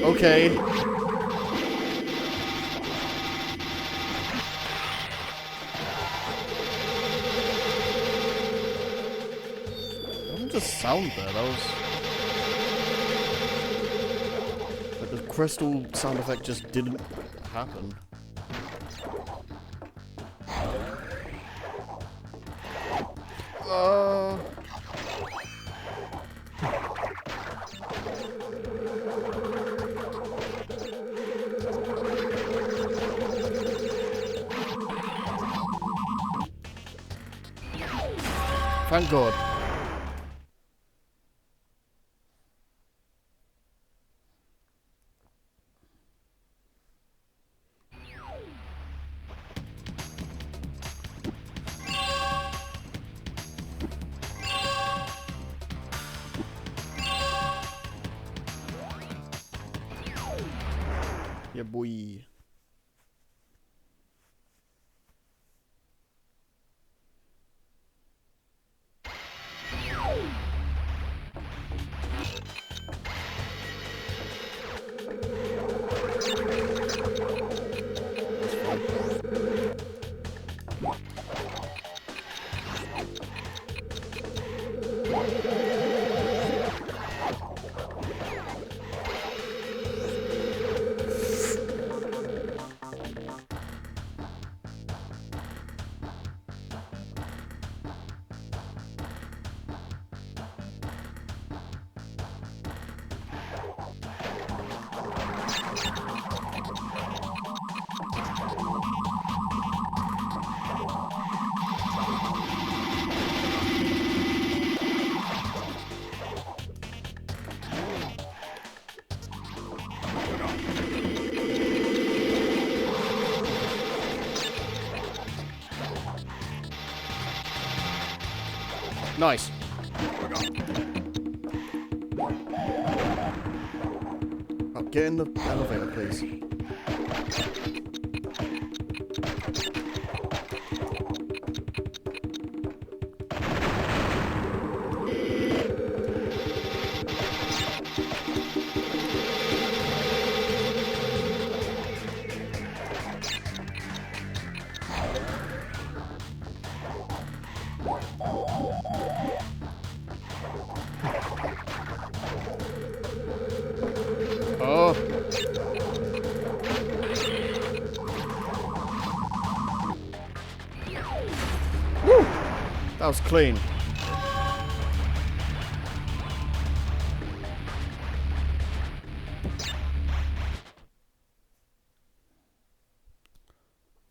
Okay. Just sound there, that was... Like, the crystal sound effect just didn't happen. Thank God. Yeah, boy. Nice. Oh, get in the elevator, please. Oh. Woo! That was clean.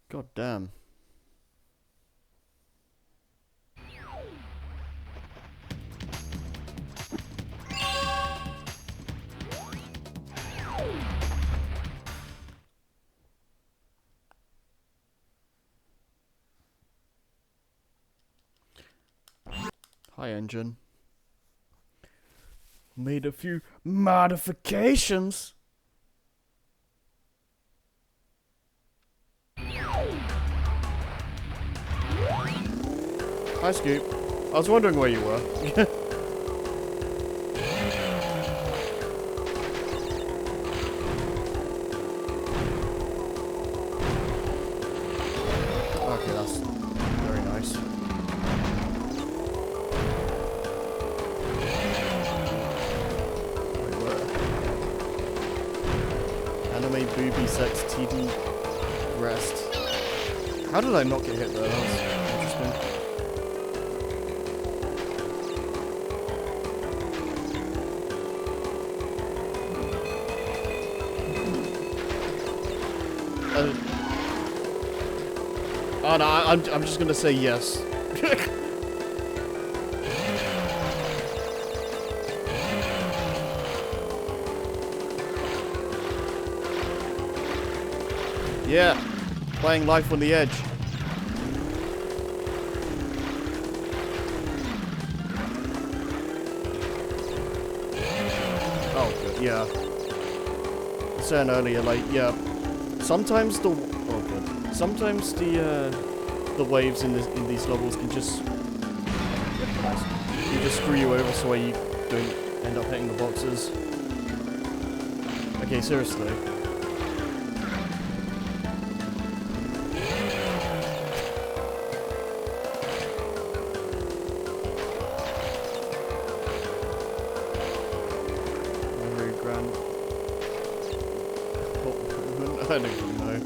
God damn. Hi, engine. Made a few modifications. Hi, Scoop. I was wondering where you were. Okay, that's very nice. Wait, where? Anime booby sex TD breast. How did I not get hit there? That was interesting. Oh no, I'm just gonna say yes. Yeah, playing Life on the Edge. Oh, good. Yeah. I was saying earlier, like, yeah. Sometimes the sometimes the waves in these levels can just screw you over, so you don't end up hitting the boxes. Okay, seriously. I don't even know.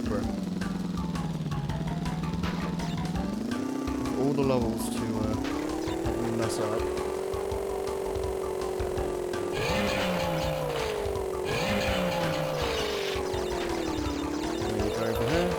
Bruh. All the levels to mess up. Go over here.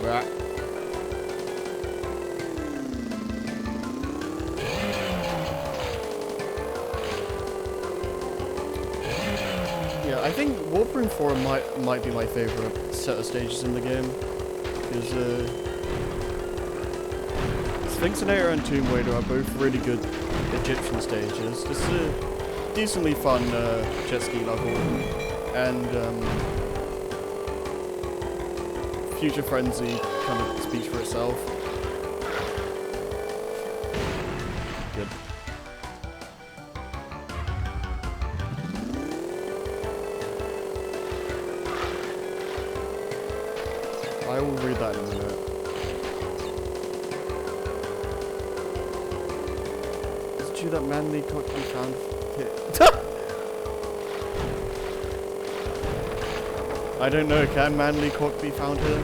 Right. Yeah, I think Warp Room 4 might be my favorite set of stages in the game, because Sphinxinator and Tomb Raider are both really good Egyptian stages. This is a decently fun jet ski level, and Future Frenzy kind of speaks for itself. Good. I will read that in a minute. Is it true that manly cock we found here? I don't know, can manly cock be found here?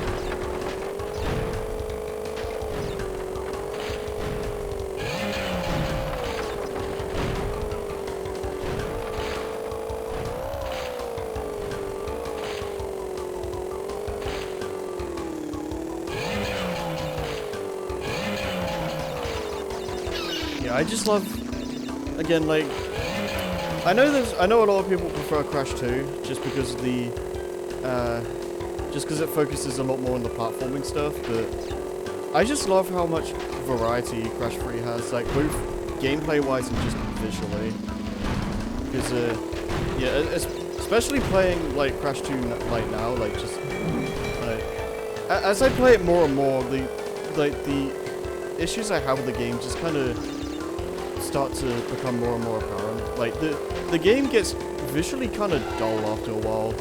Yeah, I just love, again, like, I know a lot of people prefer Crash 2 just because of the just because it focuses a lot more on the platforming stuff, but I just love how much variety Crash 3 has, like both gameplay wise and just visually. Because yeah, especially playing like Crash 2 like now, like just like as I play it more and more, the issues I have with the game just kind of start to become more and more apparent. Like the game gets visually kind of dull after a while.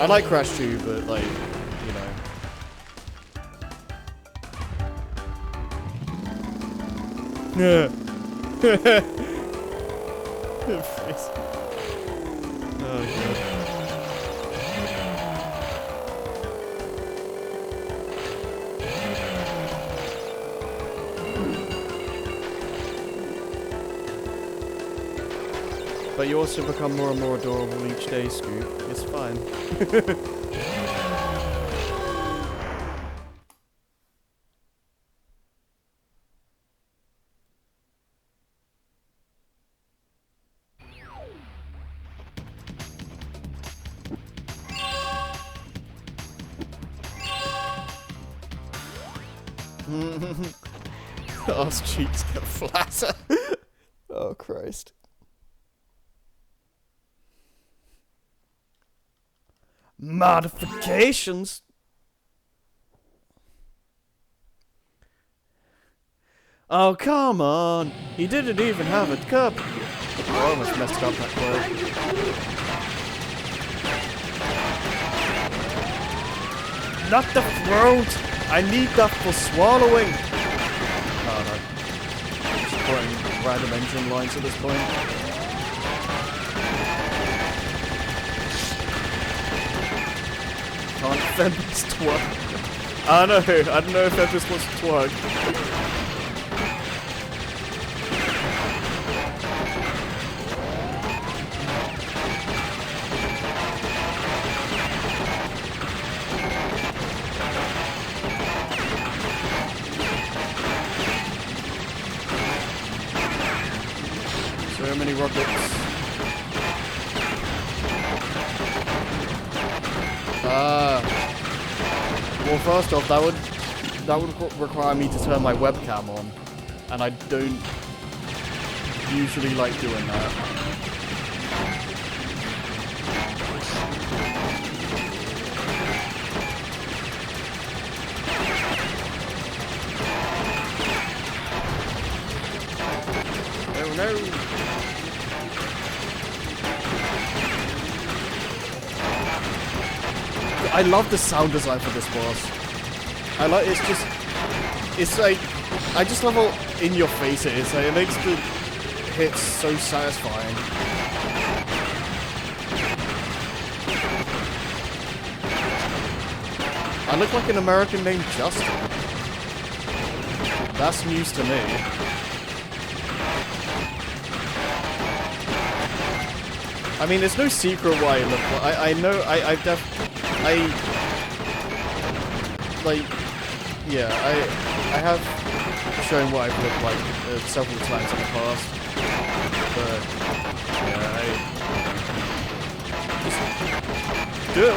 I like Crash 2, but like, you know. Yeah. Oh god. But you also become more and more adorable each day, Scoop. It's fine. Ass cheeks get flatter. Oh, Christ. Modifications? Oh, come on. He didn't even have a cup. Oh, I almost messed up that quote. Not the throat! I need that for swallowing! Oh no. Just putting random engine lines at this point. Can't Fembus twerk? I don't know if Fembus wants to twerk. So many rockets. Well, first off, that would require me to turn my webcam on, and I don't usually like doing that. Oh no! I love the sound design for this boss. It's like, I just love how in your face it is. Like, it makes the hits so satisfying. I look like an American named Justin. That's news to me. I mean, there's no secret why I look like. I know, I have shown what I've looked like several times in the past, but yeah, just do it.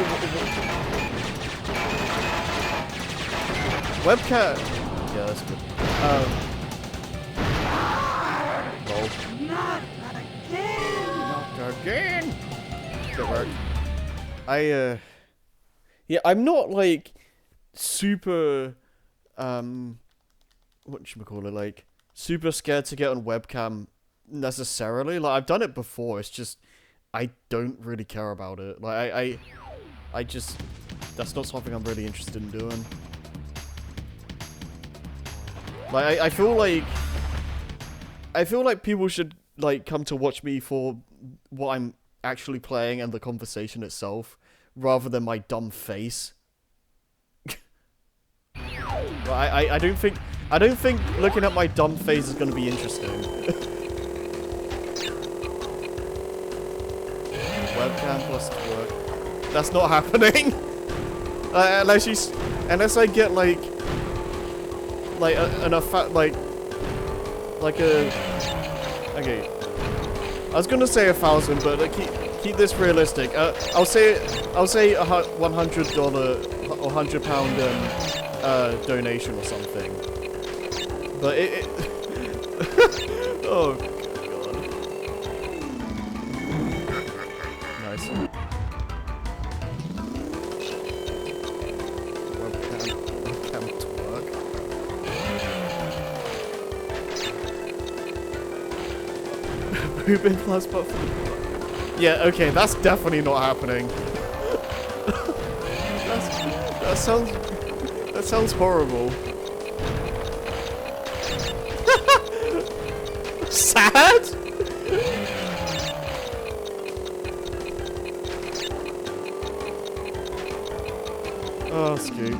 Webcam. Yeah, that's good. Lol. Not again. Good work. Yeah, I'm not like super, whatchamacallit, like, super scared to get on webcam necessarily. Like, I've done it before, it's just, I don't really care about it. Like, I just, that's not something I'm really interested in doing. Like, I feel like people should, like, come to watch me for what I'm actually playing and the conversation itself, rather than my dumb face. I don't think looking at my dumb face is gonna be interesting. Webcam plus twerk. That's not happening. Unless I get like okay. I was gonna say 1,000, but keep this realistic. I'll say $100 or £100 donation or something. But it oh god. Nice. Webcam twerk. Boobin plus butt for the... Yeah, okay, that's definitely not happening. That sounds horrible. Sad? Oh, Scoop.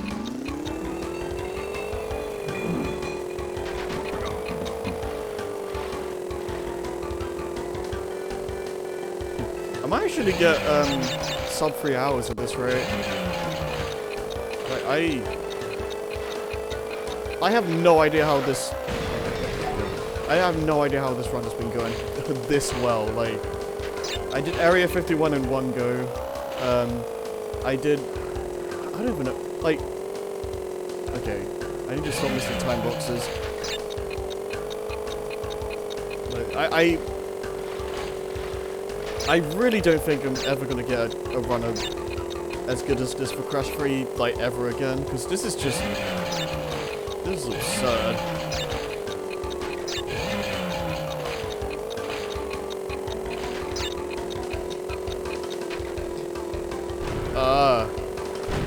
might actually get sub 3 hours at this rate. Like I have no idea how this. I have no idea how this run has been going this well. Like, I did Area 51 in one go. I don't even know. Like, okay, I need to stop missing time boxes. Like, I really don't think I'm ever gonna get a run of as good as this for Crash 3 like ever again, because this is absurd.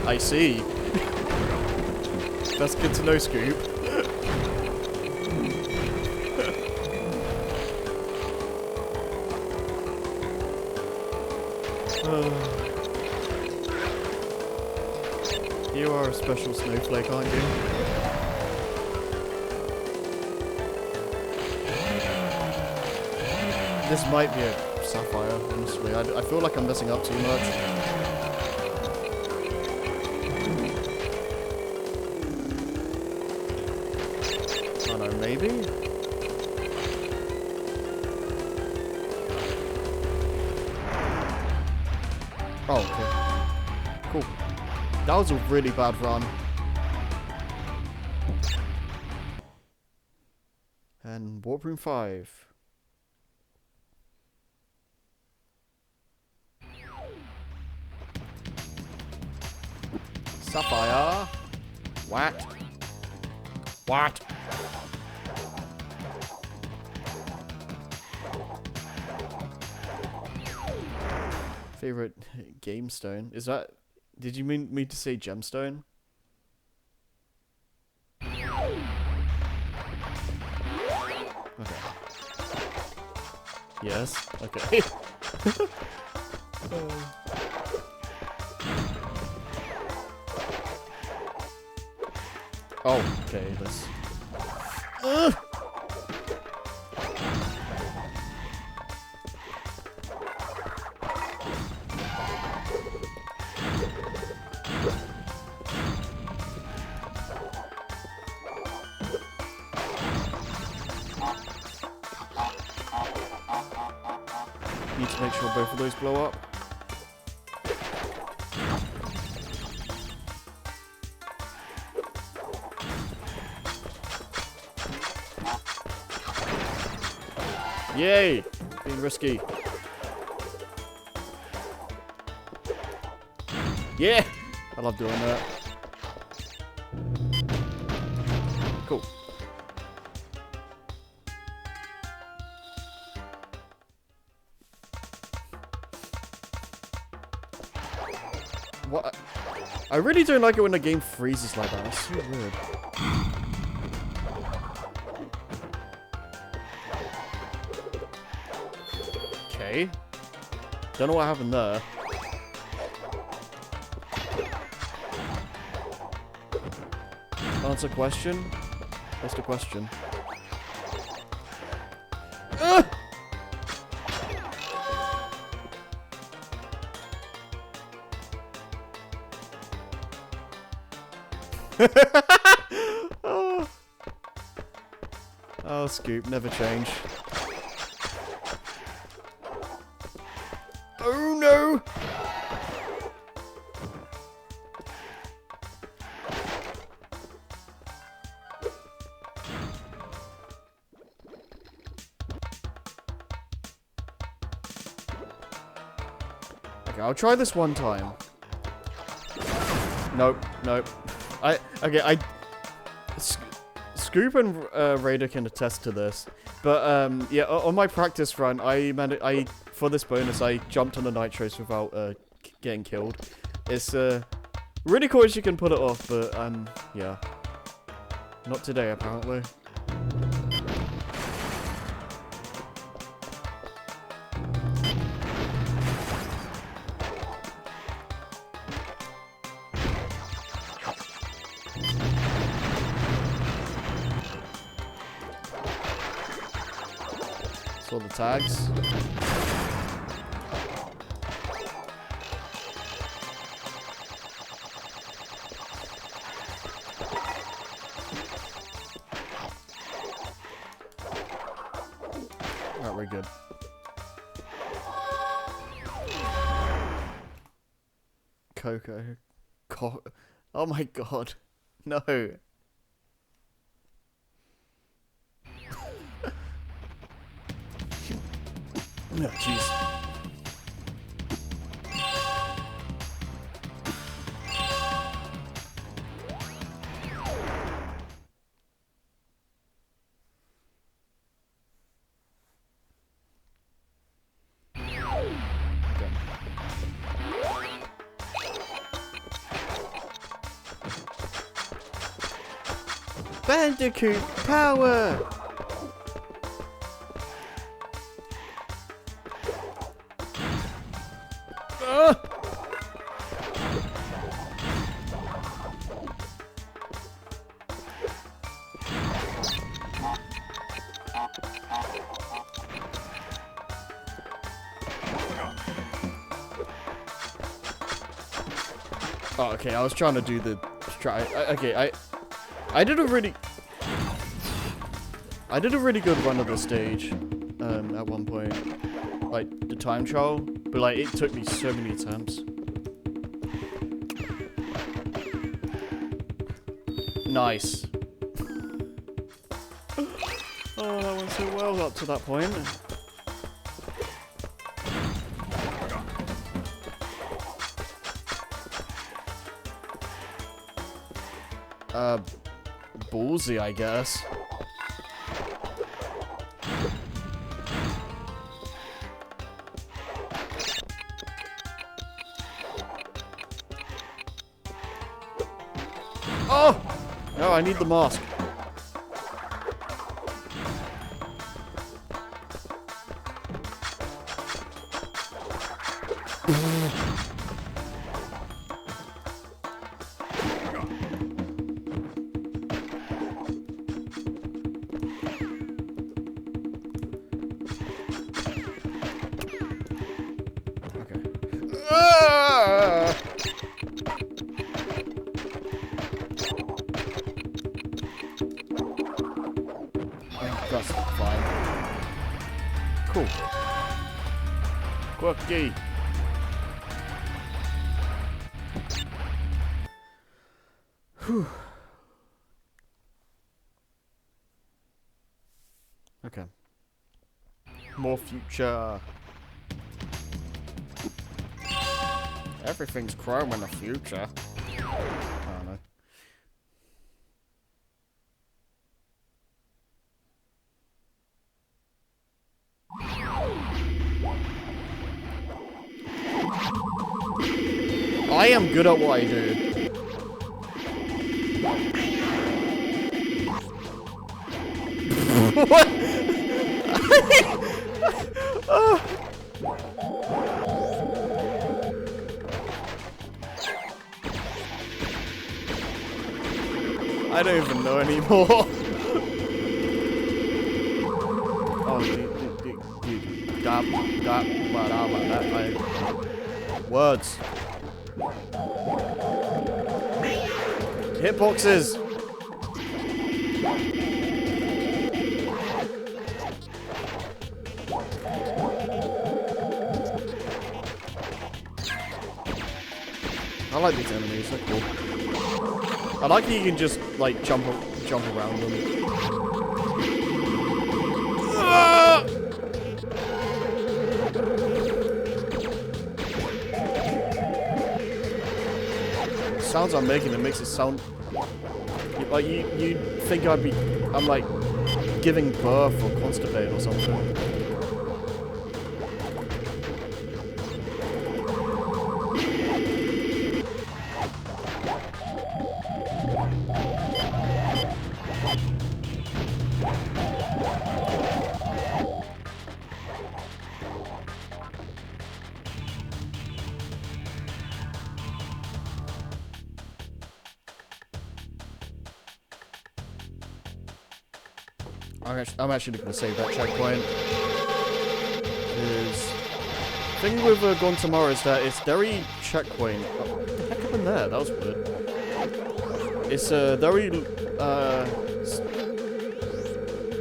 I see. That's good to know, Scoop. You are a special snowflake, aren't you? This might be a Sapphire, honestly. I feel like I'm messing up too much. I don't know, maybe? Oh, okay. Cool. That was a really bad run. And Warp Room 5. Sapphire. What? What? Favorite game stone? Is that... Did you mean me to say gemstone? Okay. Yes? Okay. Oh, okay, this... Need to make sure both of those blow up. Yay! Being risky. Yeah! I love doing that. Cool. What? I really don't like it when the game freezes like that. It's so weird. Okay. Don't know what happened there. Answer question? What's the question? Oh. Oh, Scoop, never change. Oh no! Okay, I'll try this one time. Nope, nope. Scoop and Raider can attest to this, but yeah, on my practice run, for this bonus I jumped on the nitros without getting killed. It's really cool as you can pull it off, but yeah, not today apparently. Saw the tags. very good. Coco. Oh my god. No. Oh, jeez. Bandicoot power! Oh, okay, I was trying to do the okay, I did a really good run of the stage at one point, like the time trial, but like it took me so many attempts. Nice. Oh, that went so well up to that point. Ballsy, I guess. Oh! No, I need the mask. That's fine. Cool. Quirky. Whew. Okay. More future. Everything's chrome in the future. I don't know. I am good at what I do. What? Oh. I don't even know anymore. Oh, words. Hitboxes. I like these enemies, they're cool. I like that you can just like jump around them. Ah! The sounds I'm making, it makes it sound like you think I'm like giving birth or constipated or something. I'm actually going to save that checkpoint. The thing with Gone Tomorrow is that it's very checkpoint. Oh, what the heck happened there? That was weird. It's very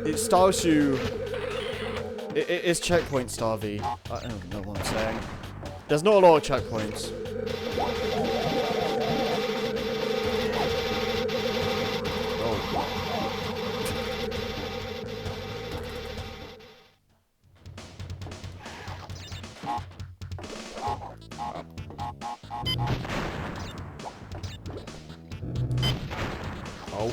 it styles you It's checkpoint starvy. I don't know what I'm saying. There's not a lot of checkpoints. Oh.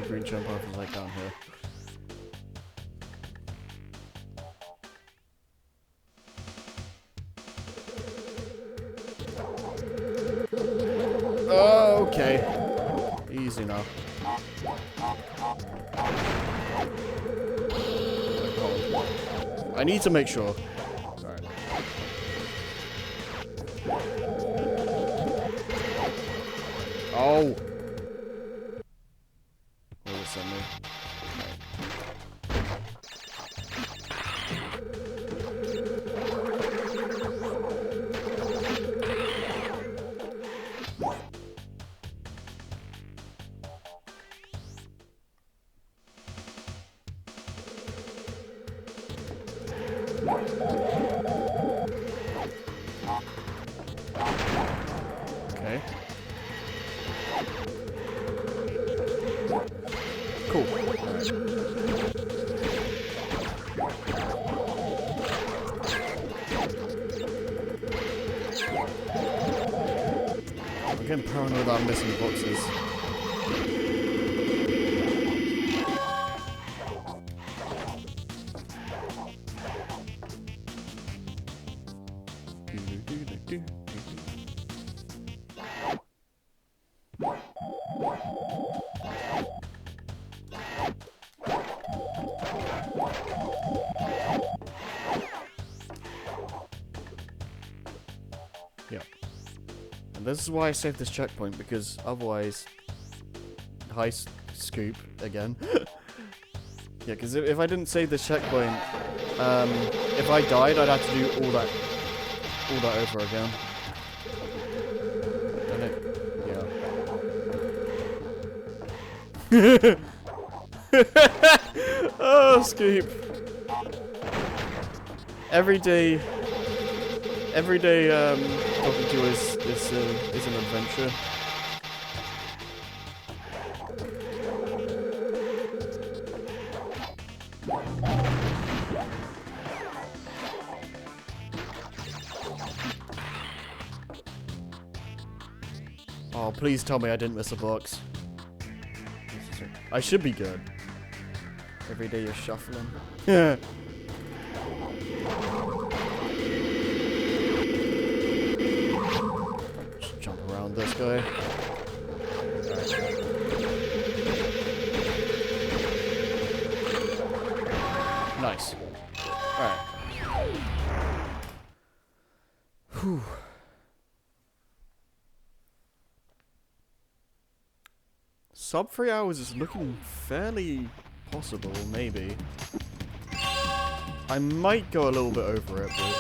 Green jump off is like down here. Oh, okay. Easy now. I need to make sure. Alright. Oh! What was that move? Okay. Cool. I'm getting paranoid that I'm missing boxes. Yeah. And this is why I saved this checkpoint, because otherwise... High scoop again. Yeah, because if I didn't save this checkpoint, if I died, I'd have to do all that over again. And it, yeah. Oh, scoop. Every day, talking to you is an adventure. Oh, please tell me I didn't miss a box. I should be good. Every day you're shuffling. Yeah. Just jump around this guy. Nice. Alright. Whew. Sub 3 hours is looking fairly possible, maybe. I might go a little bit over it, but...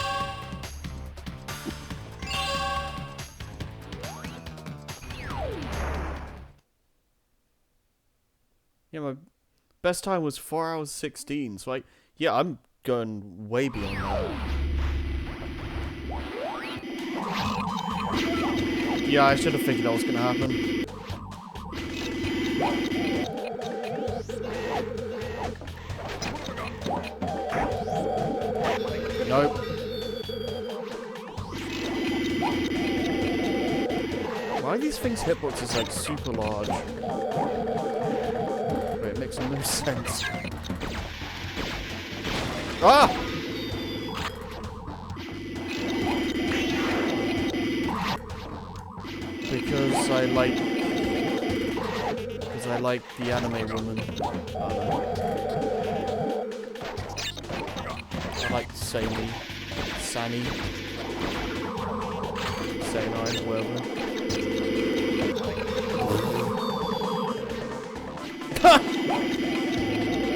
Yeah, my best time was 4 hours 16, so yeah, I'm going way beyond that. Yeah, I should have figured that was gonna happen. Nope. Why are these things' hitboxes like super large? Wait, it makes no sense. Ah! Because because I like the anime woman. I like Sani, Sanai, whatever.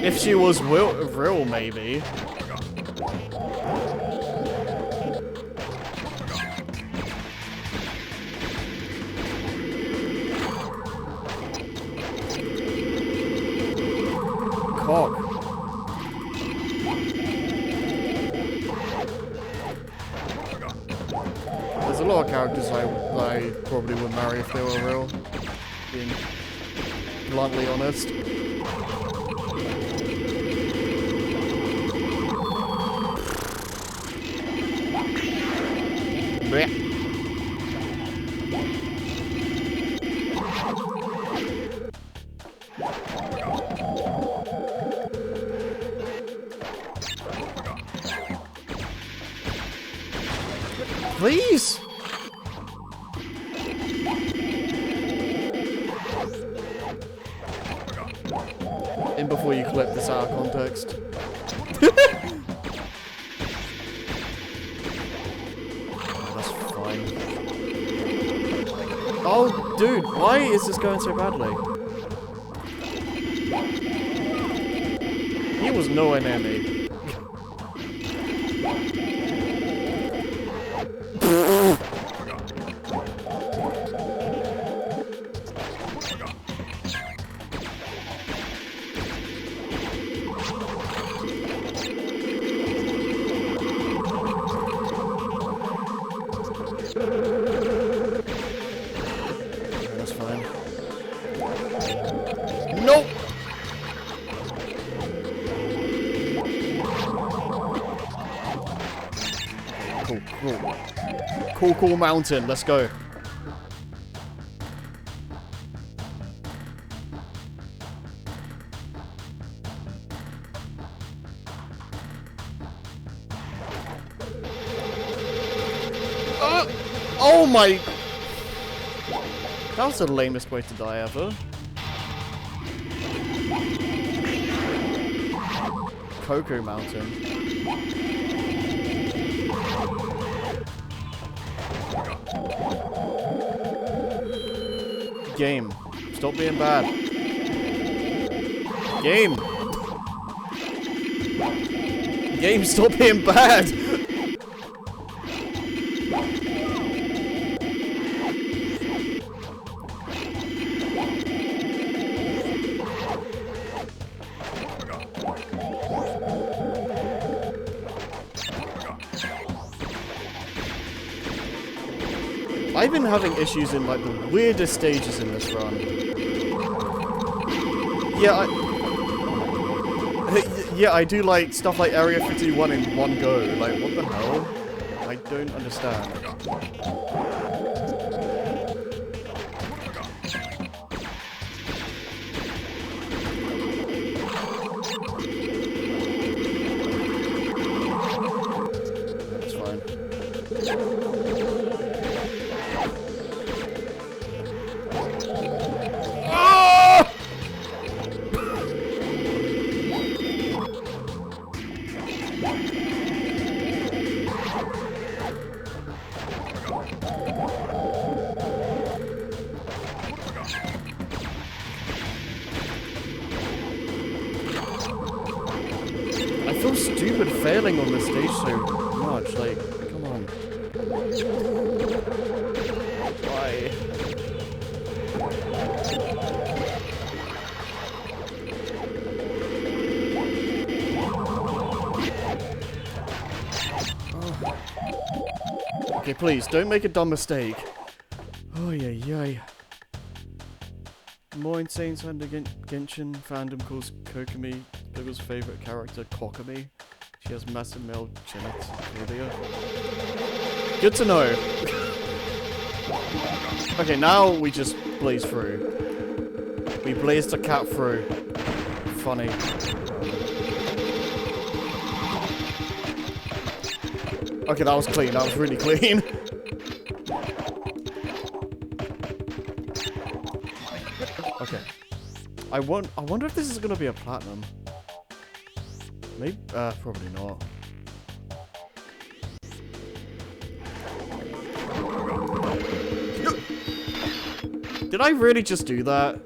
If she was real, maybe. Cock. There's a lot of characters I probably would marry if they were real. Being bluntly honest. Blech. Please! In before you clip this out of context. That's fine. Oh, dude, why is this going so badly? He was nowhere near me. That's fine. Nope! Cool mountain, let's go. Oh my... That was the lamest way to die ever. Cocoa Mountain. Game. Stop being bad. Game. Game, stop being bad. I've been having issues in like the weirdest stages in this run. Yeah, I do like stuff like Area 51 in one go. Like, what the hell? I don't understand. That's fine. I feel stupid failing on this stage so much, like, come on. Why? Oh. Okay, please, don't make a dumb mistake. Oh, yeah. More insane Sanda Genshin fandom calls Kokomi Google's favorite character Kokomi. She has massive male genitalia. Good to know. Okay, now we just blaze through. We blazed the cat through. Funny. Okay, that was clean. That was really clean. I wonder if this is gonna be a platinum. Maybe, probably not. Did I really just do that?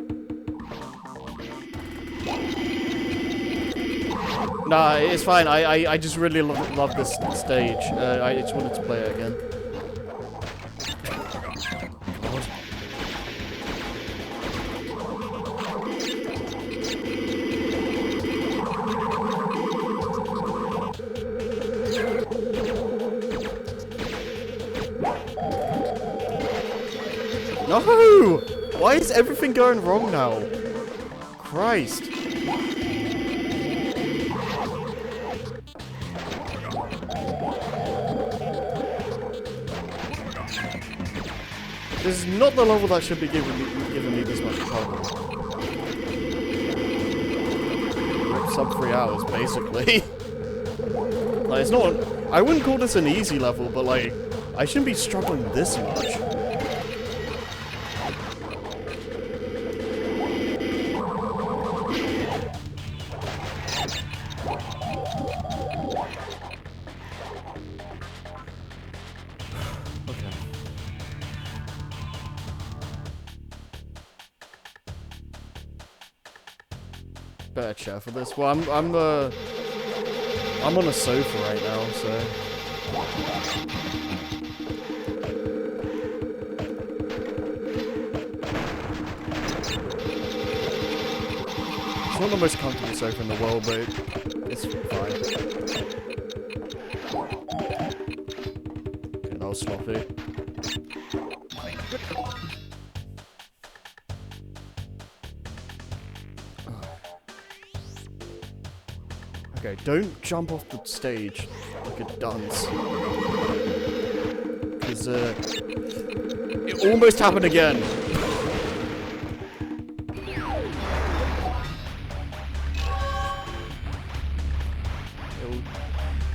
Nah, it's fine. I just really love this stage. I just wanted to play it again. No! Why is everything going wrong now? Christ. This is not the level that should be giving me this much trouble. Sub 3 hours, basically. Like, it's not... I wouldn't call this an easy level, but like, I shouldn't be struggling this much. Better chair for this. Well, I'm on a sofa right now, so it's not the most comfortable sofa in the world, but it's fine. Okay, that was sloppy. Okay, don't jump off the stage like a dunce. Because, it almost happened again. It'll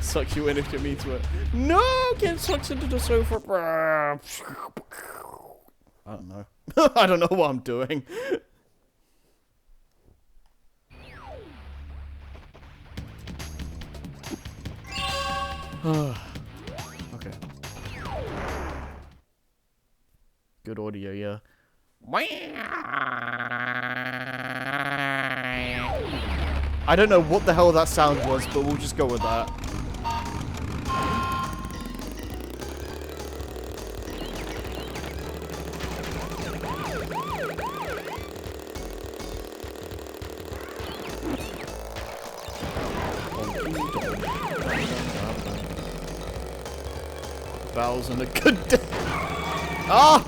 suck you in if you meet to it. No! Get sucked into the sofa. I don't know. I don't know what I'm doing. Okay. Good audio, yeah. I don't know what the hell that sound was, but we'll just go with that. Valves and a good day. Ah!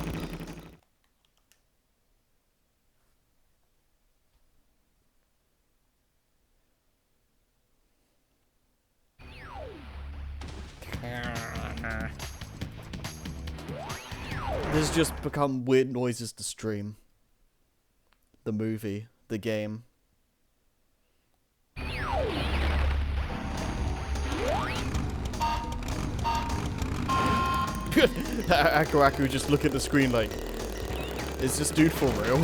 This has just become weird noises to stream. The movie, the game. Aku just look at the screen like, is this dude for real?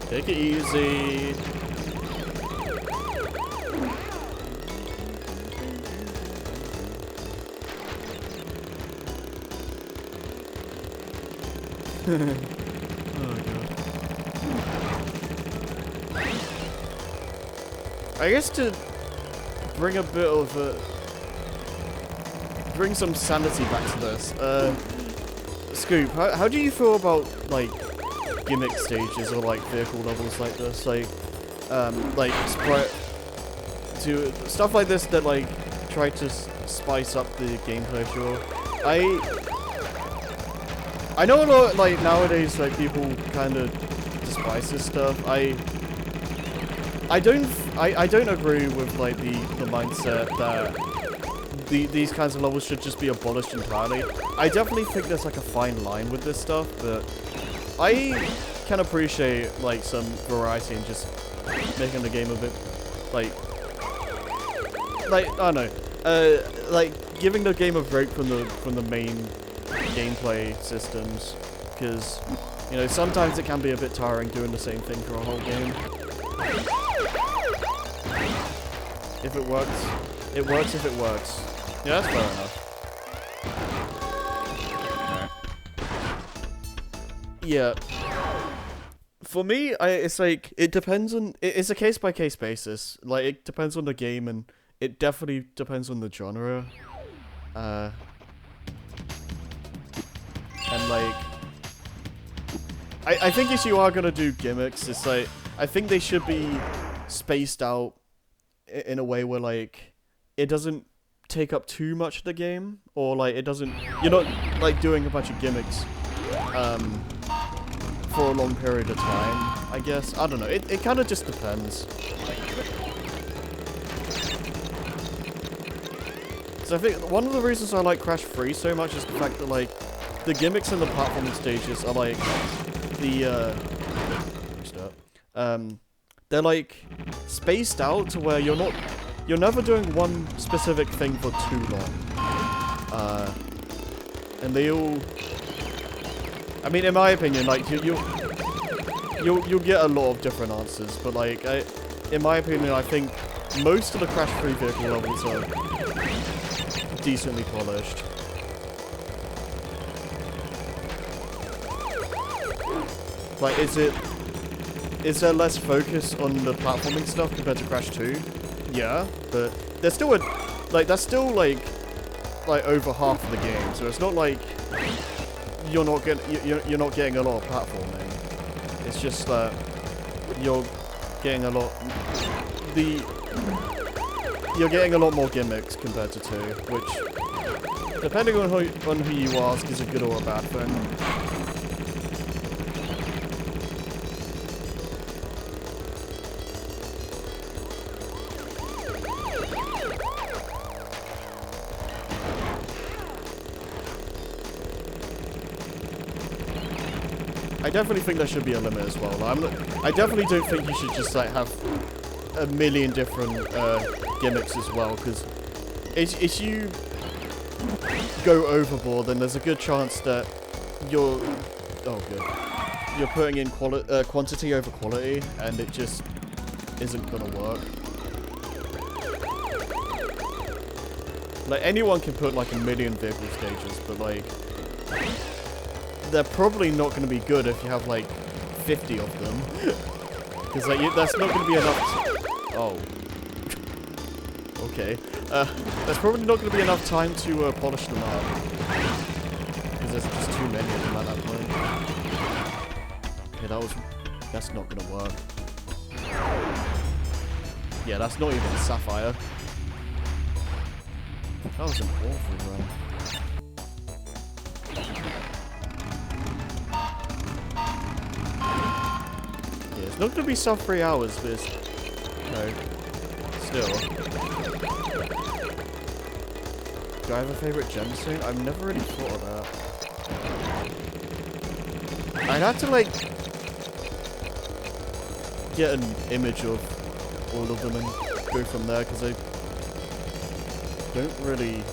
Take it easy. I guess to bring a bit of bring some sanity back to this, Scoop, how do you feel about like gimmick stages or like vehicle levels like this, like to stuff like this that like try to spice up the gameplay? Sure, I know a lot like nowadays like people kind of despise this stuff. I don't agree with like the mindset that these kinds of levels should just be abolished entirely. I definitely think there's like a fine line with this stuff, but I can appreciate like some variety and just making the game a bit like like, I don't know, like giving the game a break from the main gameplay systems, because you know sometimes it can be a bit tiring doing the same thing for a whole game. If it works, it works. If it works, yeah, that's fair enough. Yeah. For me, it's like, it depends on, it's a case-by-case basis. Like, it depends on the game, and it definitely depends on the genre. And like, I think if you are gonna do gimmicks, it's like, I think they should be spaced out in a way where, like, it doesn't take up too much of the game, or like, it doesn't, you're not, like, doing a bunch of gimmicks, for a long period of time, I guess. I don't know. It kind of just depends. So I think one of the reasons I like Crash 3 so much is the fact that, like, the gimmicks in the platforming stages are, like, they're, like, spaced out to where you're never doing one specific thing for too long. And they all... I mean, in my opinion, like, you'll get a lot of different answers, but, like, in my opinion, I think most of the Crash 3 vehicle levels are decently polished. Like, is there less focus on the platforming stuff compared to Crash 2? Yeah, but there's still that's still, like, over half of the game, so it's not like you're not getting a lot of platforming. It's just that you're getting a lot more gimmicks compared to 2, which, depending on who you ask, is a good or a bad thing. I definitely think there should be a limit as well. I definitely don't think you should just, like, have a million different gimmicks as well, because if you go overboard, then there's a good chance that you're putting in quantity over quality, and it just isn't gonna work. Like, anyone can put, like, a million vehicle stages, but, like, they're probably not going to be good if you have, like, 50 of them. Because, like, that's not going to be enough oh. Okay. That's probably not going to be enough time to polish them up. Because there's just too many of them at that point. Okay, that's not going to work. Yeah, that's not even a Sapphire. That was an awful run. It's not going to be sub 3 hours, but it's... No. Still. Do I have a favourite gemstone? I've never really thought of that. I'd have to, like, get an image of all of them and go from there, because I don't really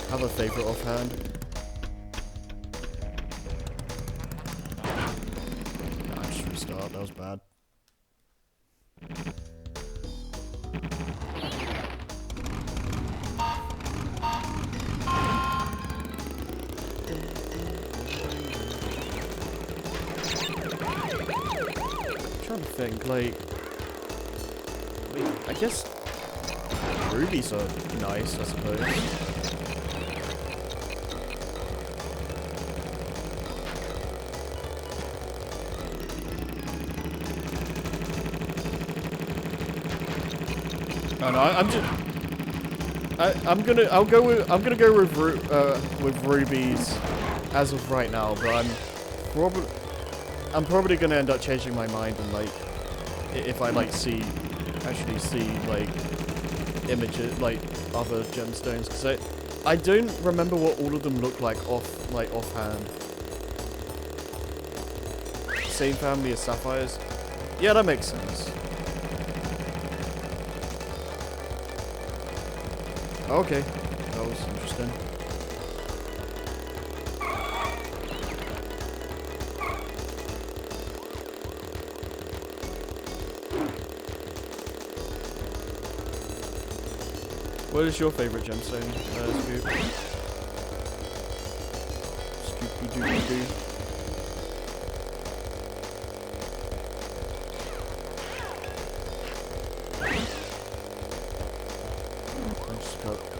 have a favourite offhand. That was bad. I'm trying to think, like, I guess rubies are nice, I suppose. Oh, no, I'm gonna go with rubies as of right now, but I'm probably gonna end up changing my mind, and, like, if I, like, actually see like images, like other gemstones, because I don't remember what all of them look like offhand. Same family as sapphires. Yeah, that makes sense. Okay, that was interesting. What is your favorite gemstone, Scoop? Scoopy-doopy-doo.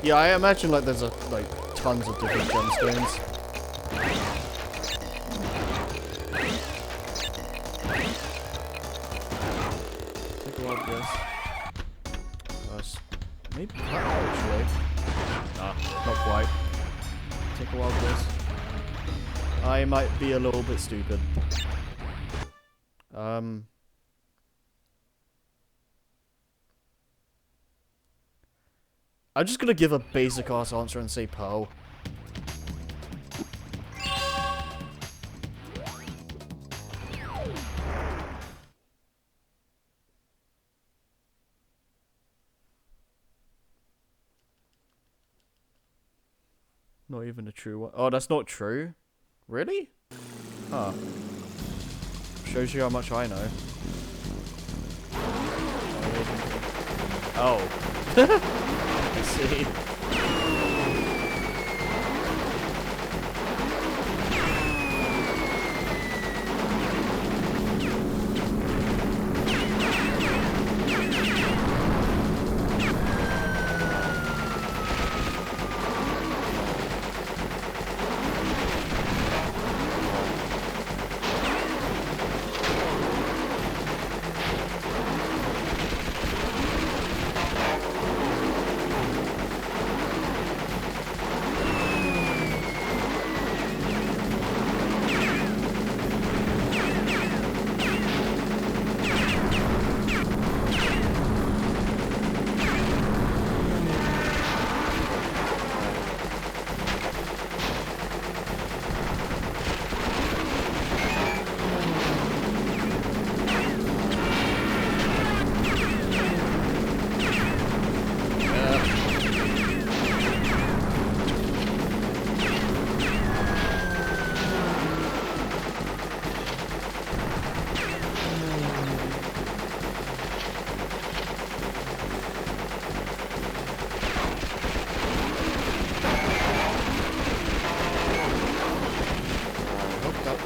Yeah, I imagine like there's like tons of different gemstones. Take a wild guess. Maybe actually. Nah, not quite. Take a wild guess. I might be a little bit stupid. I'm just gonna give a basic ass answer and say pearl. Not even a true one. Oh, that's not true? Really? Huh. Shows you how much I know. Oh. I see.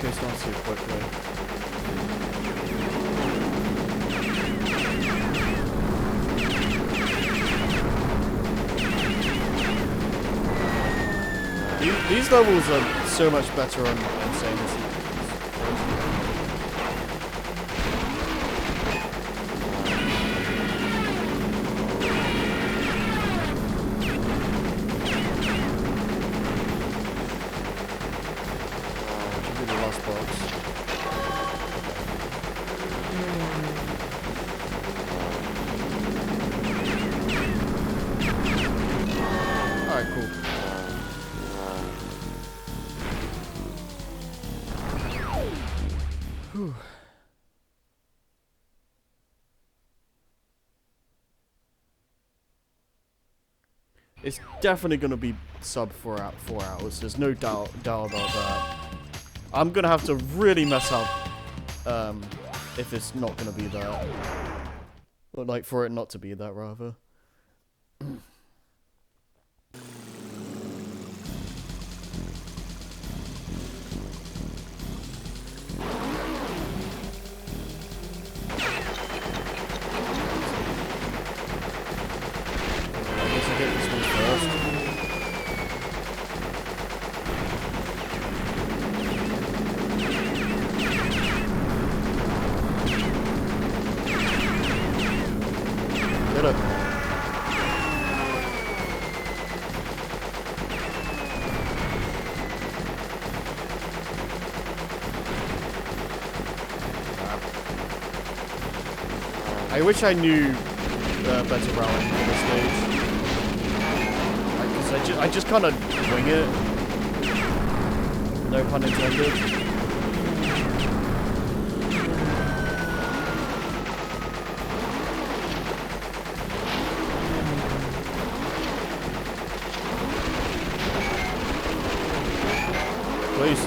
Goes down too quickly. These levels are so much better on Insane. Alright, cool. Whew. It's definitely gonna be sub 4 hours. There's no doubt about that. I'm gonna have to really mess up if it's not gonna be that. Or like for it not to be that rather. I wish I knew better routing for this stage. I just kind of wing it. No pun intended. Please.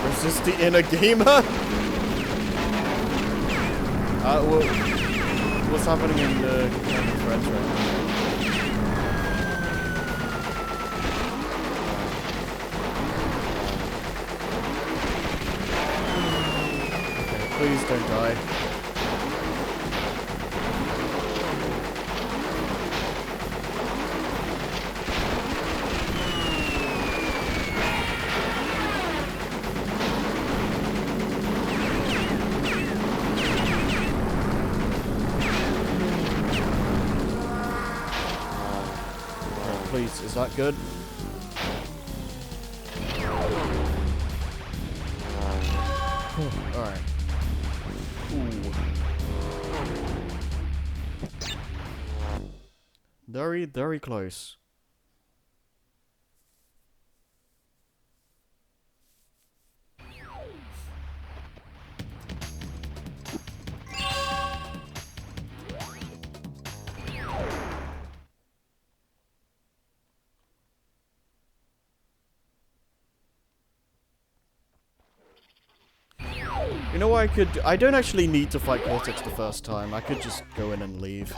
Is this the inner gamer? What's happening in the friends right now? Okay, please don't die. Please, is that good? Alright. Ooh. Very, very close. You know what I could do? I don't actually need to fight Cortex the first time. I could just go in and leave.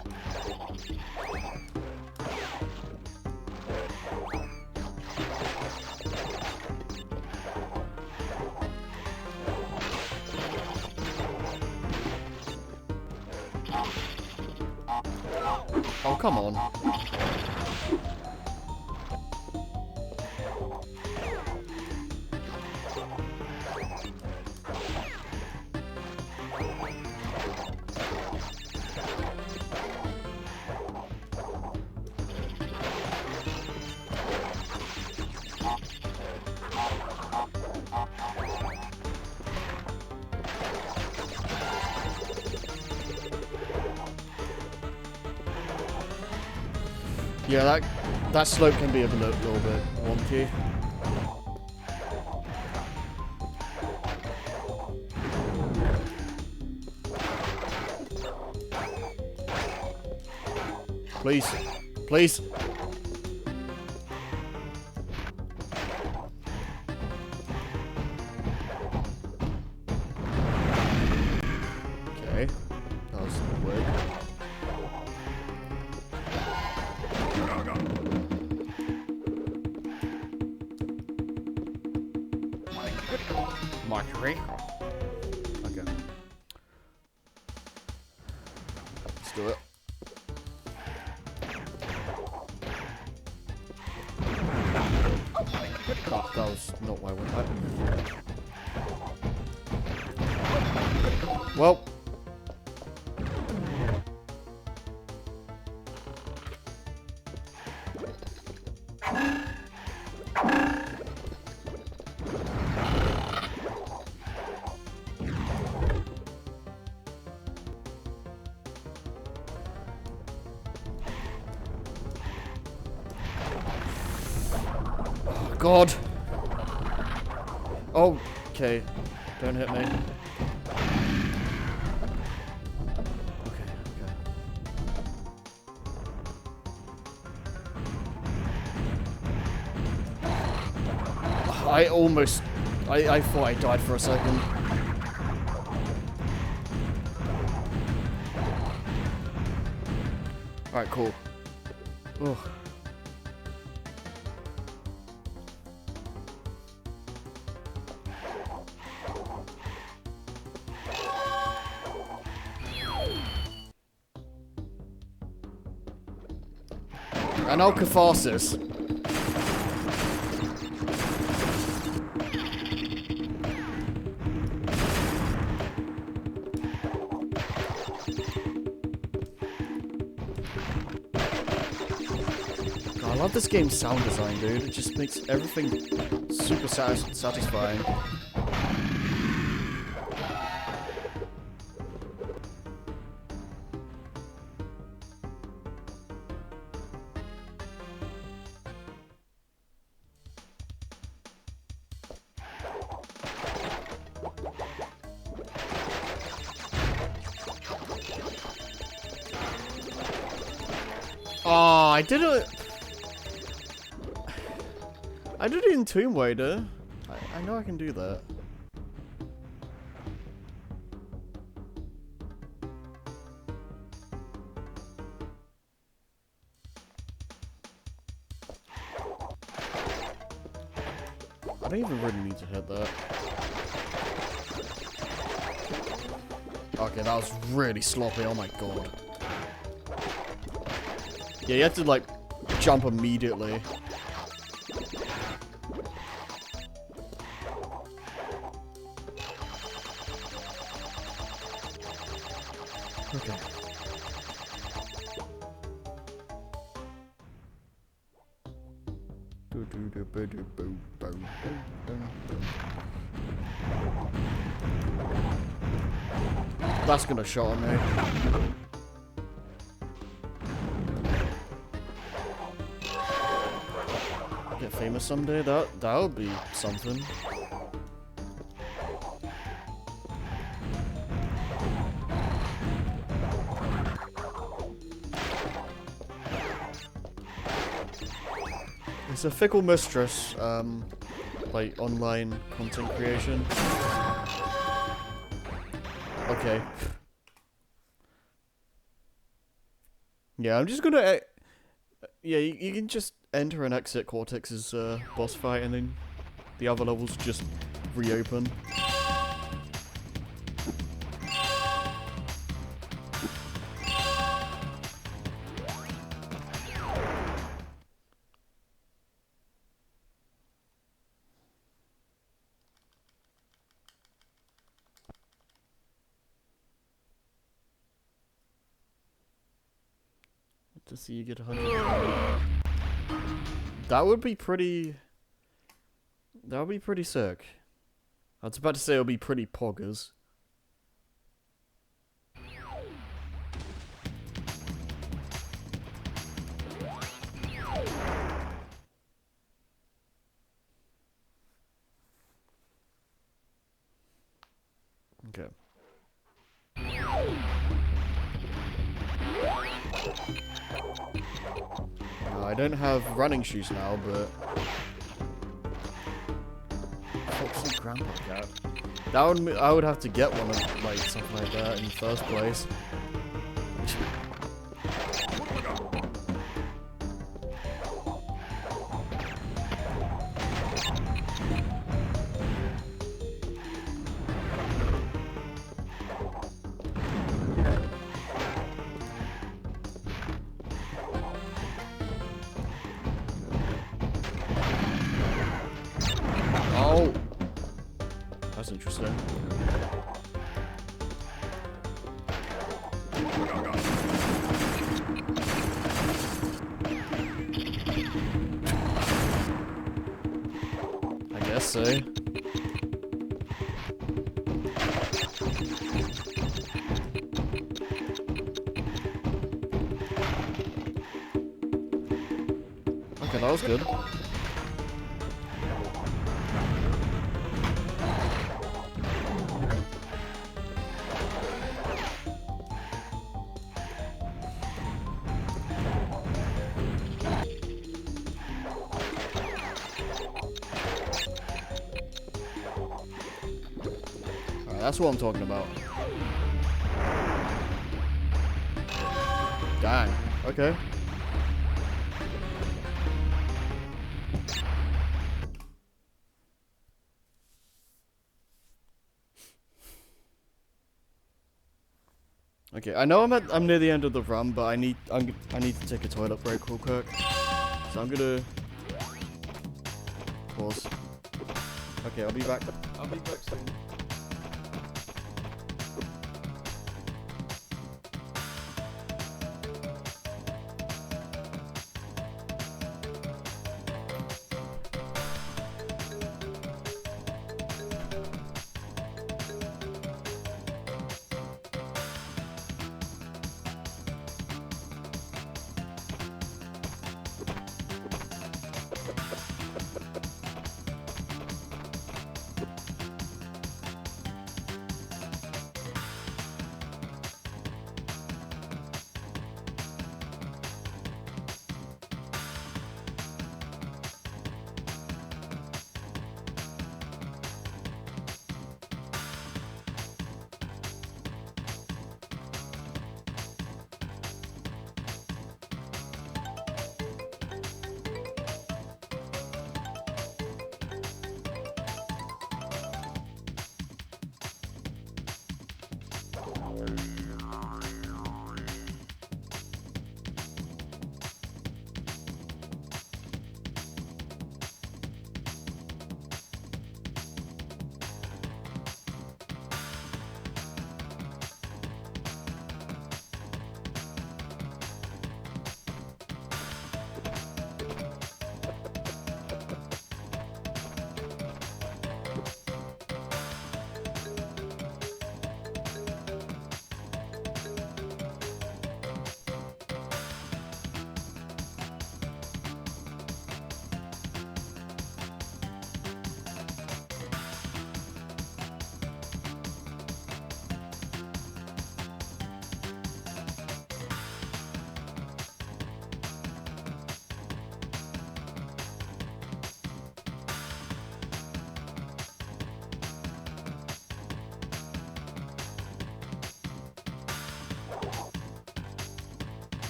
Oh, come on. Yeah, that slope can be a little bit wonky. Please. Please. Okay. That was weird. Mercury. Okay. Let's do it. Oh, that was not why I went back. Well. God. Oh, okay. Don't hit me. Okay, okay. I almost... I thought I died for a second. Alright, cool. Ugh. And now catharsis. God, I love this game's sound design, dude. It just makes everything super satisfying. Oh, I did it. I did it in Tomb Raider. I know I can do that. I don't even really need to hit that. Okay, that was really sloppy. Oh my god. Yeah, you have to like jump immediately. Okay. That's gonna shot on me. Get famous someday. That would be something. It's a fickle mistress, like online content creation. Okay. Yeah, I'm just gonna. Yeah, you can just enter and exit Cortex's boss fight, and then the other levels just reopen. To see you get 100. That would be pretty. That would be pretty sick. I was about to say it would be pretty poggers. Okay. I don't have running shoes now, but Foxy Grandpa Cat. That would I would have to get one of like something like that in the first place. Oh, that's interesting. I guess so. Okay, that was good. That's what I'm talking about. Dang. Okay. Okay, I know I'm near the end of the run, but I need to take a toilet break real quick. So I'm gonna pause. Okay, I'll be back. I'll be back soon.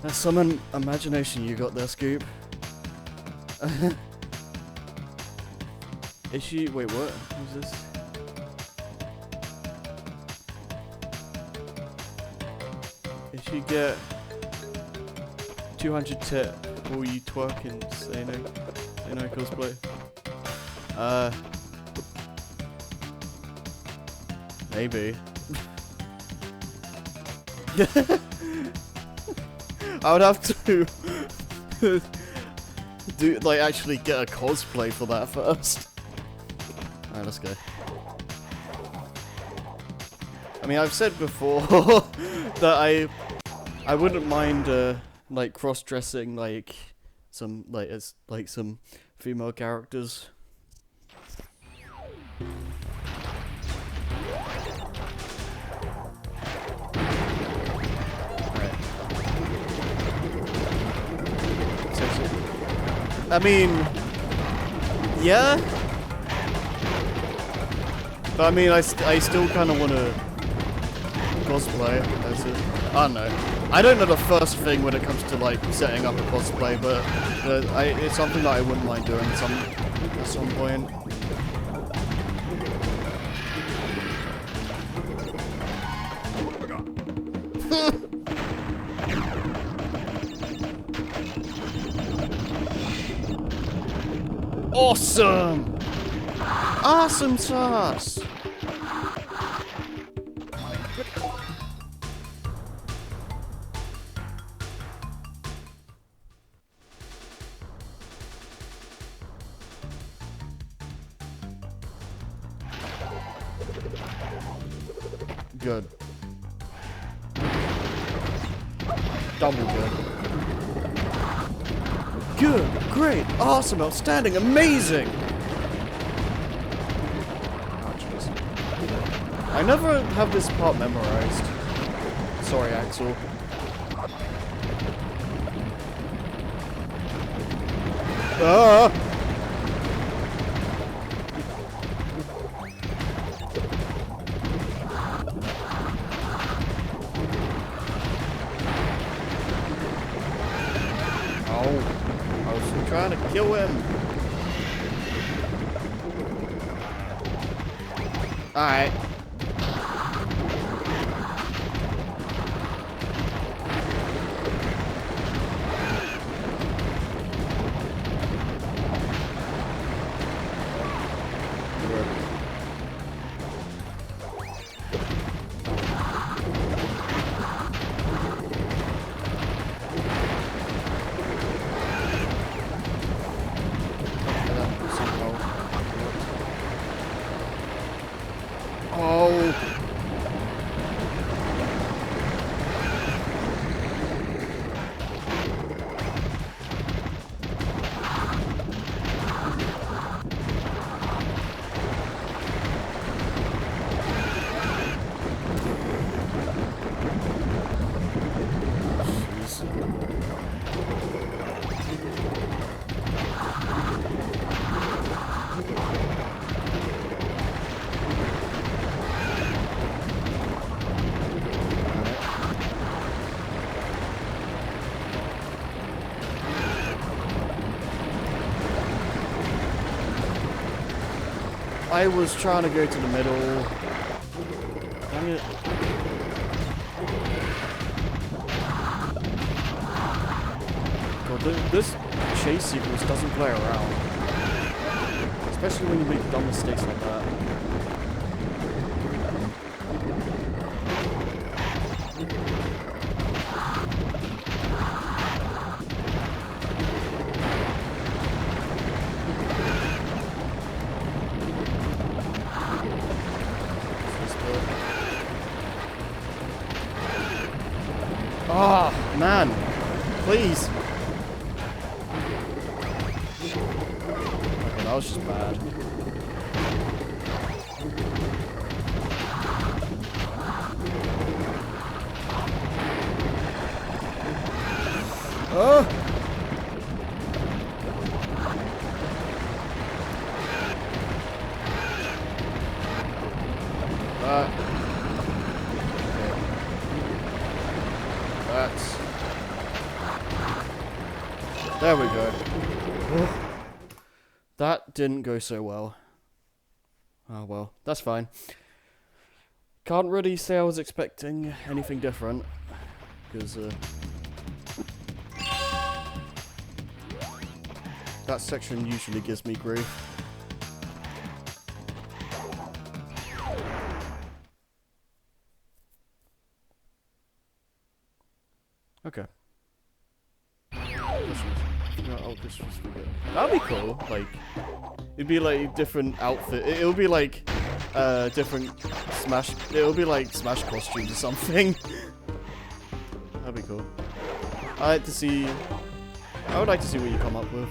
That's some imagination you got there, Scoop. Is she? Wait, what? Who's this? If she get 200 tip, will you twerk and say no cosplay? Maybe. I would have to actually get a cosplay for that first. Alright, let's go. I mean, I've said before that I wouldn't mind like cross-dressing some some female characters. I mean, yeah. But I mean, I still kind of want to cosplay. As I don't know. I don't know the first thing when it comes to like setting up a cosplay, but it's something that I wouldn't mind doing at some point. Awesome! Awesome sauce! Good. Double good. Good, great, awesome, outstanding, amazing! Oh, jeez. I never have this part memorized. Sorry, Axel. Ah! Trying to kill him. Alright. I was trying to go to the middle. Dang it. God, this chase sequence doesn't play around. Especially when you make dumb mistakes like that. Oh, man. Please. Okay, that was just bad. Oh! There we go. That didn't go so well. Oh well, that's fine. Can't really say I was expecting anything different, because that section usually gives me grief. Okay. That'd be cool. Like, it'd be like different outfit. It would be like different Smash. It would be like Smash costumes or something. That'd be cool. I would like to see what you come up with.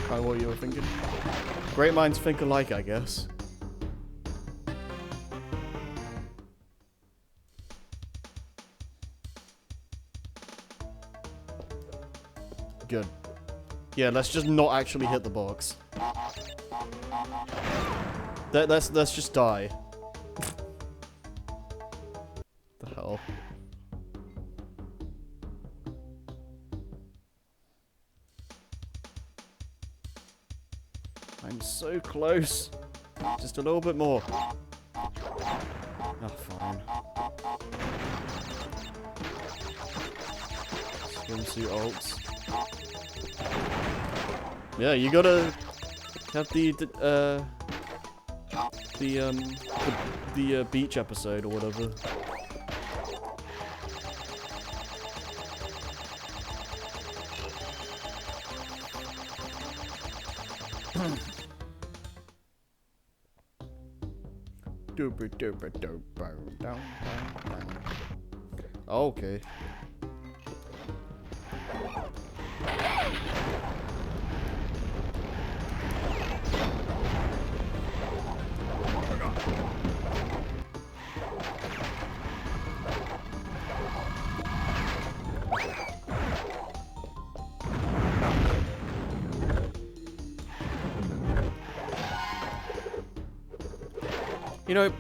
Kind of what you were thinking. Great minds think alike, I guess. Good. Yeah, let's just not actually hit the box. Let's just die. The hell? I'm so close. Just a little bit more. Oh, fine. Swimsuit ults. Yeah, you gotta have the beach episode or whatever. Okay. You know,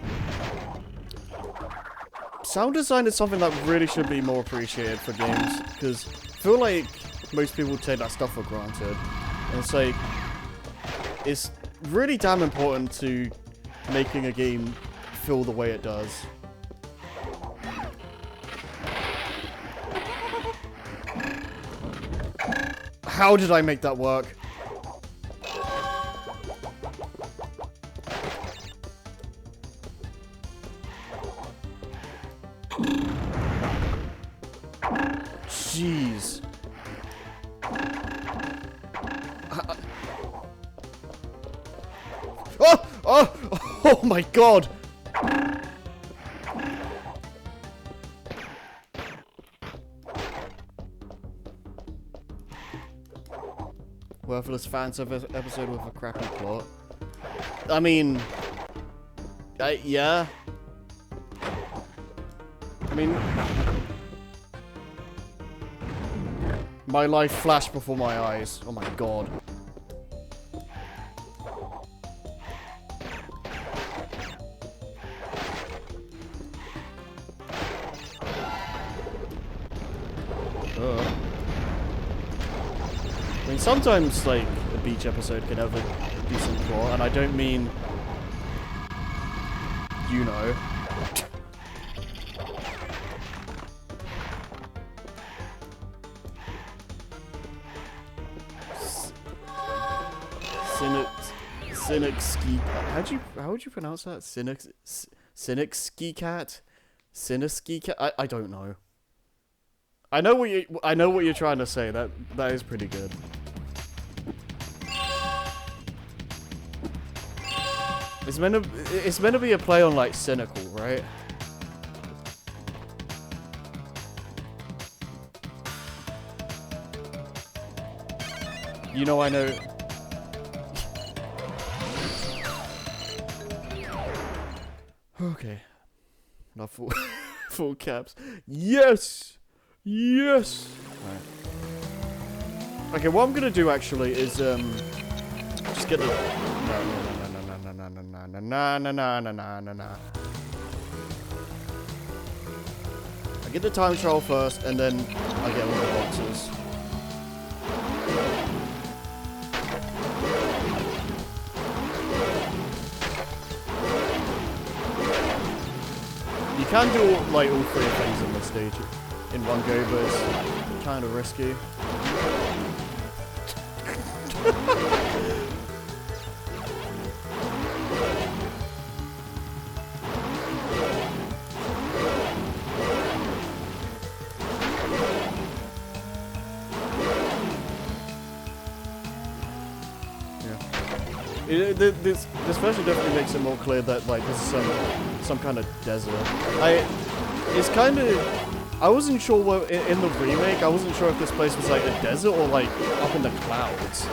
sound design is something that really should be more appreciated for games, because I feel like most people take that stuff for granted. And it's like, it's really damn important to making a game feel the way it does. How did I make that work? Jeez. Oh! Oh! Oh my god! Worthless fan service episode with a crappy plot. I mean... yeah. I mean... My life flashed before my eyes. Oh my god. I mean, sometimes, like, a beach episode can have a decent plot, and I don't mean... You know. Cynic ski. How would you pronounce that? Cynic ski cat. Cynic cat. I don't know. I know what you're trying to say. That is pretty good. It's meant to be a play on like cynical, right? You know I know. Okay. Not full full caps. Yes! Yes! Right. Okay, what I'm gonna do actually is just get the no. I get the time trial first and then I get all the boxes. You can do like all three things in this stage in one go, but it's kind of risky. This version definitely makes it more clear that like this is some kind of desert. It's kind of, I wasn't sure what in the remake. I wasn't sure if this place was like a desert or like up in the clouds.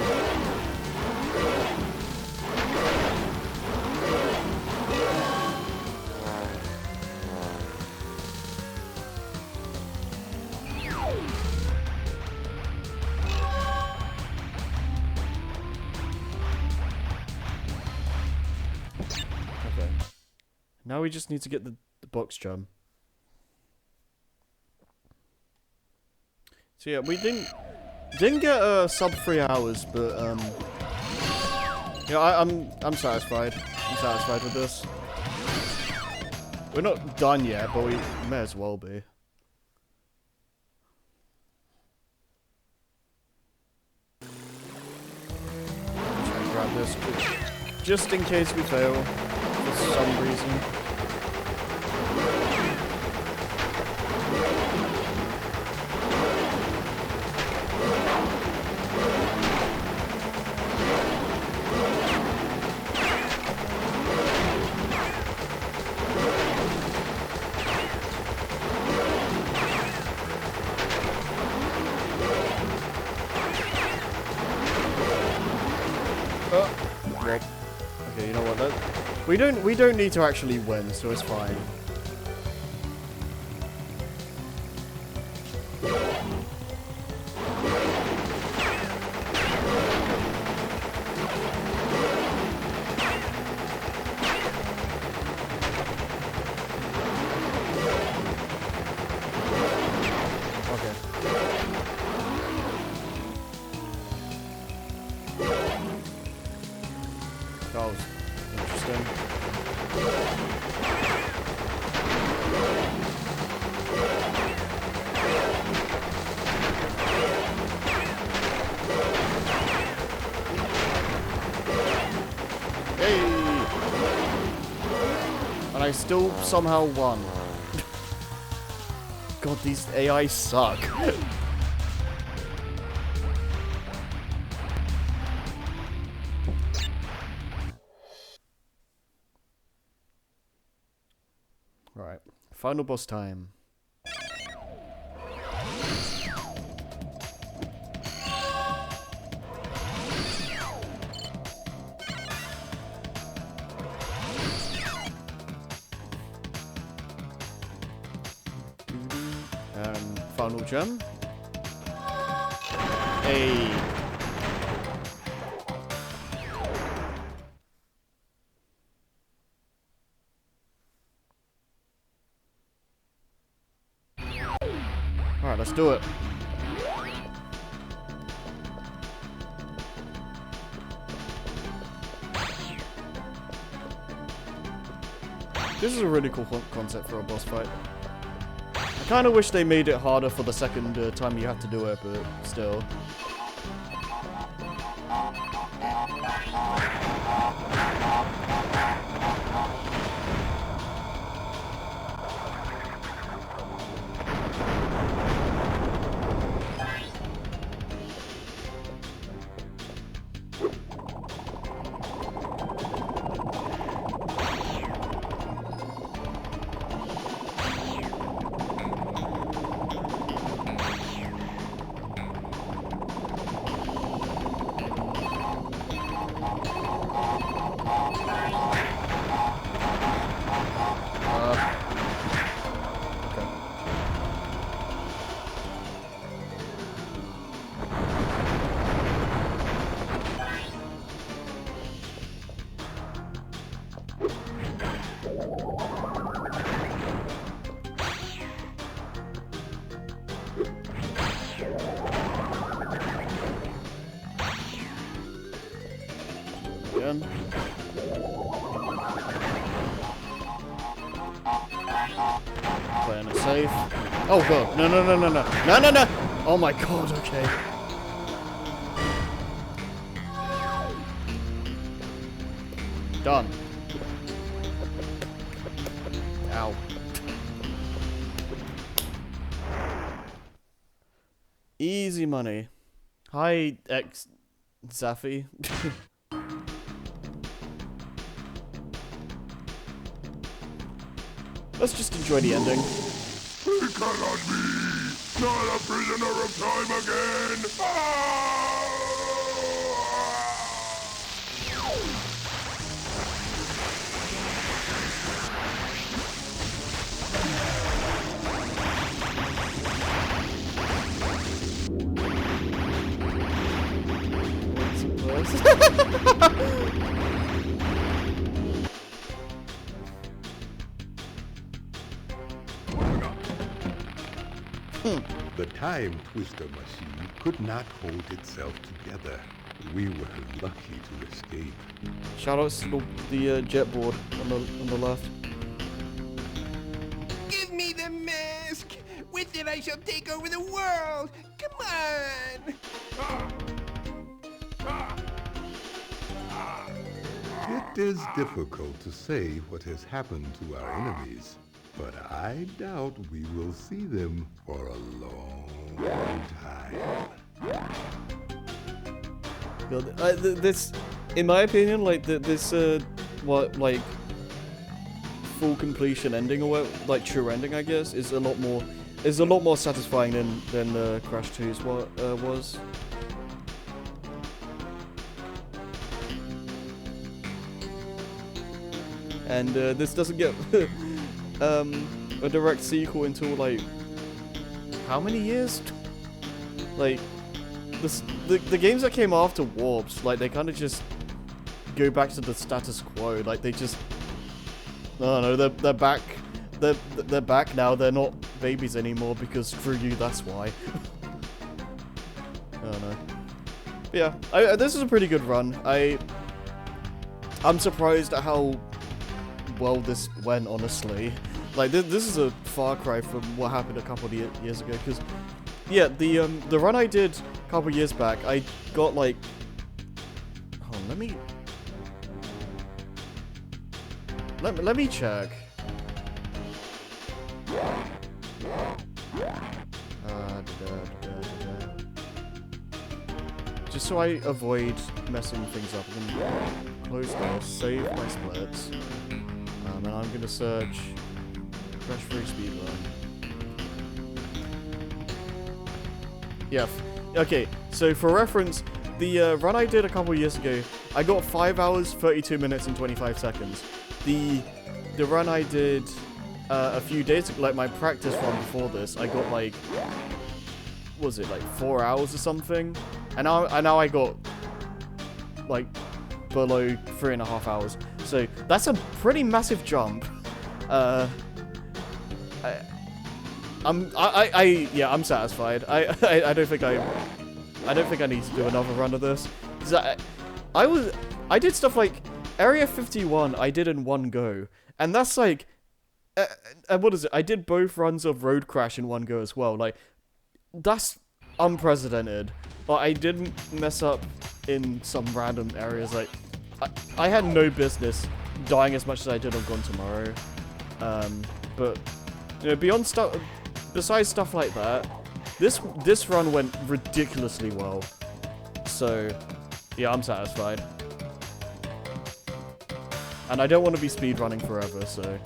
Now we just need to get the box gem. So yeah, we didn't get sub 3 hours, but yeah, I'm satisfied. I'm satisfied with this. We're not done yet, but we may as well be. Try and grab this, just in case we fail for some reason. Okay, you know what? We don't need to actually win, so it's fine. Okay. That was interesting. Hey! And I still somehow won. God, these AI suck. Alright, final boss time. And final gem. Hey. Alright, let's do it. This is a really cool concept for a boss fight. I kind of wish they made it harder for the second time you have to do it, but still. Again. Playing it safe. Oh god, no. No. Oh my god, okay. Done. Ow. Easy money. Hi, Zaffy. Let's just enjoy the ending. He cannot be! Not a prisoner of time again! Ah! time twister machine could not hold itself together. We were lucky to escape. Shoutouts to the jet board on the left. Give me the mask! With it I shall take over the world! Come on! It is difficult to say what has happened to our enemies, but I doubt we will see them for a long time. This, in my opinion, like this, like full completion ending or what, like true ending, I guess, is a lot more satisfying than Crash 2's was. And this doesn't get a direct sequel until like how many years? Like the games that came after Warps, like they kind of just go back to the status quo. Like they just, I don't know, they're back. They're back now. They're not babies anymore because screw you. That's why. I don't know. But yeah, this is a pretty good run. I'm surprised at how well this went, honestly. Like this is a far cry from what happened a couple of years ago. Because yeah, the run I did a couple of years back, I got like, hold on, let me check. Just so I avoid messing things up, I'm gonna close this, save my splits, and I'm gonna search Crash 3 Speedrun. Yeah, okay, so for reference, the run I did a couple years ago, I got 5 hours, 32 minutes, and 25 seconds. The run I did a few days ago, like my practice run before this, I got like, what was it, like 4 hours or something? And now I got like below 3.5 hours. So that's a pretty massive jump. I'm satisfied. I don't think I need to do another run of this. 'Cause I did stuff like Area 51 I did in one go. And that's like what is it? I did both runs of Road Crash in one go as well. Like that's unprecedented. But I didn't mess up in some random areas. Like I had no business dying as much as I did on Gone Tomorrow. But you know, besides stuff like that, this run went ridiculously well. So yeah, I'm satisfied. And I don't want to be speedrunning forever, so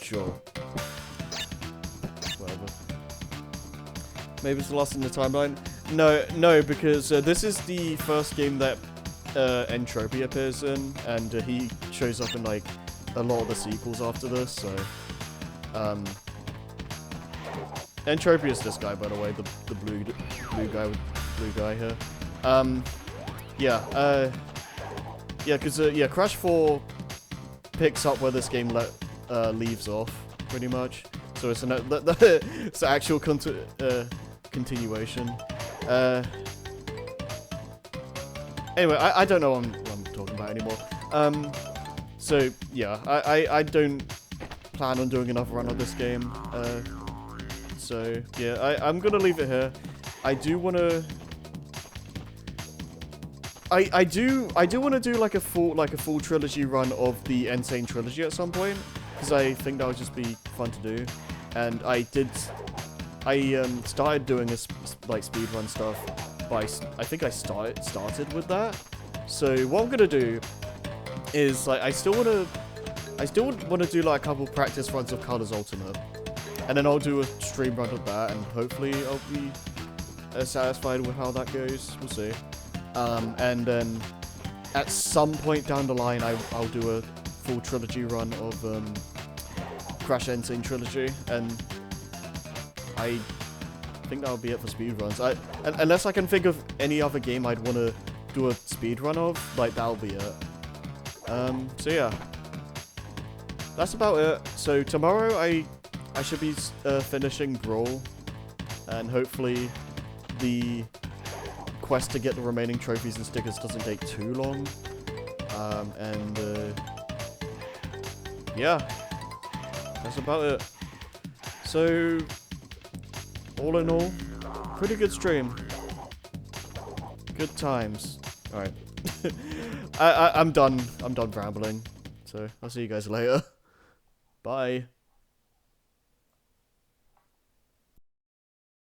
sure. Whatever. Maybe it's lost in the timeline. No, because this is the first game that Entropy appears in, and he shows up in like a lot of the sequels after this. So, Entropy is this guy, by the way, the blue guy with blue guy here. Because Crash 4 picks up where this game leaves off, pretty much. So it's it's an actual continuation. Anyway, I don't know what I'm talking about anymore. So yeah, I don't plan on doing another run of this game. So yeah, I'm gonna leave it here. I do wanna. I do want to do like a full trilogy run of the Insane trilogy at some point, because I think that would just be fun to do. And I started doing this like speedrun stuff, but I think I started with that. So what I'm gonna do is like I still want to do like a couple practice runs of Colors Ultimate, and then I'll do a stream run of that, and hopefully I'll be satisfied with how that goes. We'll see. And then at some point down the line, I'll do a full trilogy run of Crash Insane trilogy, and I think that'll be it for speedruns. Unless I can think of any other game I'd want to do a speedrun of, like that'll be it. So yeah, that's about it. So tomorrow I I should be finishing Brawl, and hopefully the quest to get the remaining trophies and stickers doesn't take too long. Yeah, that's about it. So, all in all, pretty good stream. Good times. Alright. I'm done. I'm done rambling. So, I'll see you guys later. Bye.